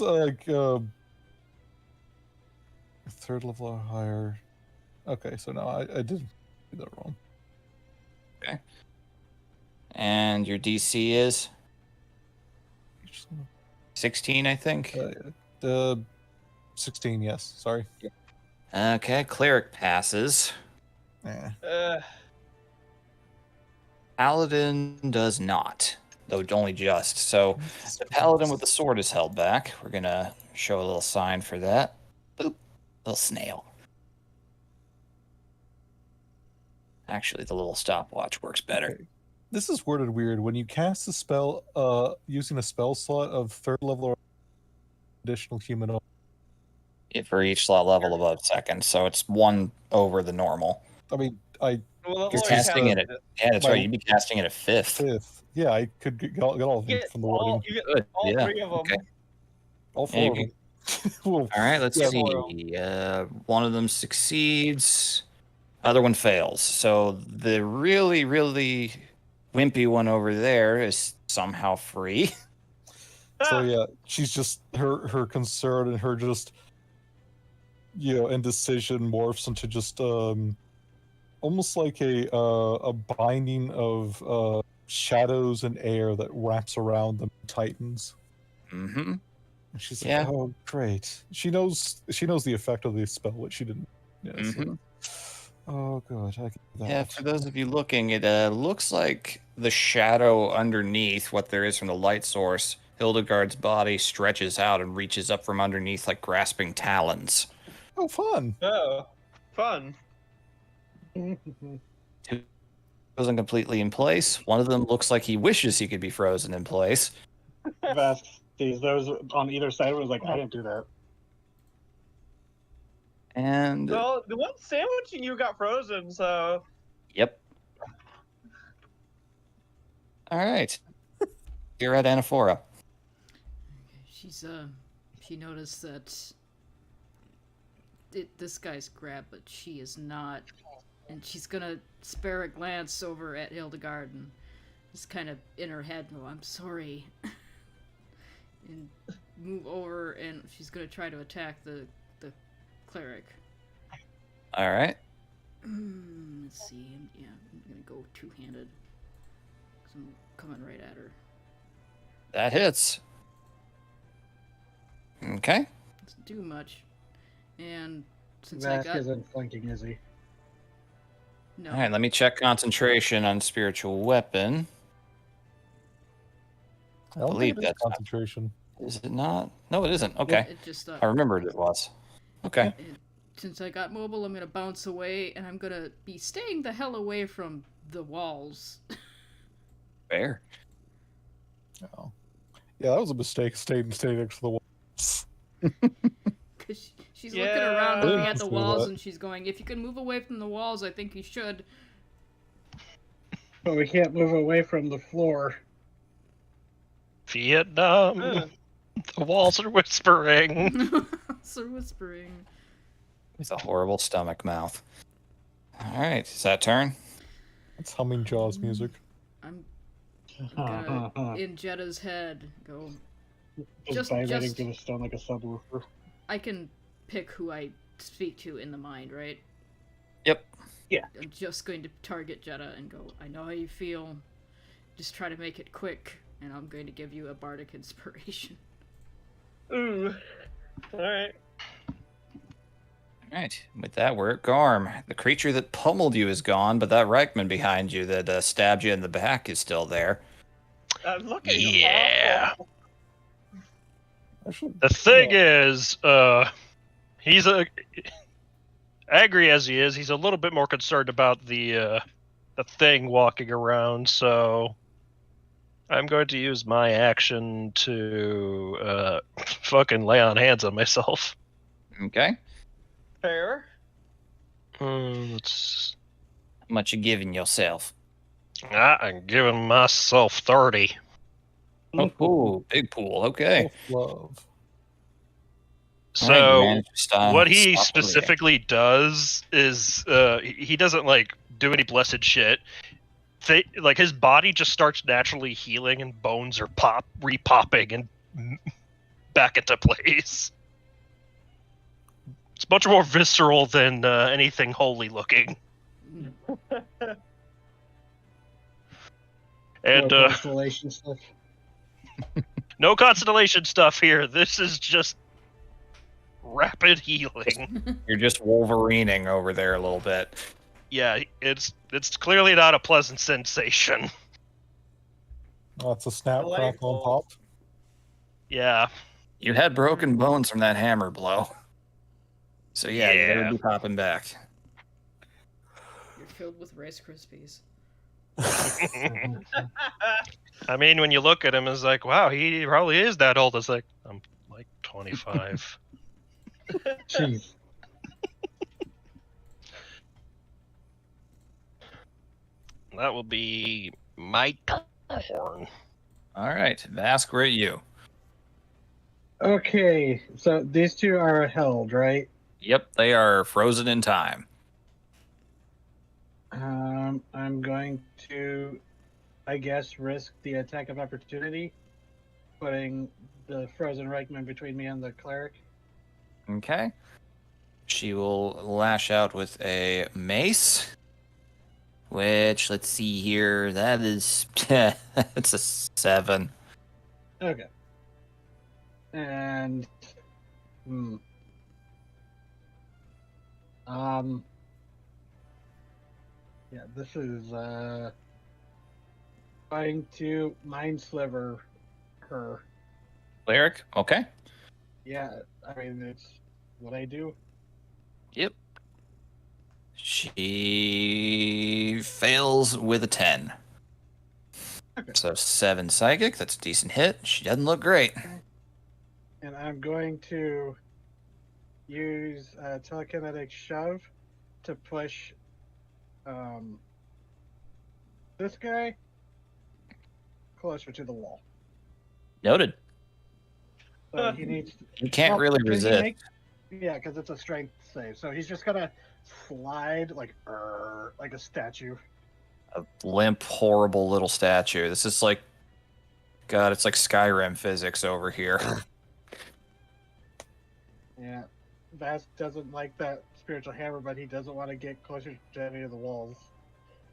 like 3rd level or higher. Okay, so no, I did do that wrong. Okay. And your DC is 16, I think. 16, yes. Sorry. Okay, cleric passes. Paladin does not, though only just. So the paladin with the sword is held back. We're gonna show a little sign for that. Boop, little snail. Actually, the little stopwatch works better. Okay. This is worded weird. When you cast a spell using a spell slot of 3rd level or additional human. For each slot level above 2nd, so it's 1 over the normal. I mean, Well, You're casting it at that's right. You'd be casting it at 5th. 5th. Yeah, I could get all of them from the wording. You get Good. all Yeah. 3 of them. Okay. All 4 of them. Well, All right, let's yeah, see. One of them succeeds, other one fails. So the really, really wimpy one over there is somehow free. So yeah, she's just her concern and her just indecision morphs into just almost like a binding of shadows and air that wraps around them, tightens. Mm-hmm. And she's Yeah. like, "Oh, great!" She knows the effect of the spell, but she didn't. Yeah, it's like, oh, good. I can do that. Yeah, for those of you looking, it looks like the shadow underneath what there is from the light source. Hildegard's body stretches out and reaches up from underneath like grasping talons. Oh, fun! Oh, fun. Frozen completely in place. One of them looks like he wishes he could be frozen in place. Vask sees those on either side. Was like, I didn't do that. And Well, the one sandwiching you got frozen, so yep. All right. You're at Anaphora. She's she noticed that this guy's grabbed, but she is not, and she's gonna spare a glance over at Hildegard and just kind of in her head, "No, I'm sorry," and move over, and she's gonna try to attack the cleric. All right. Let's see. Yeah, I'm gonna go two-handed. 'Cause I'm coming right at her. That hits. Okay. Doesn't do much. And since Vask I got isn't flanking, is he? no, All right, let me check concentration on spiritual weapon. I don't believe think it is that's not- concentration. Is it not? No, it isn't. Okay. it just I remembered it was. Okay. since I got mobile, I'm gonna bounce away, and I'm gonna be staying the hell away from the walls. Fair. Oh. Yeah, that was a mistake. Staying next to the walls. Cause she's looking around, Yeah. looking I at the didn't see walls, that. and she's going, "If you can move away from the walls, I think you should." But we can't move away from the floor. Vietnam. The walls are whispering. So whispering. With a horrible stomach mouth. All right. Is that turn? It's humming Jaws music. I'm gonna, in Jetta's head, go. Just Just- vibrating just- through the stone like a subwoofer. I can pick who I speak to in the mind, right? Yep. I'm just going to target Jetta and go, "I know how you feel. Just try to make it quick, and I'm going to give you a bardic inspiration." ooh. All right. All right. With that, we're at Garm. The creature that pummeled you is gone, but that Reichman behind you that stabbed you in the back is still there. I'm looking. Yeah. awful. Actually, The thing is, he's angry as he is. He's a little bit more concerned about the thing walking around. So I'm going to use my action to fucking lay on hands on myself. Okay. Fair. Let's. How much you giving yourself? I'm giving myself 30. Oh, big pool. Okay. self-love. All right, you So managed to stop- what he stop the reading. specifically does is he doesn't like do any blessed shit. Like his body just starts naturally healing and bones are repopping and back into place. It's much more visceral than anything holy looking. And No constellation stuff. no constellation stuff here. This is just rapid healing. You're just Wolverining over there a little bit. Yeah, it's clearly not a pleasant sensation. Oh, it's a snap, crackle, and Delightful. pop. Yeah. You had broken bones from that hammer blow. So yeah, you Yeah. better be popping back. You're filled with Rice Krispies. I mean, when you look at him, it's like, wow, he probably is that old. It's like, I'm like 25. Jeez. That will be my turn. All right, Vask, we're at you. Okay, so these two are held, right? Yep, they are frozen in time. I'm going to, I guess, risk the attack of opportunity, putting the frozen Reichman between me and the cleric. Okay. She will lash out with a mace. Which, let's see here, that is... it's a 7. Okay. And, yeah, this is, going to mind sliver her. Cleric? Okay. Yeah, I mean, it's what I do. Yep. She fails with a 10. Okay. So 7 psychic, that's a decent hit. She doesn't look great. And I'm going to use telekinetic shove to push this guy closer to the wall. Noted. But he needs. You can't really can he resist. Yeah, because it's a strength save. So he's just gonna slide like a statue. A limp, horrible little statue. This is like, God, it's like Skyrim physics over here. Yeah, Vast doesn't like that spiritual hammer, but he doesn't want to get closer to any of the walls,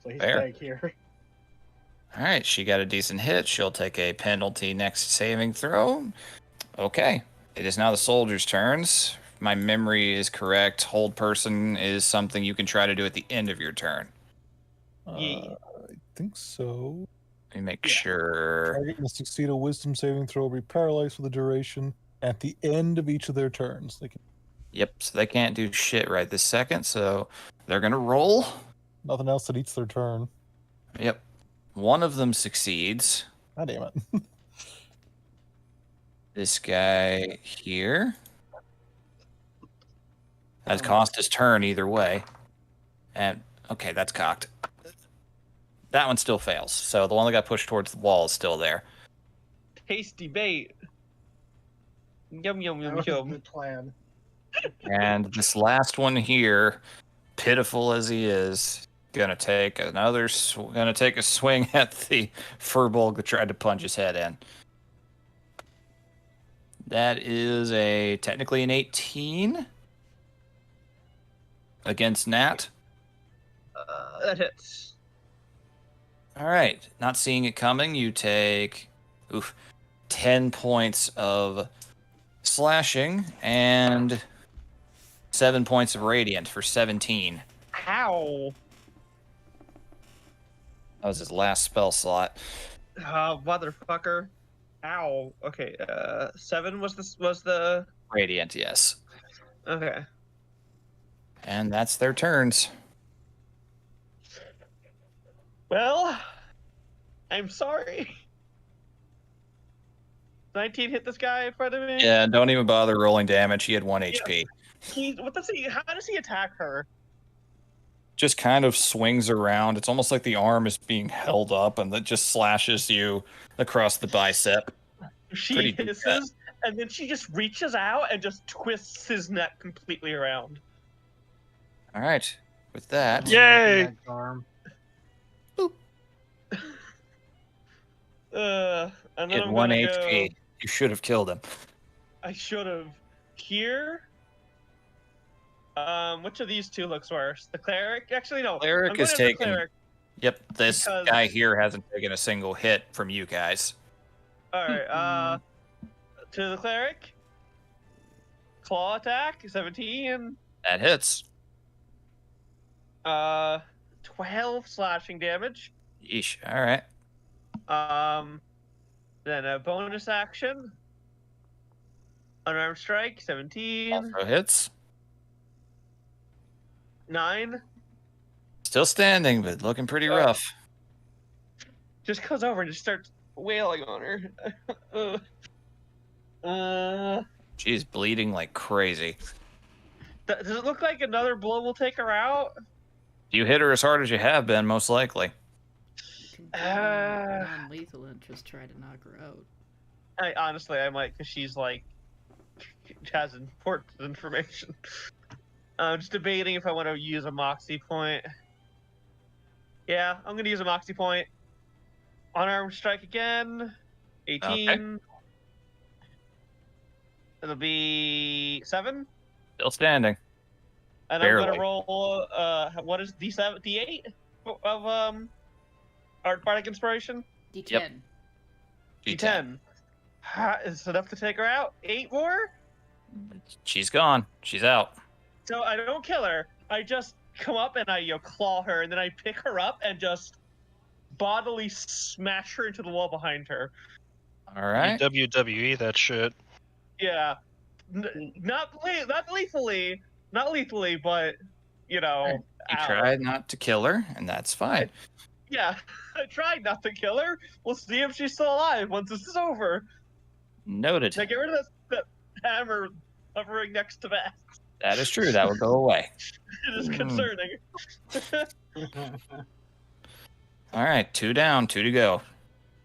so he's Fair. staying here. All right, she got a decent hit. She'll take a penalty next saving throw. Okay, it is now the soldiers' turns. If my memory is correct, hold person is something you can try to do at the end of your turn. I think so. Let me make sure. Target must succeed a wisdom saving throw, be paralyzed for the duration at the end of each of their turns. They can Yep, so they can't do shit right this second, so they're gonna roll. nothing else that eats their turn. Yep. One of them succeeds. God damn it. This guy here has cost his turn either way. And, okay, that's cocked. That one still fails. So the one that got pushed towards the wall is still there. Tasty bait. Yum yum That yum was yum. the plan. And this last one here, pitiful as he is, gonna take a swing at the furbolg that tried to punch his head in. That is technically an 18 against Nat. That hits. All right, not seeing it coming, you take 10 points of slashing and 7 points of radiant for 17. Ow. That was his last spell slot. Motherfucker. Ow. Okay. 7 was the. Radiant, yes. Okay. And that's their turns. Well, I'm sorry. 19 hit this guy in front of me. Yeah, don't even bother rolling damage. He had 1 HP. How does he attack her? Just kind of swings around. It's almost like the arm is being held up and that just slashes you across the bicep. She Pretty deep hisses, and then she just reaches out and just twists his neck completely around. All right. With that, Yay! Arm. And he then had I'm 1 gonna HP. go. You should have killed him. I should have. Here. Which of these two looks worse? The cleric? Actually, no. Cleric I'm going is after taken. Cleric. Yep, this Because- guy here hasn't taken a single hit from you guys. All right. To the cleric. Claw attack 17. That hits. 12 slashing damage. Yeesh. All right. Then a bonus action. Unarmed strike 17. Also hits. 9. Still standing, but looking pretty rough. Just goes over and just starts wailing on her. She's bleeding like crazy. Does it look like another blow will take her out? You hit her as hard as you have been, most likely. You can go non-lethal and just try to knock her out. Honestly, I might, because she's like, has important information. I'm just debating if I want to use a Moxie point. Yeah, I'm going to use a Moxie point. Unarmed strike again. 18. Okay. It'll be 7. Still standing. And Barely. I'm going to roll, what is D7, D8 of, Art Bardic Inspiration? D10. Yep. D10. Is enough to take her out? 8 more? She's gone. She's out. So I don't kill her. I just come up and I claw her, and then I pick her up and just bodily smash her into the wall behind her. All right. WWE that shit. Yeah, not lethally, but you know. You ow. tried not to kill her, and that's fine. Yeah, I tried not to kill her. We'll see if she's still alive once this is over. Noted. Now get rid of that hammer hovering next to that. That is true. That would go away. It is Mm. concerning. All right, 2 down, 2 to go.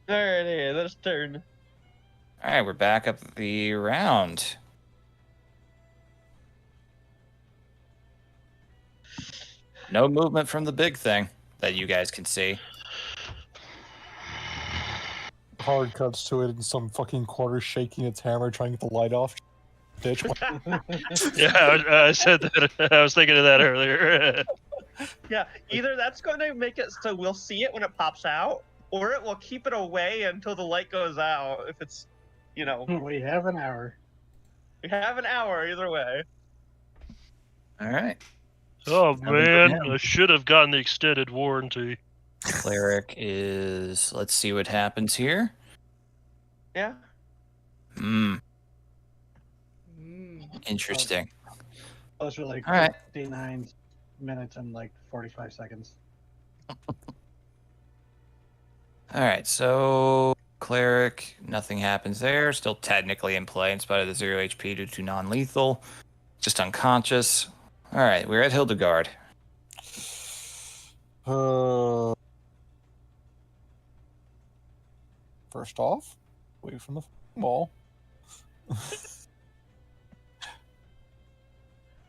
Alrighty, that's turn. All right, we're back up the round. No movement from the big thing that you guys can see. Hard cuts to it, and some fucking quarter shaking its hammer, trying to get the light off. Bitch. Yeah, I said that. I was thinking of that earlier. Yeah, either that's going to make it so we'll see it when it pops out, or it will keep it away until the light goes out. If it's, you know, We have an hour. we have an hour either way. All right. Oh Coming from man, him. I should have gotten the extended warranty. Cleric is. Let's see what happens here. Yeah. Hmm. Mm. Interesting. Those were like All right. 59 minutes and like 45 seconds. All right, so cleric, nothing happens there. Still technically in play in spite of the 0 HP due to non-lethal. Just unconscious. All right, we're at Hildegard. First off, away from the wall.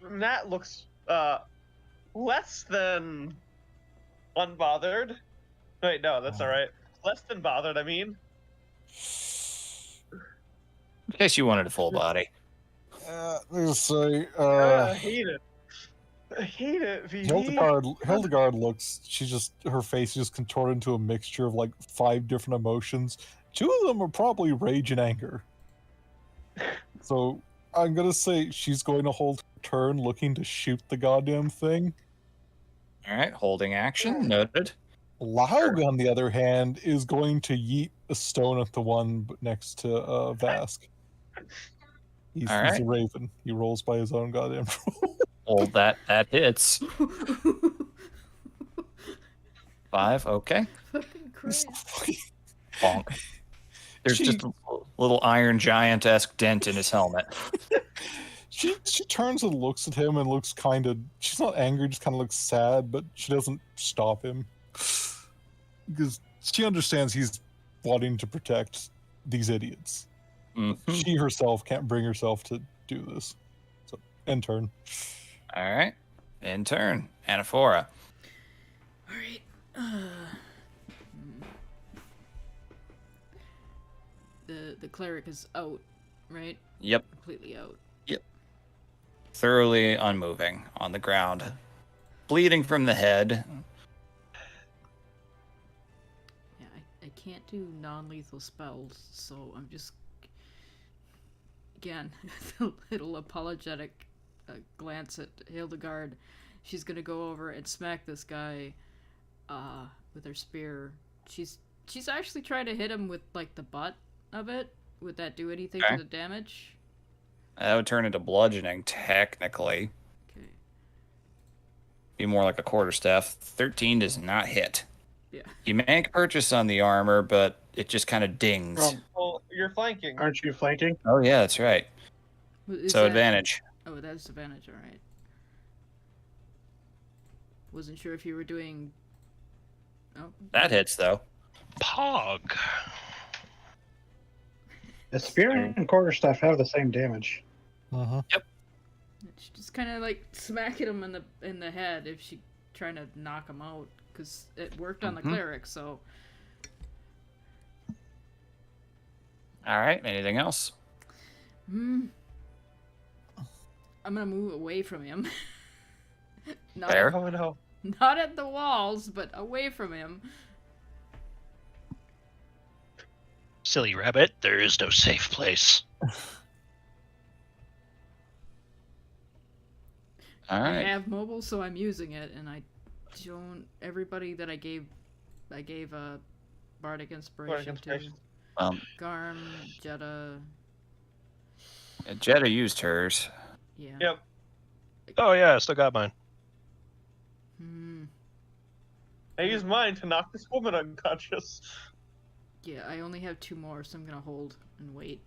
That looks less than unbothered. Wait, no, that's all right. Less than bothered. I mean, In case you wanted a full body. Let's say, I hate it. I hate it. Hildegard looks. Her face is just contorted into a mixture of like 5 different emotions. 2 of them are probably rage and anger. So I'm gonna say she's going to hold her turn, looking to shoot the goddamn thing. All right, holding action. Noted. Laug, on the other hand, is going to yeet a stone at the one next to Vask. He's All a right. raven. He rolls by his own goddamn rule. Well, that hits. 5, okay. Fucking Christ. Bonk. There's just a little Iron Giant-esque dent in his helmet. She turns and looks at him and looks kind of. She's not angry, just kind of looks sad, but she doesn't stop him because she understands he's wanting to protect these idiots. Mhm. She herself can't bring herself to do this. So, end turn. All right, in turn, Anaphora. All right. The cleric is out, right? Yep, Completely out. thoroughly unmoving on the ground, bleeding from the head. Yeah, I can't do non-lethal spells, so I'm just again a little apologetic glance at Hildegard. She's gonna go over and smack this guy with her spear. She's actually trying to hit him with like the butt of it. Would that do anything Okay. to the damage? That would turn into bludgeoning, technically. Okay. Be more like a quarterstaff. 13 does not hit. Yeah. You make purchase on the armor, but it just kind of dings. Well, you're flanking. Aren't you flanking? Oh yeah, that's right. Is So that- advantage. Oh, that's advantage. All right. Wasn't sure if you were doing. Oh. That hits though. Pog. The spear and quarterstaff have the same damage. She just kind of like smacking him in the head if she trying to knock him out because it worked on the cleric. So All right. Anything else? I'm gonna move away from him. not Fair. Oh no. not at the walls, but away from him. Silly rabbit, there is no safe place. All I right. have mobile, so I'm using it, and I don't. Everybody that I gave a bardic inspiration to. Garm, Jetta. Jetta used hers. Yeah. Yep. Oh yeah, I still got mine. I used mine to knock this woman unconscious. Yeah, I only have 2 more, so I'm gonna hold and wait.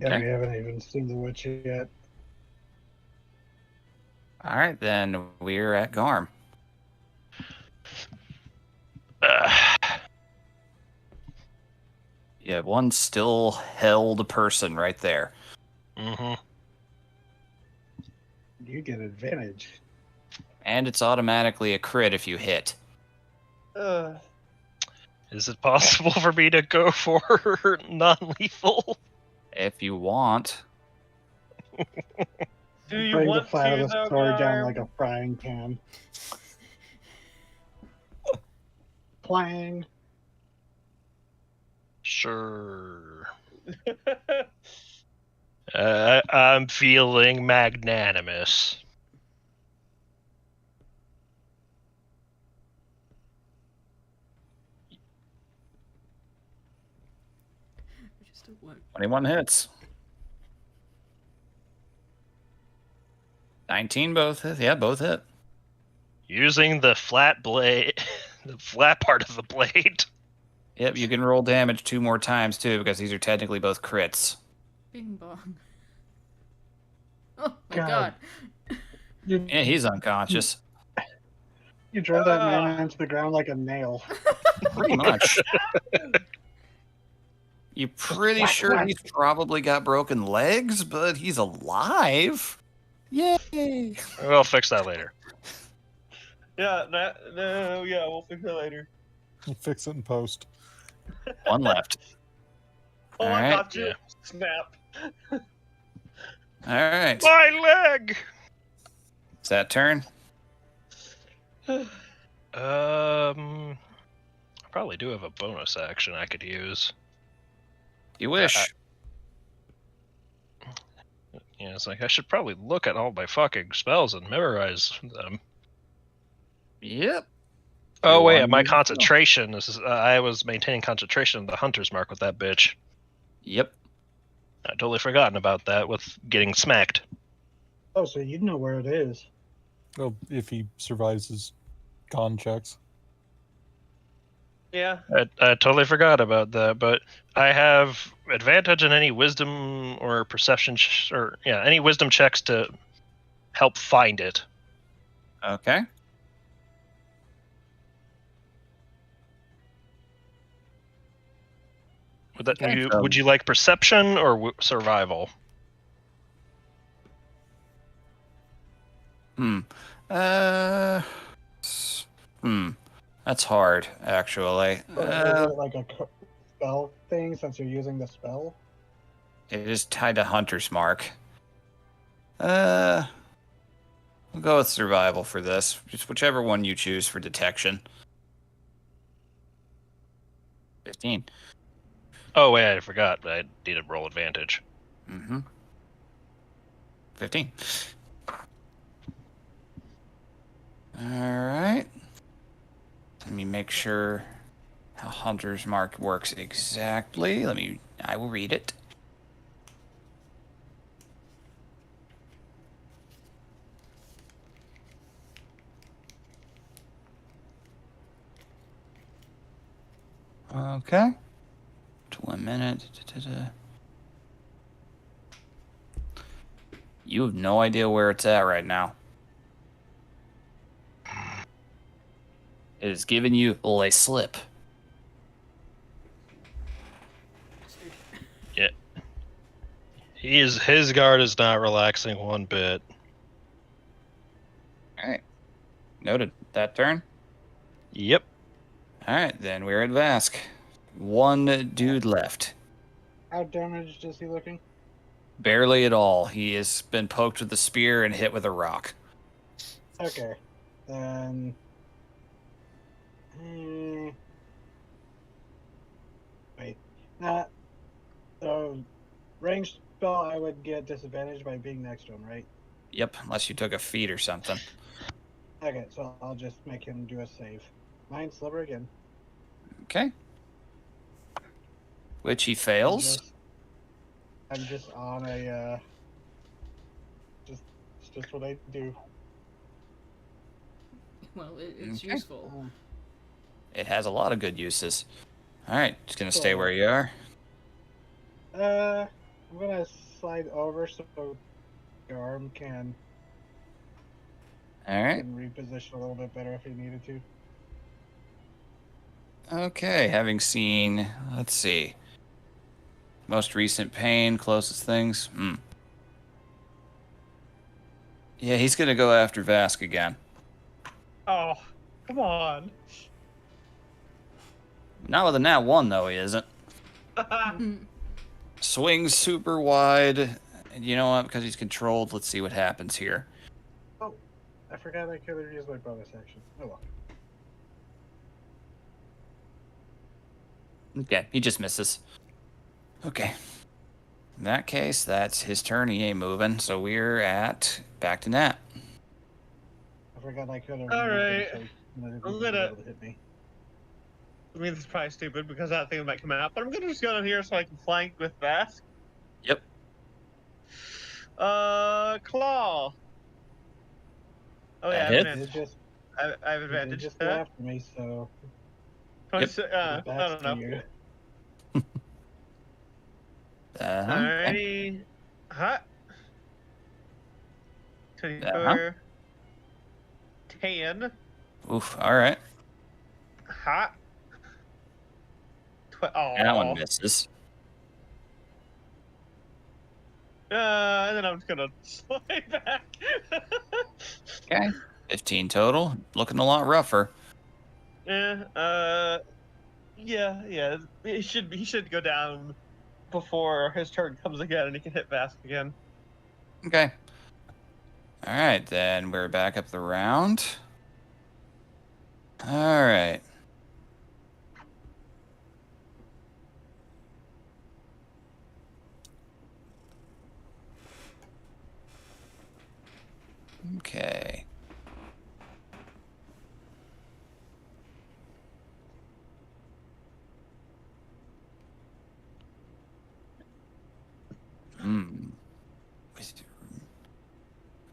Yeah, Okay. we haven't even seen the witch yet. All right, then we're at Garm. You have one still held person right there. Mm-hmm. You get advantage. And it's automatically a crit if you hit. Is it possible for me to go for non-lethal? If you want. Do you Bring the want flat to, of the though, sword down Garm? like a frying pan. Clang. Sure. I'm feeling magnanimous. Just a what? 21 hits. 19 both hit. Yeah, both hit. Using the flat blade, the flat part of the blade. Yep, you can roll damage 2 more times too, because these are technically both crits. Bing bong. Oh my God. god. Yeah, he's unconscious. You drove that man into the ground like a nail. Pretty much. You're pretty Whack, sure whack. he's probably got broken legs, but he's alive. Yay! We'll fix that later. Yeah, we'll fix it later. We'll fix it in post. One left. Oh, I Alright. got you. Yeah. Snap. Alright. My leg! Is that turn? I probably do have a bonus action I could use. You wish. Yeah, it's like I should probably look at all my fucking spells and memorize them. Yep. Oh You wait, want my to use a spell? concentration. This is I was maintaining concentration of the hunter's mark with that bitch. Yep. I totally forgotten about that with getting smacked. Oh, so you know where it is. Well, if he survives his con checks. Yeah. I totally forgot about that, but I have advantage in any wisdom or perception any wisdom checks to help find it. Okay. Would that Okay, so- would you like perception or survival? That's hard, actually. Or is it like a spell thing since you're using the spell? It is tied to Hunter's Mark. We'll go with survival for this. Just whichever one you choose for detection. 15. Oh wait, I forgot. I need to roll advantage. Mm-hmm. 15. Alright. Let me make sure how Hunter's Mark works exactly. I will read it. Okay. 1 minute. You have no idea where it's at right now. It has given you a slip. Yeah. His guard is not relaxing one bit. Alright. Noted. That turn? Yep. Alright, then we're at Vask. One dude left. How damaged is he looking? Barely at all. He has been poked with a spear and hit with a rock. Okay. Then. Wait. So, ranged spell, I would get disadvantage by being next to him, right? Yep, unless you took a feat or something. Okay, so I'll just make him do a save. Mind sliver again. Okay. Which he fails. I'm just on a. It's just what I do. Well, it's Okay. useful. It has a lot of good uses. Alright, just gonna stay where you are. I'm gonna slide over so Garm can All right. Can reposition a little bit better if he needed to. Okay, having seen, let's see, most recent pain, closest things. Yeah, he's gonna go after Vask again. Oh, come on. Not with a nat 1 though, he isn't. Swings super wide. And you know what? Because he's controlled, let's see what happens here. Oh, I forgot I could have used my bonus action. Oh well. Okay, he just misses. Okay. In that case, that's his turn. He ain't moving, so we're at back to Nat. I forgot I could have. All right. I'm gonna- be able to hit me. I mean, this is probably stupid because that thing might come out, but I'm gonna just go down here so I can flank with Vask. Yep. Claw. Oh yeah, That I have hits. advantage. Just, I have advantage. just go after me, so Yep. I that's don't know. to you. Okay. Alrighty. Hot. 24. 10. Oof, alright. Hot. That one misses. And then I'm just gonna slide back. Okay. 15 total. Looking a lot rougher. Yeah. He should go down before his turn comes again, and he can hit Vask again. Okay. Alright, then we're back up the round. Alright. Okay.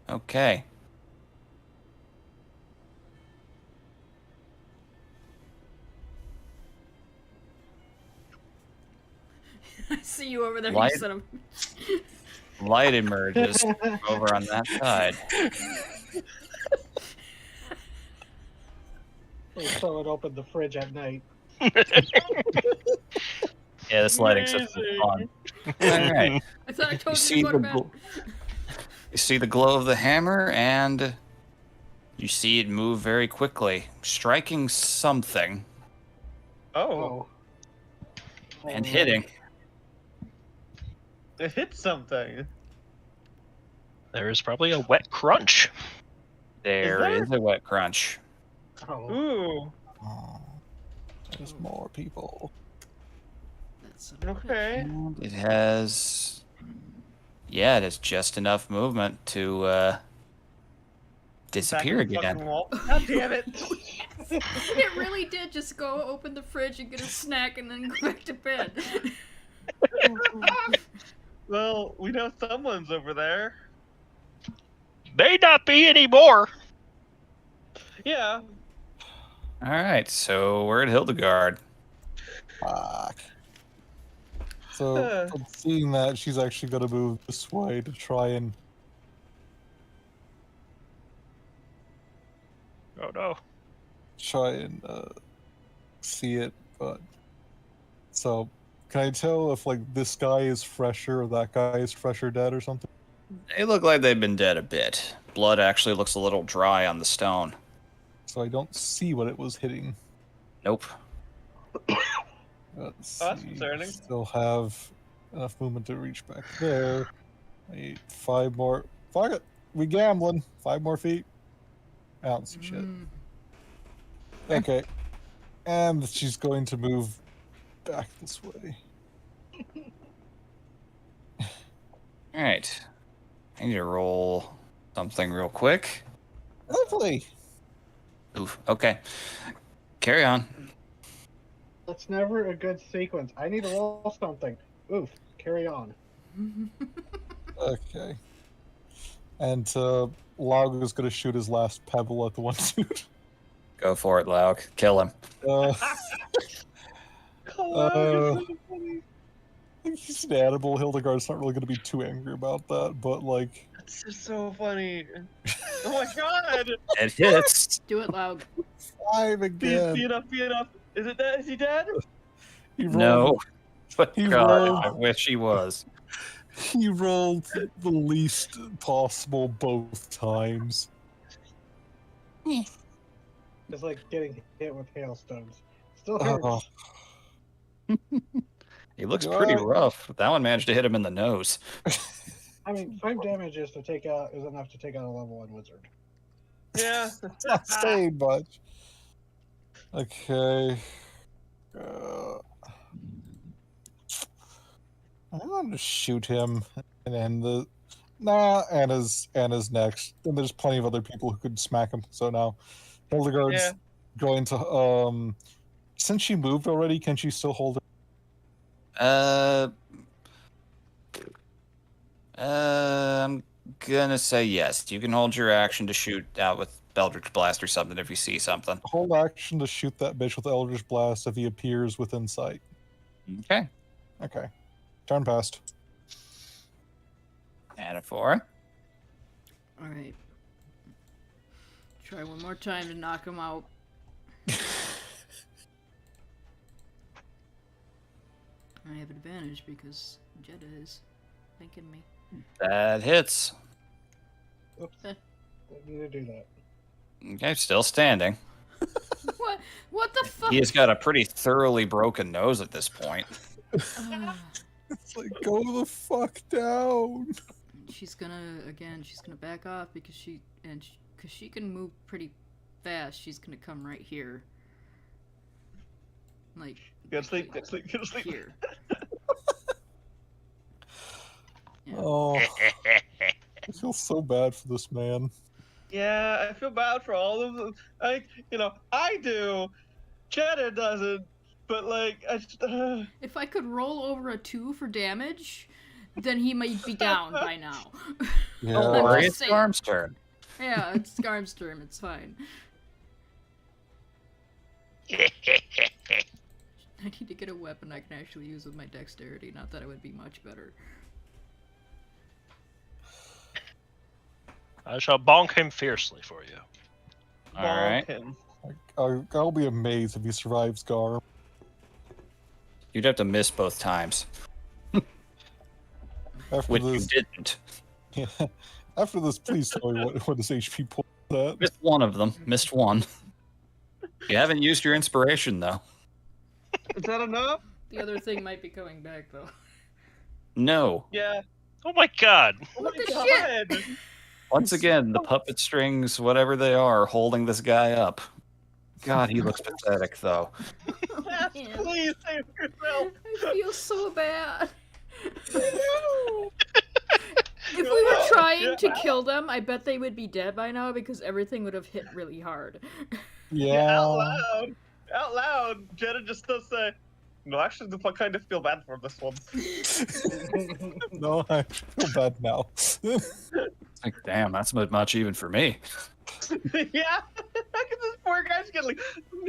Okay. I see you over there. Light- You said him. Light emerges over on that side. Someone opened the fridge at night. Yeah, this lighting system is fun. Alright. I thought I You told you see to go the to bed. you see the glow of the hammer, and you see it move very quickly, striking something Oh, and hitting. it hit something. There is probably a wet crunch. There there? is a wet crunch. Oh, Ooh. Oh, there's more people. That's Okay. And it has, yeah, it has just enough movement to disappear Back in the again. fucking wall. God damn it. It really did just go open the fridge and get a snack and then go back to bed. Well, we know someone's over there. May not be anymore. Yeah. All right, so we're at Hildegard. Fuck. So, from seeing that, she's actually going to move this way to try and. Oh no. See it, but. So, can I tell if, like, this guy is fresher or that guy is fresher dead or something? They look like they've been dead a bit. Blood actually looks a little dry on the stone. So I don't see what it was hitting. Nope. Let's Oh, that's see. concerning. Still have enough movement to reach back there. I need 5 more. Fuck it. We gambling. 5 more feet. I don't see shit. Okay. And she's going to move back this way. All right. I need to roll something real quick. Lovely. Oof. Okay. Carry on. that's never a good sequence. I need to roll something. Oof. Carry on. Okay. And Log is going to shoot his last pebble at the one dude. Go for it, Lauk. Kill him. He's an animal. Hildegard's not really going to be too angry about that, but like, This is so funny. Oh my god! It hits. Do it loud. 5 Be again. enough, be enough. Is it dead? Is he dead? He rolled, No. But He God, rolled. I wish he was. He rolled the least possible both times. It's like getting hit with hailstones. Still Oh, hurts. He looks pretty God. rough. That one managed to hit him in the nose. I mean, 5 damage is enough to take out a level 1 wizard. Yeah. it's not saying much. Okay. I'm gonna shoot him and end the. Nah, Anna's next. And there's plenty of other people who could smack him. So now, Hildegard's Yeah. going to. Since she moved already, can she still hold it? I'm gonna say yes. You can hold your action to shoot out with Eldritch Blast or something if you see something. Hold action to shoot that bitch with Eldritch Blast if he appears within sight. Okay. Okay. Turn passed. And a 4. Alright. Try one more time to knock him out. I have advantage because Jeddah is thanking me. That hits. Oops. Didn't need to do that. Okay, still standing. What? What the fuck? He has got a pretty thoroughly broken nose at this point. It's like, go the fuck down. She's gonna back off because she can move pretty fast. She's gonna come right here. Like, Go to sleep, go to sleep, go to sleep. here. Yeah. Oh, I feel so bad for this man. Yeah, I feel bad for all of them. Like, I do. Cheddar doesn't. But, like, I just. If I could roll over a 2 for damage, then he might be down by now. Yeah. Don't I'm worry, just it's saying. Garm's turn. Yeah, it's Scarm's turn. It's fine. I need to get a weapon I can actually use with my dexterity. Not that it would be much better. I shall bonk him fiercely for you. All right. Him. I'll be amazed if he survives Gar. You'd have to miss both times, After which you this, didn't. yeah, after this, please tell me what his HP pull at. Missed one of them. Missed one. You haven't used your inspiration, though. Is that enough? The other thing might be coming back though. No. Yeah. Oh my god! Oh What my the god! Once again, the puppet strings, whatever they are, holding this guy up. God, he looks pathetic, though. Yes, Man. please save yourself. I feel so bad. If we were trying to kill them, I bet they would be dead by now because everything would have hit really hard. Yeah. Out loud, Jenna just does say, no, actually, I kind of feel bad for this one. No, I feel bad now. Like, damn, that's much even for me. Yeah, look at this poor guy's getting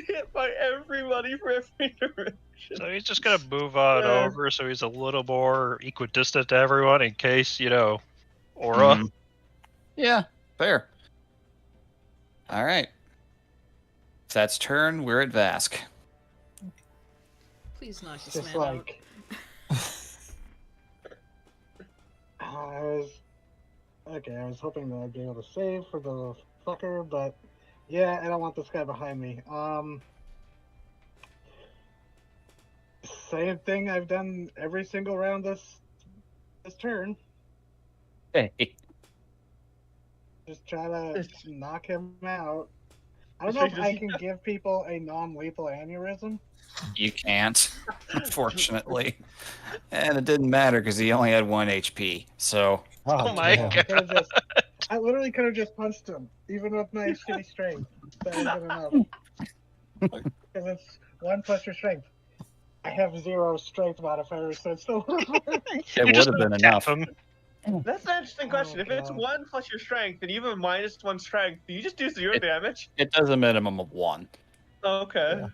hit by everybody for every direction. So he's just gonna move on Yeah. over, so he's a little more equidistant to everyone in case, aura. Mhm. Yeah, fair. All right. It's that's turn. We're at Vask. Please knock this Just man like. I was hoping that I'd be able to save for the fucker, but yeah, I don't want this guy behind me. Same thing I've done every single round this turn. Hey. Just try to knock him out. I don't know if I can give people a non-lethal aneurysm. You can't, unfortunately. And it didn't matter because he only had 1 HP. So, Oh my god. I literally could have just punched him, even with my shitty strength. That wasn't enough. Because it's 1 plus your strength. I have 0 strength modifiers, so it's still. it would have been enough. Him. That's an interesting question. Oh, If it's God. 1 plus your strength, and you have a minus 1 strength, do you just do 0 damage? It does a minimum of 1. Okay. Yeah.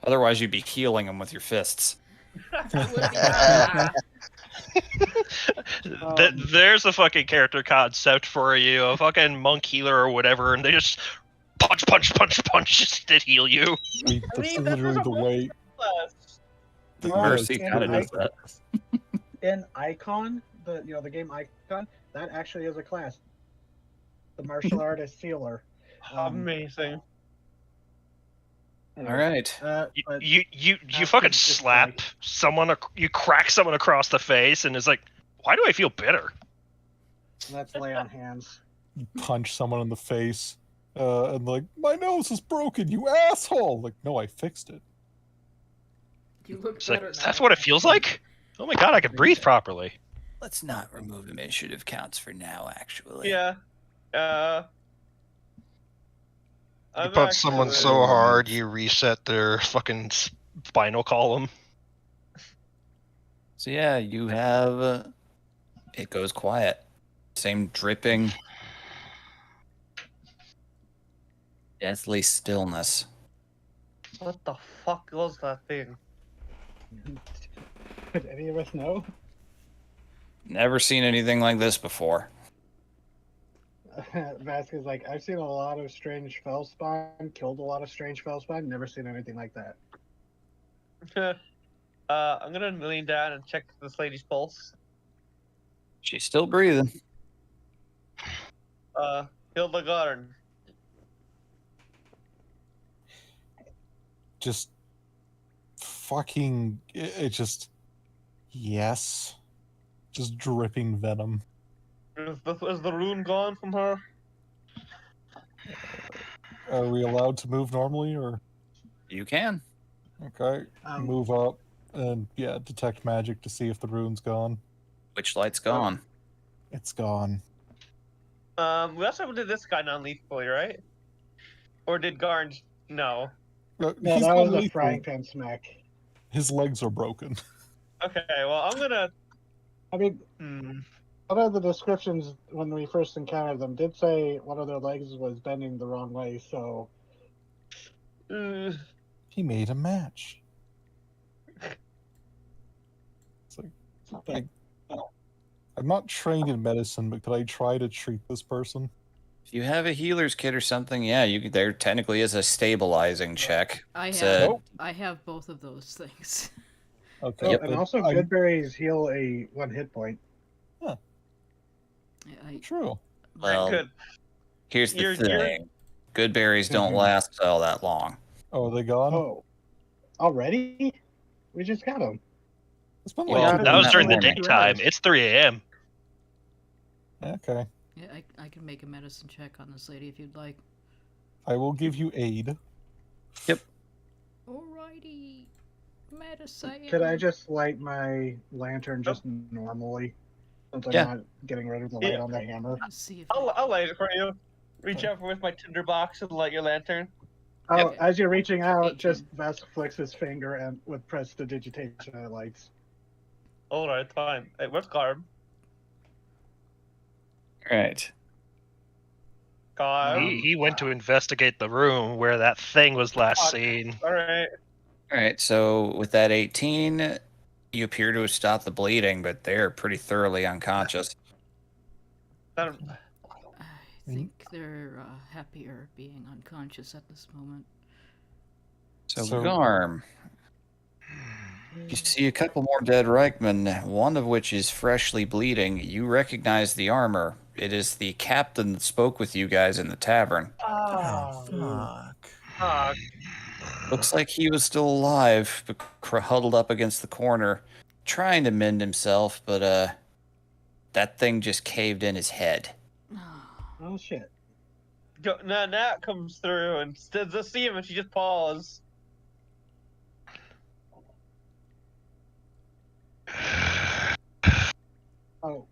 Otherwise, you'd be healing him with your fists. That would be There's a fucking character concept for you, a fucking monk healer or whatever, and they just punch, punch, punch, punch just to heal you. I mean, that's literally the way. Mercy Yeah, kind of yeah. does that. In Icon, the game Icon, that actually is a class. The martial artist healer. Amazing. All right. You That's fucking just slap like- someone, you crack someone across the face, and it's like, why do I feel bitter? Let's lay on hands. You punch someone in the face, and like, my nose is broken, you asshole! Like, no, I fixed it. You look It's like, better now. that's what it feels like? Oh my god, I can breathe properly. Let's not remove initiative counts for now, actually. Yeah. You punch someone so hard, you reset their fucking spinal column. So yeah, you have it goes quiet. Same dripping, deathly stillness. What the fuck was that thing? Could any of us know? Never seen anything like this before. Vasquez like, I've seen a lot of strange Fellspawn, killed a lot of strange Fellspawn, never seen anything like that. I'm gonna lean down and check this lady's pulse. She's still breathing. Hildegard. Just fucking. It just. Yes. Just dripping venom. Is the rune gone from her? Are we allowed to move normally, or? You can. Okay. Move up and, yeah, detect magic to see if the rune's gone. Which light's gone? It's gone. We also did this guy non-lethally, right? Or did Garn? No. No, He's that not was a lethal. frying pan smack. His legs are broken. Okay, well, I'm gonna. I mean, one of the descriptions when we first encountered them did say one of their legs was bending the wrong way, so... He made a match. It's like, I'm not trained in medicine, but could I try to treat this person? If you have a healer's kit or something, yeah, there technically is a stabilizing check. I It's have, a- I have both of those things. Okay. Oh, Yep. and also I'm- good berries heal a 1 hit point. True. Well, Good. here's the You're- thing. Good berries don't last all that long. Oh, are they gone? Oh. Already? We just got them. It's been Well, like That was Not during the morning. daytime. It's 3 a.m. Okay. Yeah, I can make a medicine check on this lady if you'd like. I will give you aid. Alrighty. Medicine. Could I just light my lantern just normally? Since I'm Yeah. not getting rid of the light Yeah. on the hammer. Let's see if I'll light it for you. Reach out with my tinderbox and light your lantern. Oh, Yep. as you're reaching out, 18. just Vask flicks his finger and with prestidigitation and it lights. Alright, fine. Hey, where's Garb? Right. Garb. He went to investigate the room where that thing was last seen. Alright. All right, so with that 18, you appear to have stopped the bleeding, but they're pretty thoroughly unconscious. I think they're happier being unconscious at this moment. So, So- Garm, you see a couple more dead Reichman, one of which is freshly bleeding. You recognize the armor. It is the captain that spoke with you guys in the tavern. Fuck. Looks like he was still alive, but huddled up against the corner, trying to mend himself, but that thing just caved in his head. Oh shit. Now Nat comes through and does see him and she just paused. Oh.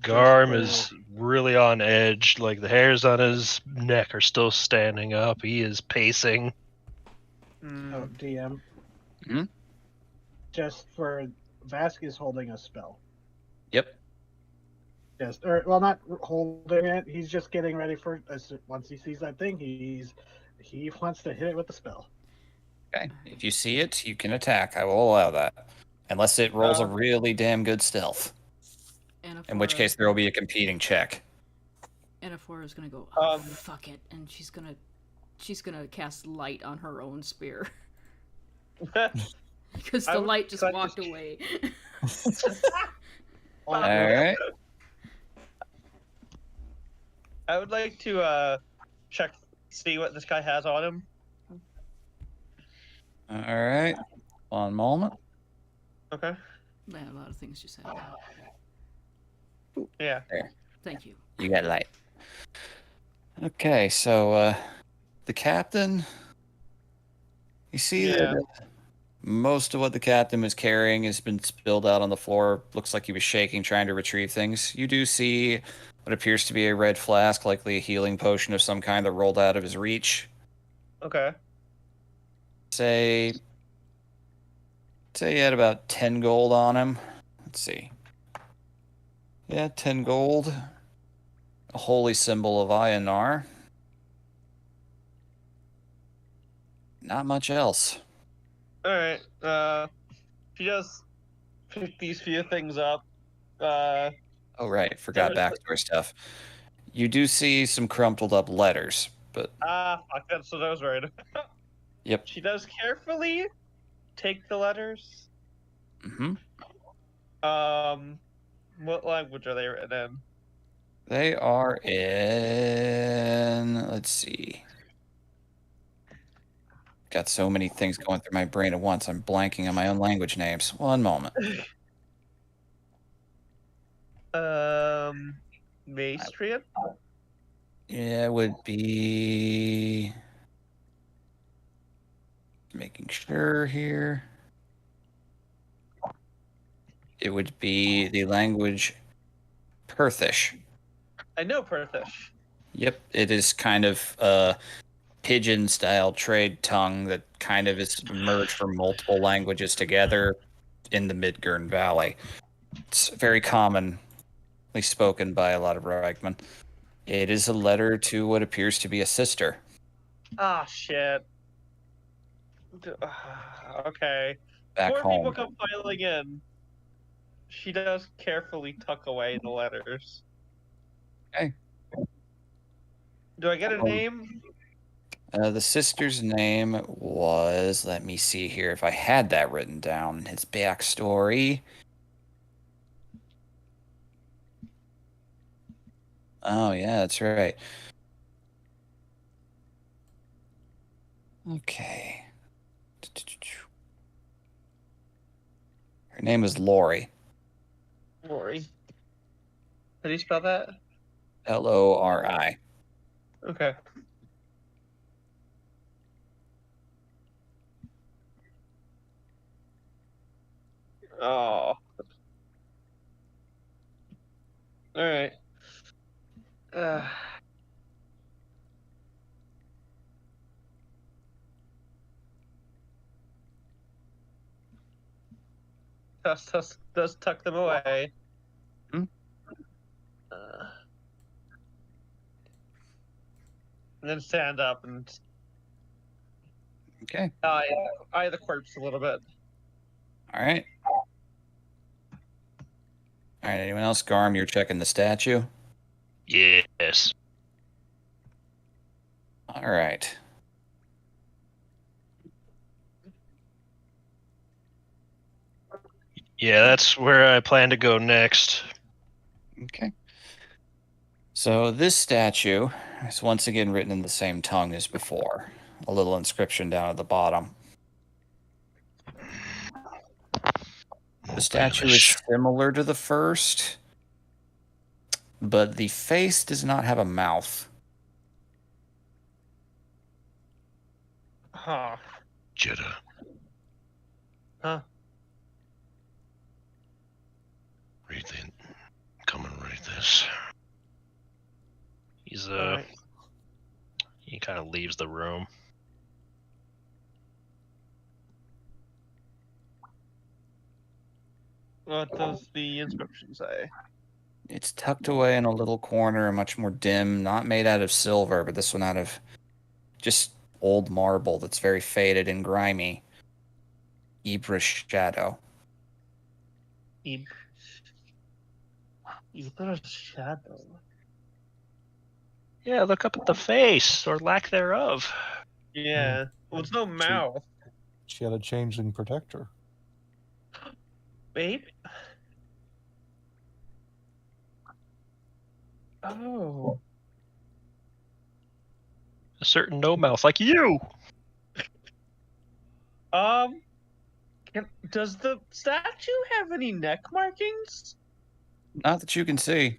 Garm is really on edge. Like, the hairs on his neck are still standing up. He is pacing. Oh, DM. Hmm? Just for Vask is holding a spell. Yep. Just, or well, not holding it. He's just getting ready for. Once he sees that thing, he wants to hit it with the spell. Okay. If you see it, you can attack. I will allow that. Unless it rolls a really damn good stealth. In which case there will be a competing check. Anaphora gonna go, oh, fuck it, and she's gonna cast light on her own spear. Because the light just walked away. Alright. I would like to see what this guy has on him. Alright. One moment. Okay. Man, a lot of things just happened. Yeah. There. Thank you. You got light. Okay, so the captain. You see that most of what the captain was carrying has been spilled out on the floor. Looks like he was shaking, trying to retrieve things. You do see what appears to be a red flask, likely a healing potion of some kind that rolled out of his reach. Okay. Say he had about 10 gold on him. Let's see. Yeah, 10 gold. A holy symbol of Ionar. Not much else. Alright. She does pick these few things up. Oh, right. Forgot backstory stuff. You do see some crumpled up letters, but... fuck, that's what I was worried about. Yep. She does carefully take the letters. Mm-hmm. What language are they written in? They are in... Let's see. Got so many things going through my brain at once. I'm blanking on my own language names. One moment. Maestrian? Yeah, it would be... Making sure here. It would be the language Perthish. I know Perthish. Yep, it is kind of a pigeon-style trade tongue that kind of is merged from multiple languages together in the Midgurn Valley. It's very commonly spoken by a lot of Reichman. It is a letter to what appears to be a sister. Ah, shit. Okay. Back Before home. people come filing in, she does carefully tuck away the letters. Okay. Do I get a name? The sister's name was, let me see here if I had that written down, his backstory. Oh, yeah, that's right. Okay. Her name is Lori. Lori. How do you spell that? Lori. Okay. Oh. Alright. Does tuck them away. Hmm? And then stand up and Okay. eye the corpse a little bit. All right. All right. Anyone else? Garm, you're checking the statue? Yes. All right. Yeah, that's where I plan to go next. Okay. So this statue is once again written in the same tongue as before. A little inscription down at the bottom. The statue is similar to the first, but the face does not have a mouth. Huh. Jetta. Huh. Read the. Come and read this. He's Alright. he kind of leaves the room. What does the inscription say? It's tucked away in a little corner, much more dim, not made out of silver, but this one out of just old marble that's very faded and grimy. Ibra's shadow. Either shadow. Yeah, look up at the face, or lack thereof. Yeah. Well, it's no mouth. She had a changeling protector. Babe. Oh. A certain no mouth, like you. Does the statue have any neck markings? Not that you can see.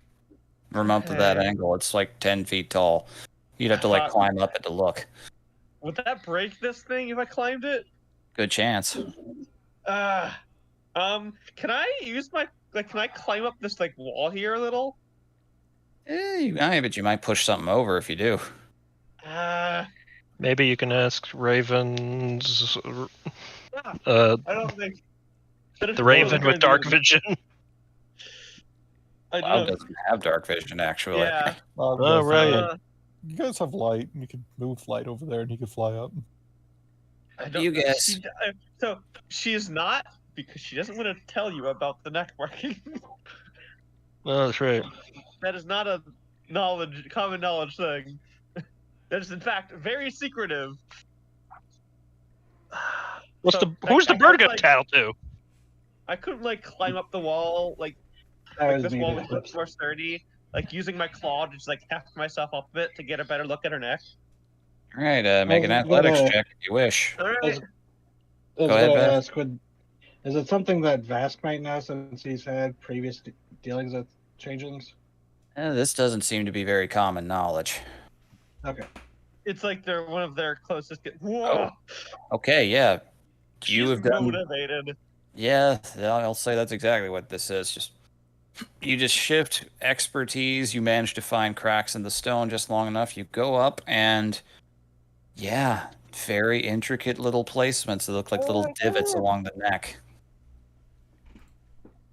From up to that Okay. angle, it's like 10 feet tall. You'd have to like climb up it to look. Would that break this thing if I climbed it? Good chance. Can I use my can I climb up this like wall here a little? I bet you might push something over if you do. Maybe you can ask Raven's. I don't think The Raven with dark vision. I Cloud don't. doesn't have dark vision, actually. Yeah. Oh, right. You guys have light. You could move light over there, and he could fly up. I don't. You guess. So she is not because she doesn't want to tell you about the neck marking. Oh, that's right. That is not a common knowledge thing. That is in fact very secretive. Who's So, the I bird could, got like, tattled to? I couldn't like climb up the wall like this wall was much more sturdy. Like using my claw to just like heft myself up a bit to get a better look at her neck. All right, make an athletics check if you wish. All right. I was Go ahead, gonna Beth. ask, is it something that Vask might know since he's had previous dealings with changelings? This doesn't seem to be very common knowledge. Okay. It's like they're one of their closest. Whoa! Okay, yeah. You She's have done. motivated. Yeah, I'll say that's exactly what this is. You just shift expertise. You manage to find cracks in the stone just long enough. You go up and, yeah, very intricate little placements that look like little divots along the neck.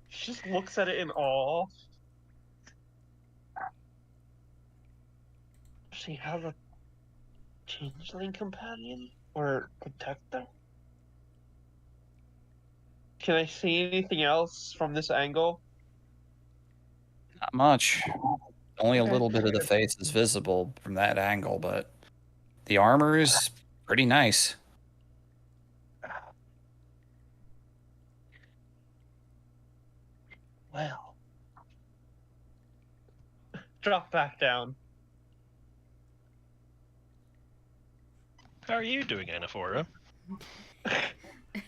She just looks at it in awe. Does she have a changeling companion or protector? Can I see anything else from this angle? Not much. Only a Okay. little bit of the face is visible from that angle, but the armor is pretty nice. Well. Drop back down. How are you doing, Anaphora?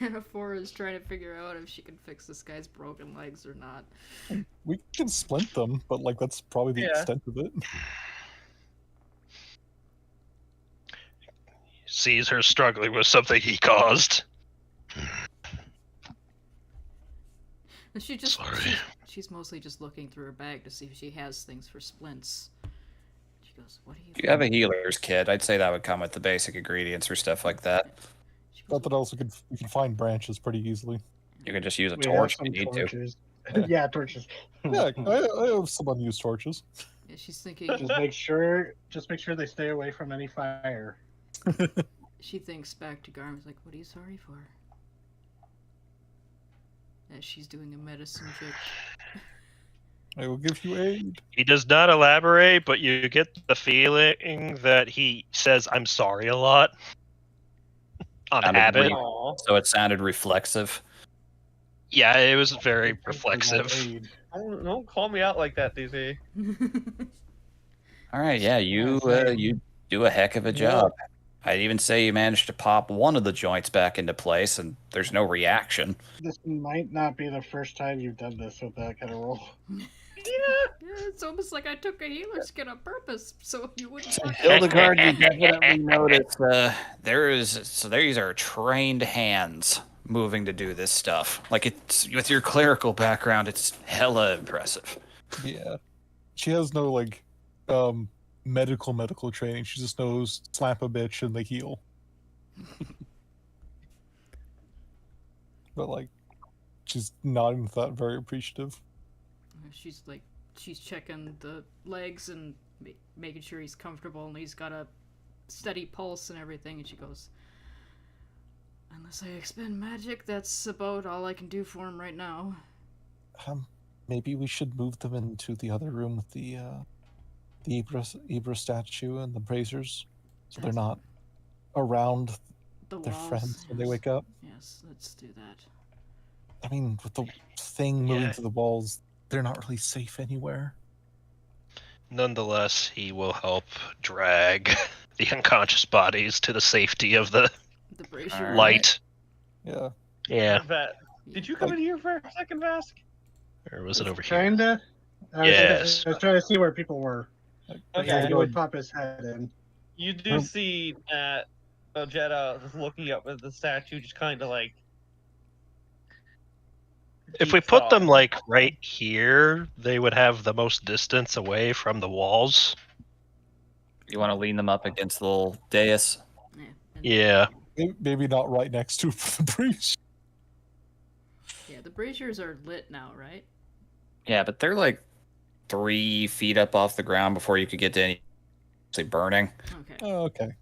Anaphora is trying to figure out if she can fix this guy's broken legs or not. We can splint them, but like that's probably the Yeah. extent of it. Sees her struggling with something he caused. And she just Sorry. she's mostly just looking through her bag to see if she has things for splints. She goes, "What do you?" If you have a healer's kit, I'd say that would come with the basic ingredients for stuff like that. She goes, Not that else, we can find branches pretty easily. You can just use a We have torch if some you need to. torches. Yeah, torches. Yeah, I have some unused torches. Yeah, she's thinking. Just make sure they stay away from any fire. She thinks back to Garm's like, "What are you sorry for?" As she's doing a medicine check. I will give you aid. He does not elaborate, but you get the feeling that he says "I'm sorry" a lot. On Sounded habit. really- Aw. So it sounded reflexive. Yeah, it was very reflexive. Don't call me out like that, DZ. All right, yeah, you do a heck of a job. I'd even say you managed to pop one of the joints back into place, and there's no reaction. This might not be the first time you've done this with that kind of roll. Yeah, it's almost like I took a healer skin on purpose, so you wouldn't. Hildegard, you definitely notice these are trained hands moving to do this stuff. Like, it's with your clerical background, it's hella impressive. Yeah. She has no like medical training. She just knows slap a bitch and they heal. But like she's not even that very appreciative. She's checking the legs and making sure he's comfortable and he's got a steady pulse and everything, and she goes, "Unless I expend magic, that's about all I can do for him right now." Maybe we should move them into the other room with the Ibra statue and the braziers, so they're not around The their walls. friends when they Yes. wake up. Yes, let's do that. I mean, with the thing moving Yeah. through the walls, they're not really safe anywhere. Nonetheless, he will help drag the unconscious bodies to the safety of the The brazier. Alright. light. Yeah. Yeah. Did you come in here for a second, Vask? Or was it over here? Kinda. Yes. I was trying to see where people were. Okay. He would pop his head in. You do see that Jetta just looking up at the statue, just kind of like. If we put them like right here, they would have the most distance away from the walls. You want to lean them up against the little dais? Yeah. And Yeah. Maybe not right next to the breach. Yeah, the braziers are lit now, right? Yeah, but they're like 3 feet up off the ground before you could get to any actually burning. Okay. Oh, okay.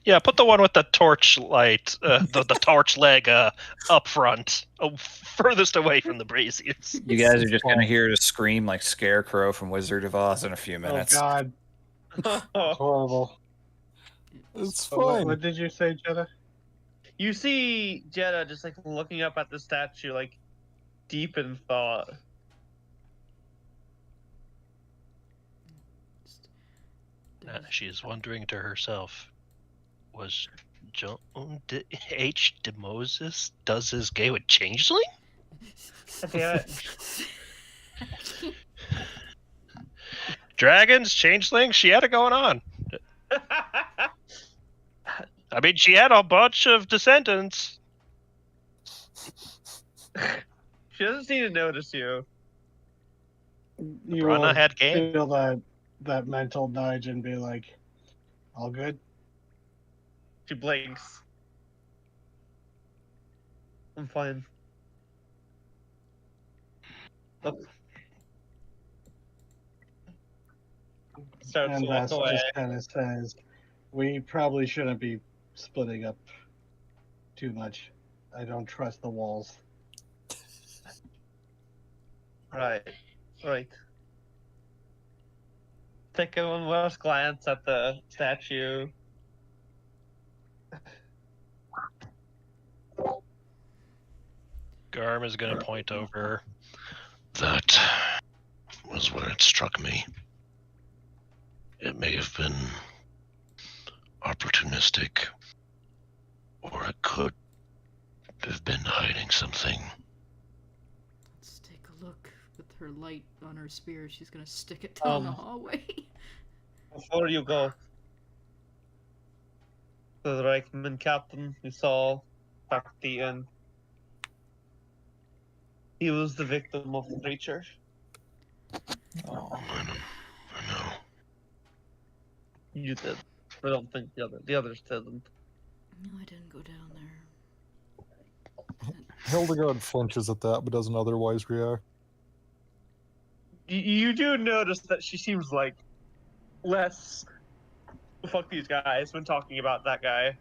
Yeah, put the one with the torch light, the torch leg up front, furthest away from the braziers. You guys are just gonna hear a scream like Scarecrow from Wizard of Oz in a few Oh minutes. God, horrible. It's So fine. what did you say, Jetta? You see Jetta just like looking up at the statue, like deep in thought. She is wondering to herself, was John H. de Moses does his gay with changeling? Dragons, changelings, she had it going on. I mean, she had a bunch of descendants. She doesn't seem to notice you. You Brana will had game. feel that mental nudge and be like, "All good." She blinks. I'm fine. Look. Starts And to walk Vass away. just kind of says, "We probably shouldn't be splitting up too much. I don't trust the walls." Right. Take a one last glance at the statue. Garm is going to point over. That was where it struck me. It may have been opportunistic, or it could have been hiding something. Let's take a look with her light on her spear. She's gonna stick it down the hallway. Before you go, the Reichman captain we saw back at the end, he was the victim of the creature. Oh, I know. You did. I don't think the others didn't. No, I didn't go down there. Hildegard flinches at that, but doesn't otherwise react. You do notice that she seems like less fuck these guys when talking about that guy.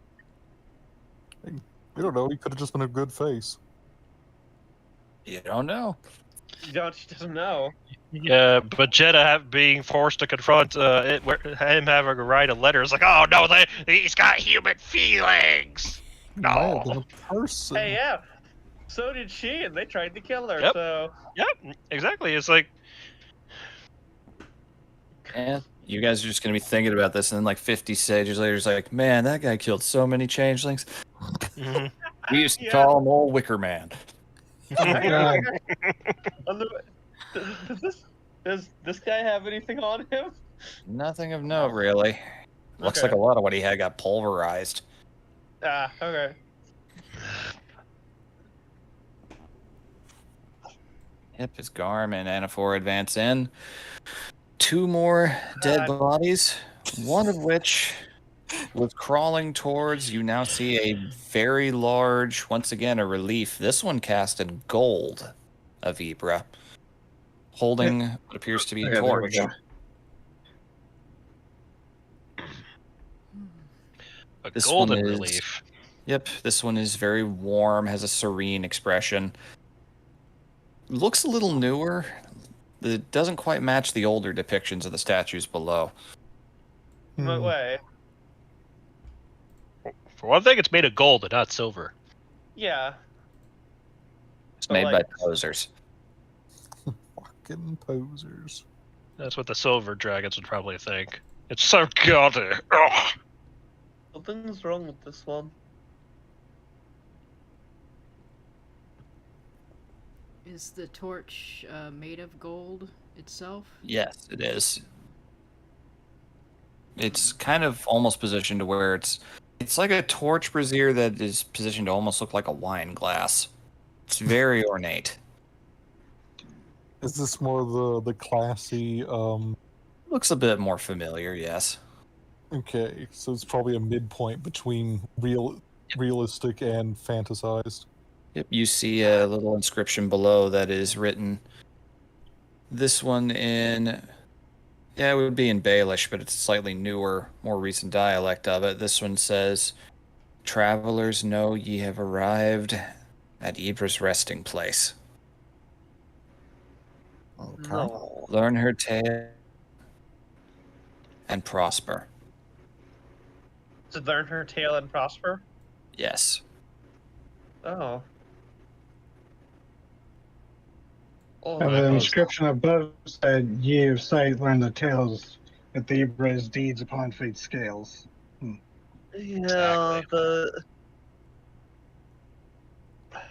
You don't know. He could have just been a good face. You don't know. She doesn't know. Yeah, but Jetta being forced to confront him having to write a letter is like, oh no, he's got human feelings. He might have been No. a person. Hey, yeah. So did she, and they tried to kill her. Yep. So Yep, exactly. It's like, And you guys are just gonna be thinking about this, and then like 50 sages later, it's like, man, that guy killed so many changelings. mhm. We used to Yeah. call him Old Wicker Man. Does this guy have anything on him? Nothing of note, really. Looks Okay. like a lot of what he had got pulverized. Ah, okay. Yep, as Garm and Anaphor advance in. 2 more dead God. bodies, one of which was crawling towards. You now see a very large, once again, a relief. This one cast in gold of Ibra, holding what appears to be a Okay, there we torch. go. A This golden one is- relief. Yep, this one is very warm, has a serene expression. looks a little newer. It doesn't quite match the older depictions of the statues below. What Hmm. way? For one thing, it's made of gold and not silver. Yeah. It's But, made by like- posers. Fucking posers. That's what the silver dragons would probably think. It's so gaudy. Ugh. Something's wrong with this one. Is the torch made of gold itself? Yes, it is. It's kind of almost positioned to where it's like a torch brazier that is positioned to almost look like a wine glass. It's very ornate. Is this more the classy? Looks a bit more familiar, yes. Okay, so it's probably a midpoint between realistic and fantasized. Yep, you see a little inscription below that is written. This one in, yeah, it would be in Baelish, but it's a slightly newer, more recent dialect of it. This one says, "Travelers, know ye have arrived at Ibra's resting place. Okay. No. Learn her tale and prosper." To learn her tale and prosper? Yes. Oh. Oh, And the inscription above said, "Ye of sight learn the tales that the Ibra's deeds upon fate's scales." yeah, Exactly. but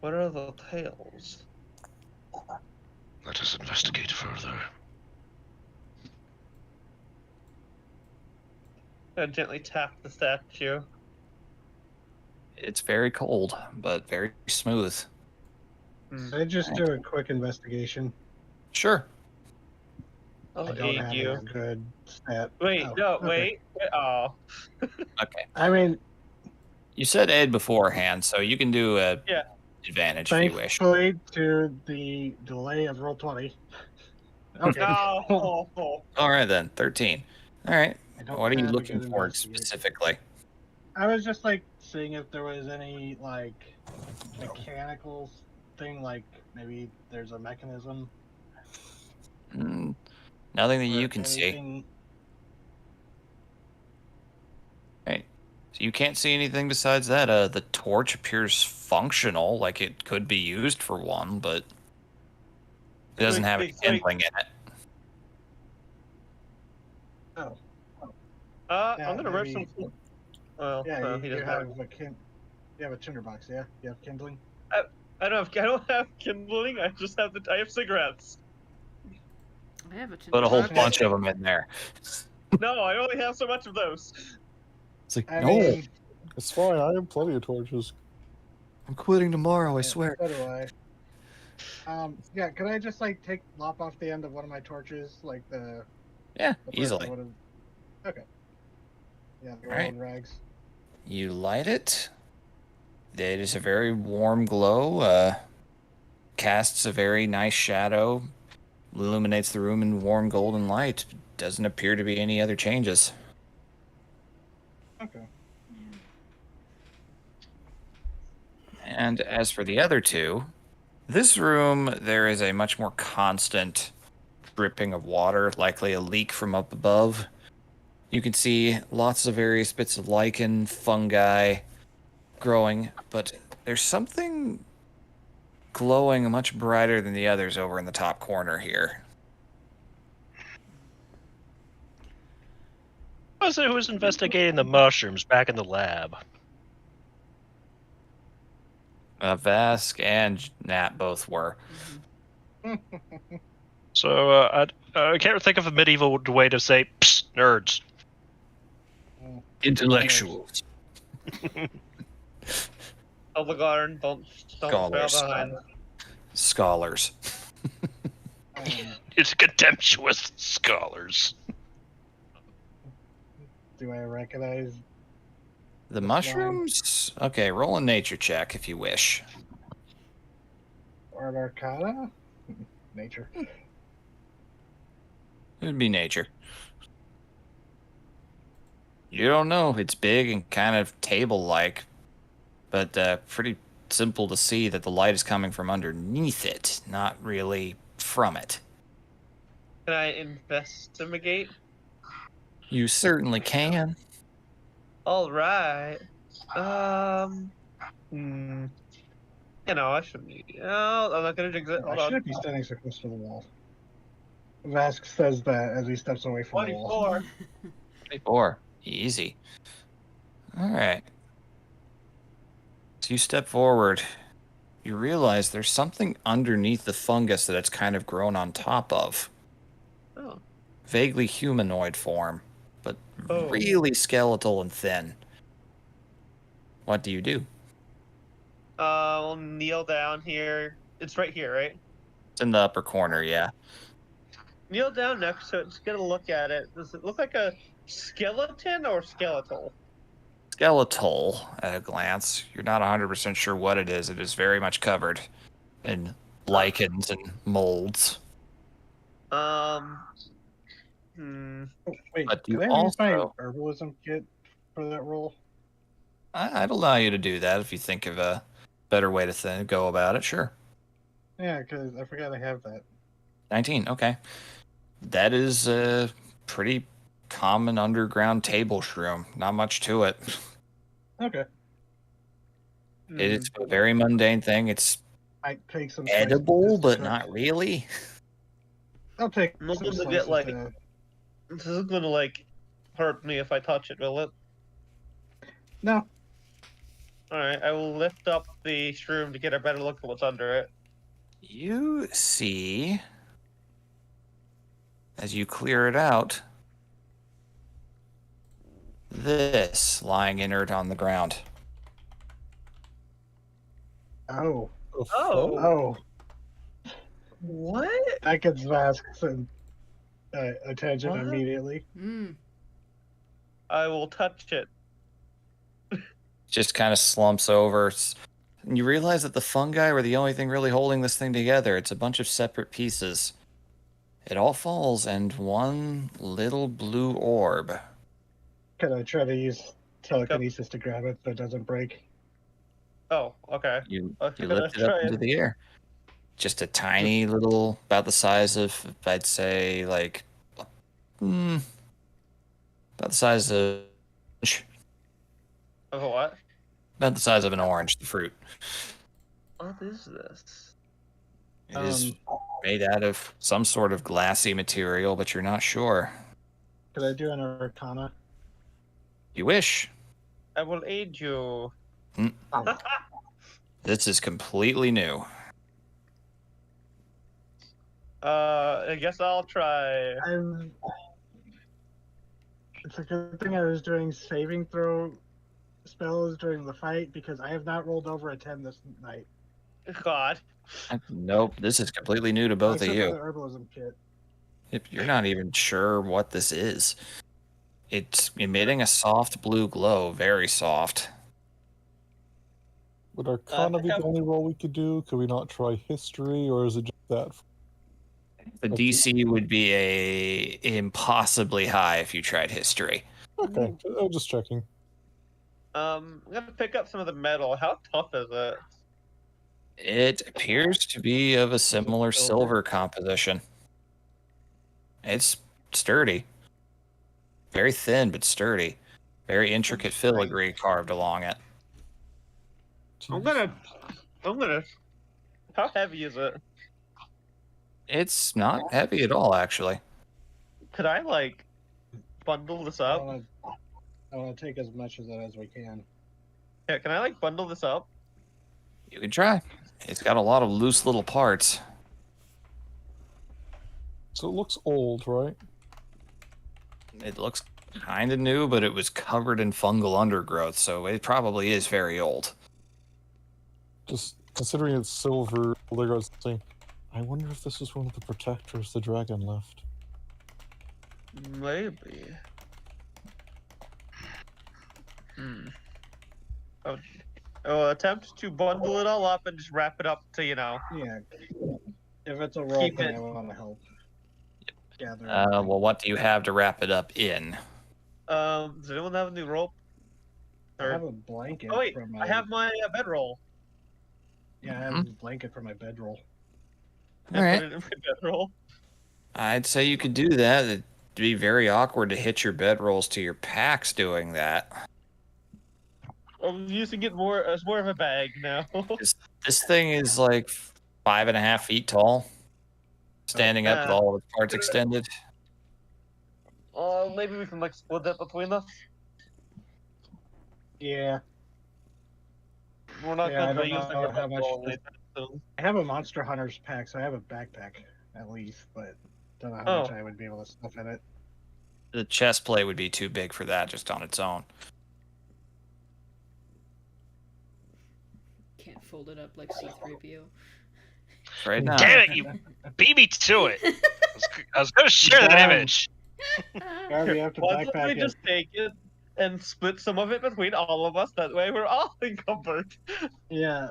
what are the tales? Let us investigate further. I gently tap the statue. It's very cold, but very smooth. I just do a quick investigation. Sure. I'll I don't aid have you. a good stat. Wait, Oh, no, okay. wait. Oh. Okay. I mean, You said aid beforehand, so you can do a Yeah. advantage if you wish. thankfully, to the delay of roll 20. Okay. No. All right then, 13. All right. I don't What are you have a looking good for investigate. specifically? I was just like seeing if there was any like mechanical thing, like maybe there's a mechanism. Mm, nothing that or you can see. anything. Right. So you can't see anything besides that. The torch appears functional, like it could be used for one, but it doesn't have any It's like- kindling in it. Oh, Yeah, I'm gonna rip some. maybe- Well, yeah, he you doesn't have a you have a tinderbox, yeah? You have kindling? I don't have kindling. I just have I have cigarettes. I have a Put a whole tinderbox. bunch of them in there. No, I only have so much of those. It's like, I no, mean, It's fine. I have plenty of torches. I'm quitting tomorrow, I yeah, swear. So do I. Yeah, could I just like lop off the end of one of my torches, like the Yeah, part that easily. would've- Okay. Yeah, they're Alright. all in rags. You light it. It is a very warm glow. Casts a very nice shadow. Illuminates the room in warm golden light. Doesn't appear to be any other changes. Okay. And as for the other two, this room, there is a much more constant dripping of water, likely a leak from up above. You can see lots of various bits of lichen, fungi growing, but there's something glowing much brighter than the others over in the top corner here. Was it who was investigating the mushrooms back in the lab? Vask and Nat both were. So I can't think of a medieval way to say "Psst, nerds." Intellectuals. Eldegarn, don't fail Scholars. behind. Scholars. It's contemptuous scholars. Do I recognize? The This mushrooms? Okay, roll a nature check if you wish. Art Arcana? Nature. It would be nature. You don't know. It's big and kind of table-like, but pretty simple to see that the light is coming from underneath it, not really from it. Can I investigate? You certainly can. All right. Hmm. I shouldn't. No, I'm not gonna jinx it. Hold I on. shouldn't be standing so close to the wall. Vask says that as he steps away from the wall. 24. 24. Easy. All right. So you step forward. You realize there's something underneath the fungus that it's kind of grown on top of. Oh. Vaguely humanoid form, but Oh. really skeletal and thin. What do you do? I'll kneel down here. It's right here, right? It's in the upper corner, yeah. Kneel down next to it. Just get a look at it. Does it look like a skeleton or skeletal? Skeletal at a glance. You're not 100% sure what it is. It is very much covered in lichens and molds. Wait, But can you I use my also- herbalism kit for that role? I'd allow you to do that if you think of a better way to go about it. Sure. Yeah, because I forgot I have that. 19. Okay. That is a pretty common underground table shroom. Not much to it. Okay. It's a very mundane thing. It's I take some slices edible, to but cook. not really. I'll take I'm not some gonna slices get, like- to... This isn't gonna hurt me if I touch it, will it? No. Alright, I will lift up the shroom to get a better look at what's under it. You see, as you clear it out, this lying inert on the ground. Oh. The Oh. fuck? Oh. What? That gets Vask's attention What? immediately. I will touch it. Just kind of slumps over. And you realize that the fungi were the only thing really holding this thing together. It's a bunch of separate pieces. It all falls, and one little blue orb. Can I try to use telekinesis to grab it so it doesn't break? Oh, okay. You Okay, lift it up try into the air. Just a tiny little, about the size of, I'd say, about the size of, Of a what? about the size of an orange, the fruit. What is this? It is made out of some sort of glassy material, but you're not sure. Could I do an arcana? You wish. I will aid you. Oh. This is completely new. I guess I'll try. It's a good thing I was doing saving throw spells during the fight because I have not rolled over a 10 this night. God. Nope, this is completely new to both of Except for you. the herbalism kit. You're not even sure what this is. It's emitting a soft blue glow, very soft. Would Arcana be pick the up- only roll we could do? Could we not try history, or is it just that? The DC would be impossibly high if you tried history. Okay, I was just checking. I'm gonna pick up some of the metal. How tough is it? It appears to be of a similar silver composition. It's sturdy. Very thin, but sturdy. Very intricate filigree carved along it. I'm gonna. How heavy is it? It's not heavy at all, actually. Could I bundle this I up? want to take as much of that as we can. Yeah, can I bundle this up? You can try. It's got a lot of loose little parts. So it looks old, right? It looks kind of new, but it was covered in fungal undergrowth, so it probably is very old. Just considering it's silver, there goes the thing. I wonder if this is one of the protectors the dragon left. Maybe. I'll attempt to bundle it all up and just wrap it up to, Yeah. If it's a roll, Keep then it. I want to help. Gather. Well, what do you have to wrap it up in? Does anyone have a new rope? I have a blanket. Oh wait, from I have my bedroll. Yeah, I have a blanket for my bedroll. I All right. put it in my bedroll. I'd say you could do that. It'd be very awkward to hitch your bedrolls to your packs doing that. I'm using it more as more of a bag now. This thing is like 5.5 feet tall, standing up with all of its parts extended. Maybe we can like split that between us. Yeah. We're not Yeah, I gonna don't use know how much. anytime soon. I have a Monster Hunter's pack, so I have a backpack at least, but don't know how much I would be able to stuff in it. The chest plate would be too big for that just on its own. Can't fold it up like C-3PO. Right now. Damn it, you beat me to it. I was going to share that image. Garvey, you have to Why don't backpack we it. just take it and split some of it between all of us? That way we're all encumbered. Yeah.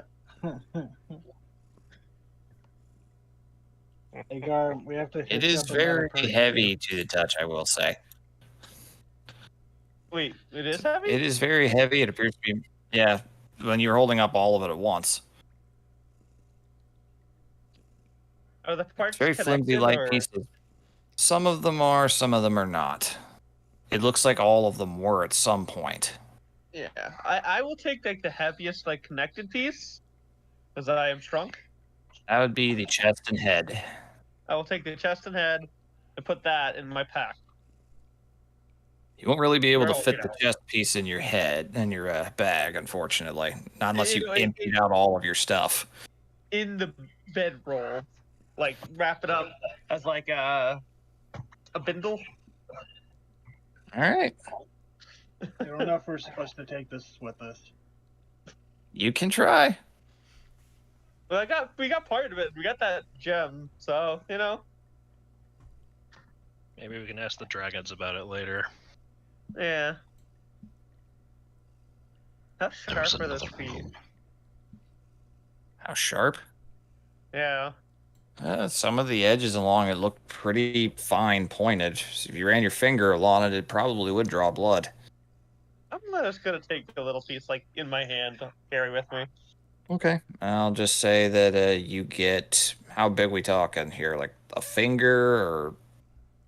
Hey, Gar, we have to. It hitch is up a meta very person heavy to the touch, I will say. Wait, it is heavy? It is very heavy. It appears to be, yeah, when you're holding up all of it at once. Are the parts It's very flimsy, connected, light or- pieces. Some of them are, some of them are not. It looks like all of them were at some point. Yeah, I will take like the heaviest like connected piece, because I am shrunk. That would be the chest and head. I will take the chest and head and put that in my pack. You won't really be able to Well, fit you the know. chest piece in your head, in your bag, unfortunately. Not unless you It- emptied out all of your stuff. In the bedroll, like wrap it up as like a bindle. All right. I don't know if we're supposed to take this with us. You can try. But we got part of it. We got that gem, so you know. Maybe we can ask the dragons about it later. Yeah. How There's sharp are those another feet? room. How sharp? Yeah. Some of the edges along it look pretty fine pointed. So if you ran your finger along it, it probably would draw blood. I'm just gonna take a little piece like in my hand to carry with me. Okay. I'll just say that you get, how big we talking here? Like a finger or...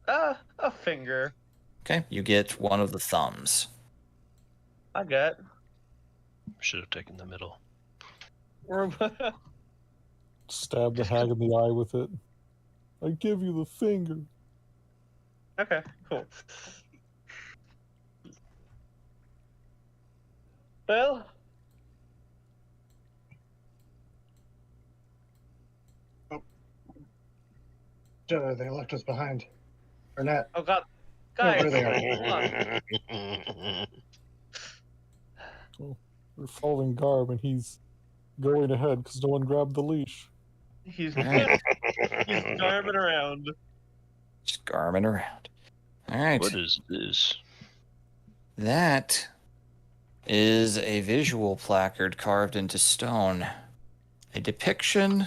A finger. Okay, you get one of the thumbs. I got. Should have taken the middle. Stab the hag in the eye with it. I give you the finger. Okay, cool. Well, Jedi, they left us behind. Or not. oh god, Oh, guys, there they hold on. We're following Garb, and he's going ahead because no one grabbed the leash. He's Alright. he's garming around. Just garming around. All right. What is this? That is a visual placard carved into stone. A depiction.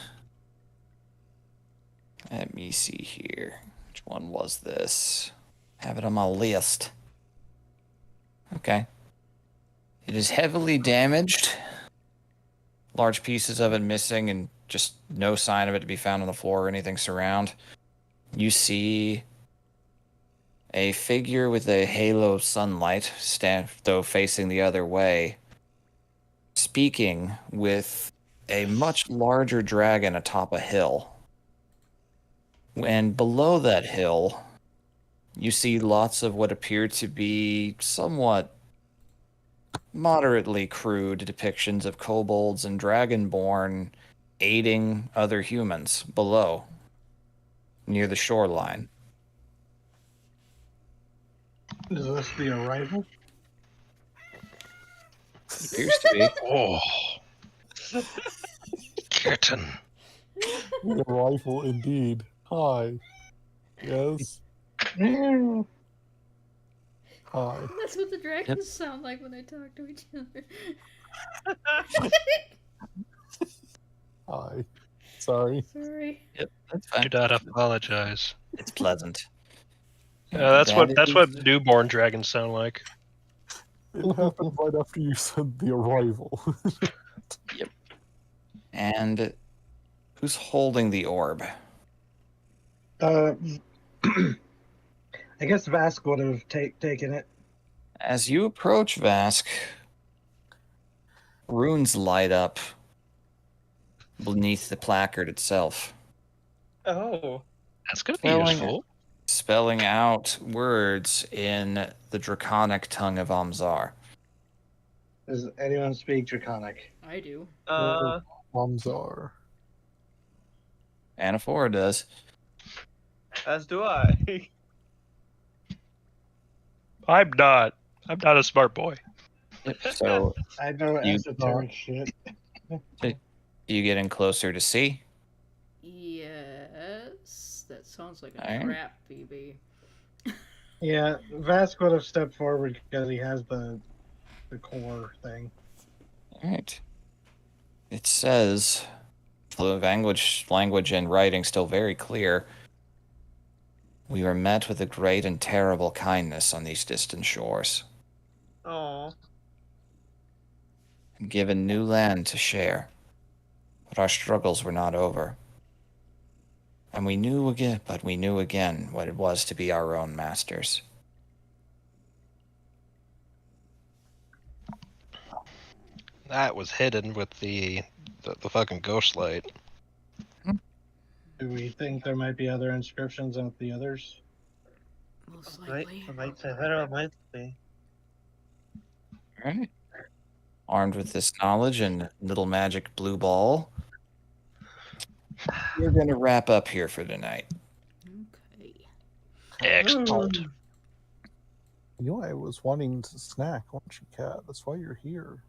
Let me see here. Which one was this? Have it on my list. Okay. It is heavily damaged. Large pieces of it missing and just no sign of it to be found on the floor or anything surround. You see a figure with a halo of sunlight, though facing the other way, speaking with a much larger dragon atop a hill. And below that hill, you see lots of what appear to be somewhat moderately crude depictions of kobolds and dragonborn aiding other humans below, near the shoreline. Is this the arrival? It appears to be. Oh. Kitten. The rifle, indeed. Hi. Yes. Hi. That's what the dragons sound like when they talk to each other. Hi. Sorry. Sorry. Yep, that's fine. Do not apologize. It's pleasant. That's That what is- newborn dragons sound like. It happened right after you said the arrival. And who's holding the orb? I guess Vask would have taken it. As you approach Vask, runes light up beneath the placard itself, Oh. That's gonna be Spelling- useful. spelling out words in the draconic tongue of Amzar. Does anyone speak Draconic? I do. Amzar. Anaphora does. As do I. I'm not. I'm not a smart boy. Yep. So I know You- esoteric shit. you get in closer to see. Yes, that sounds like a Alright. trap, BB. Yeah, Vask would have stepped forward because he has the core thing. All right. It says, the language and writing still very clear. We were met with a great and terrible kindness on these distant shores, Oh. and given new land to share. But our struggles were not over. And we knew again what it was to be our own masters. That was hidden with the fucking ghost light. Do we think there might be other inscriptions at the others? Most Right. likely. I might say there might be. All right. Armed with this knowledge and little magic blue ball, we're going to wrap up here for tonight. Okay. Excellent. You know, I was wanting to snack, weren't you, Cat? That's why you're here.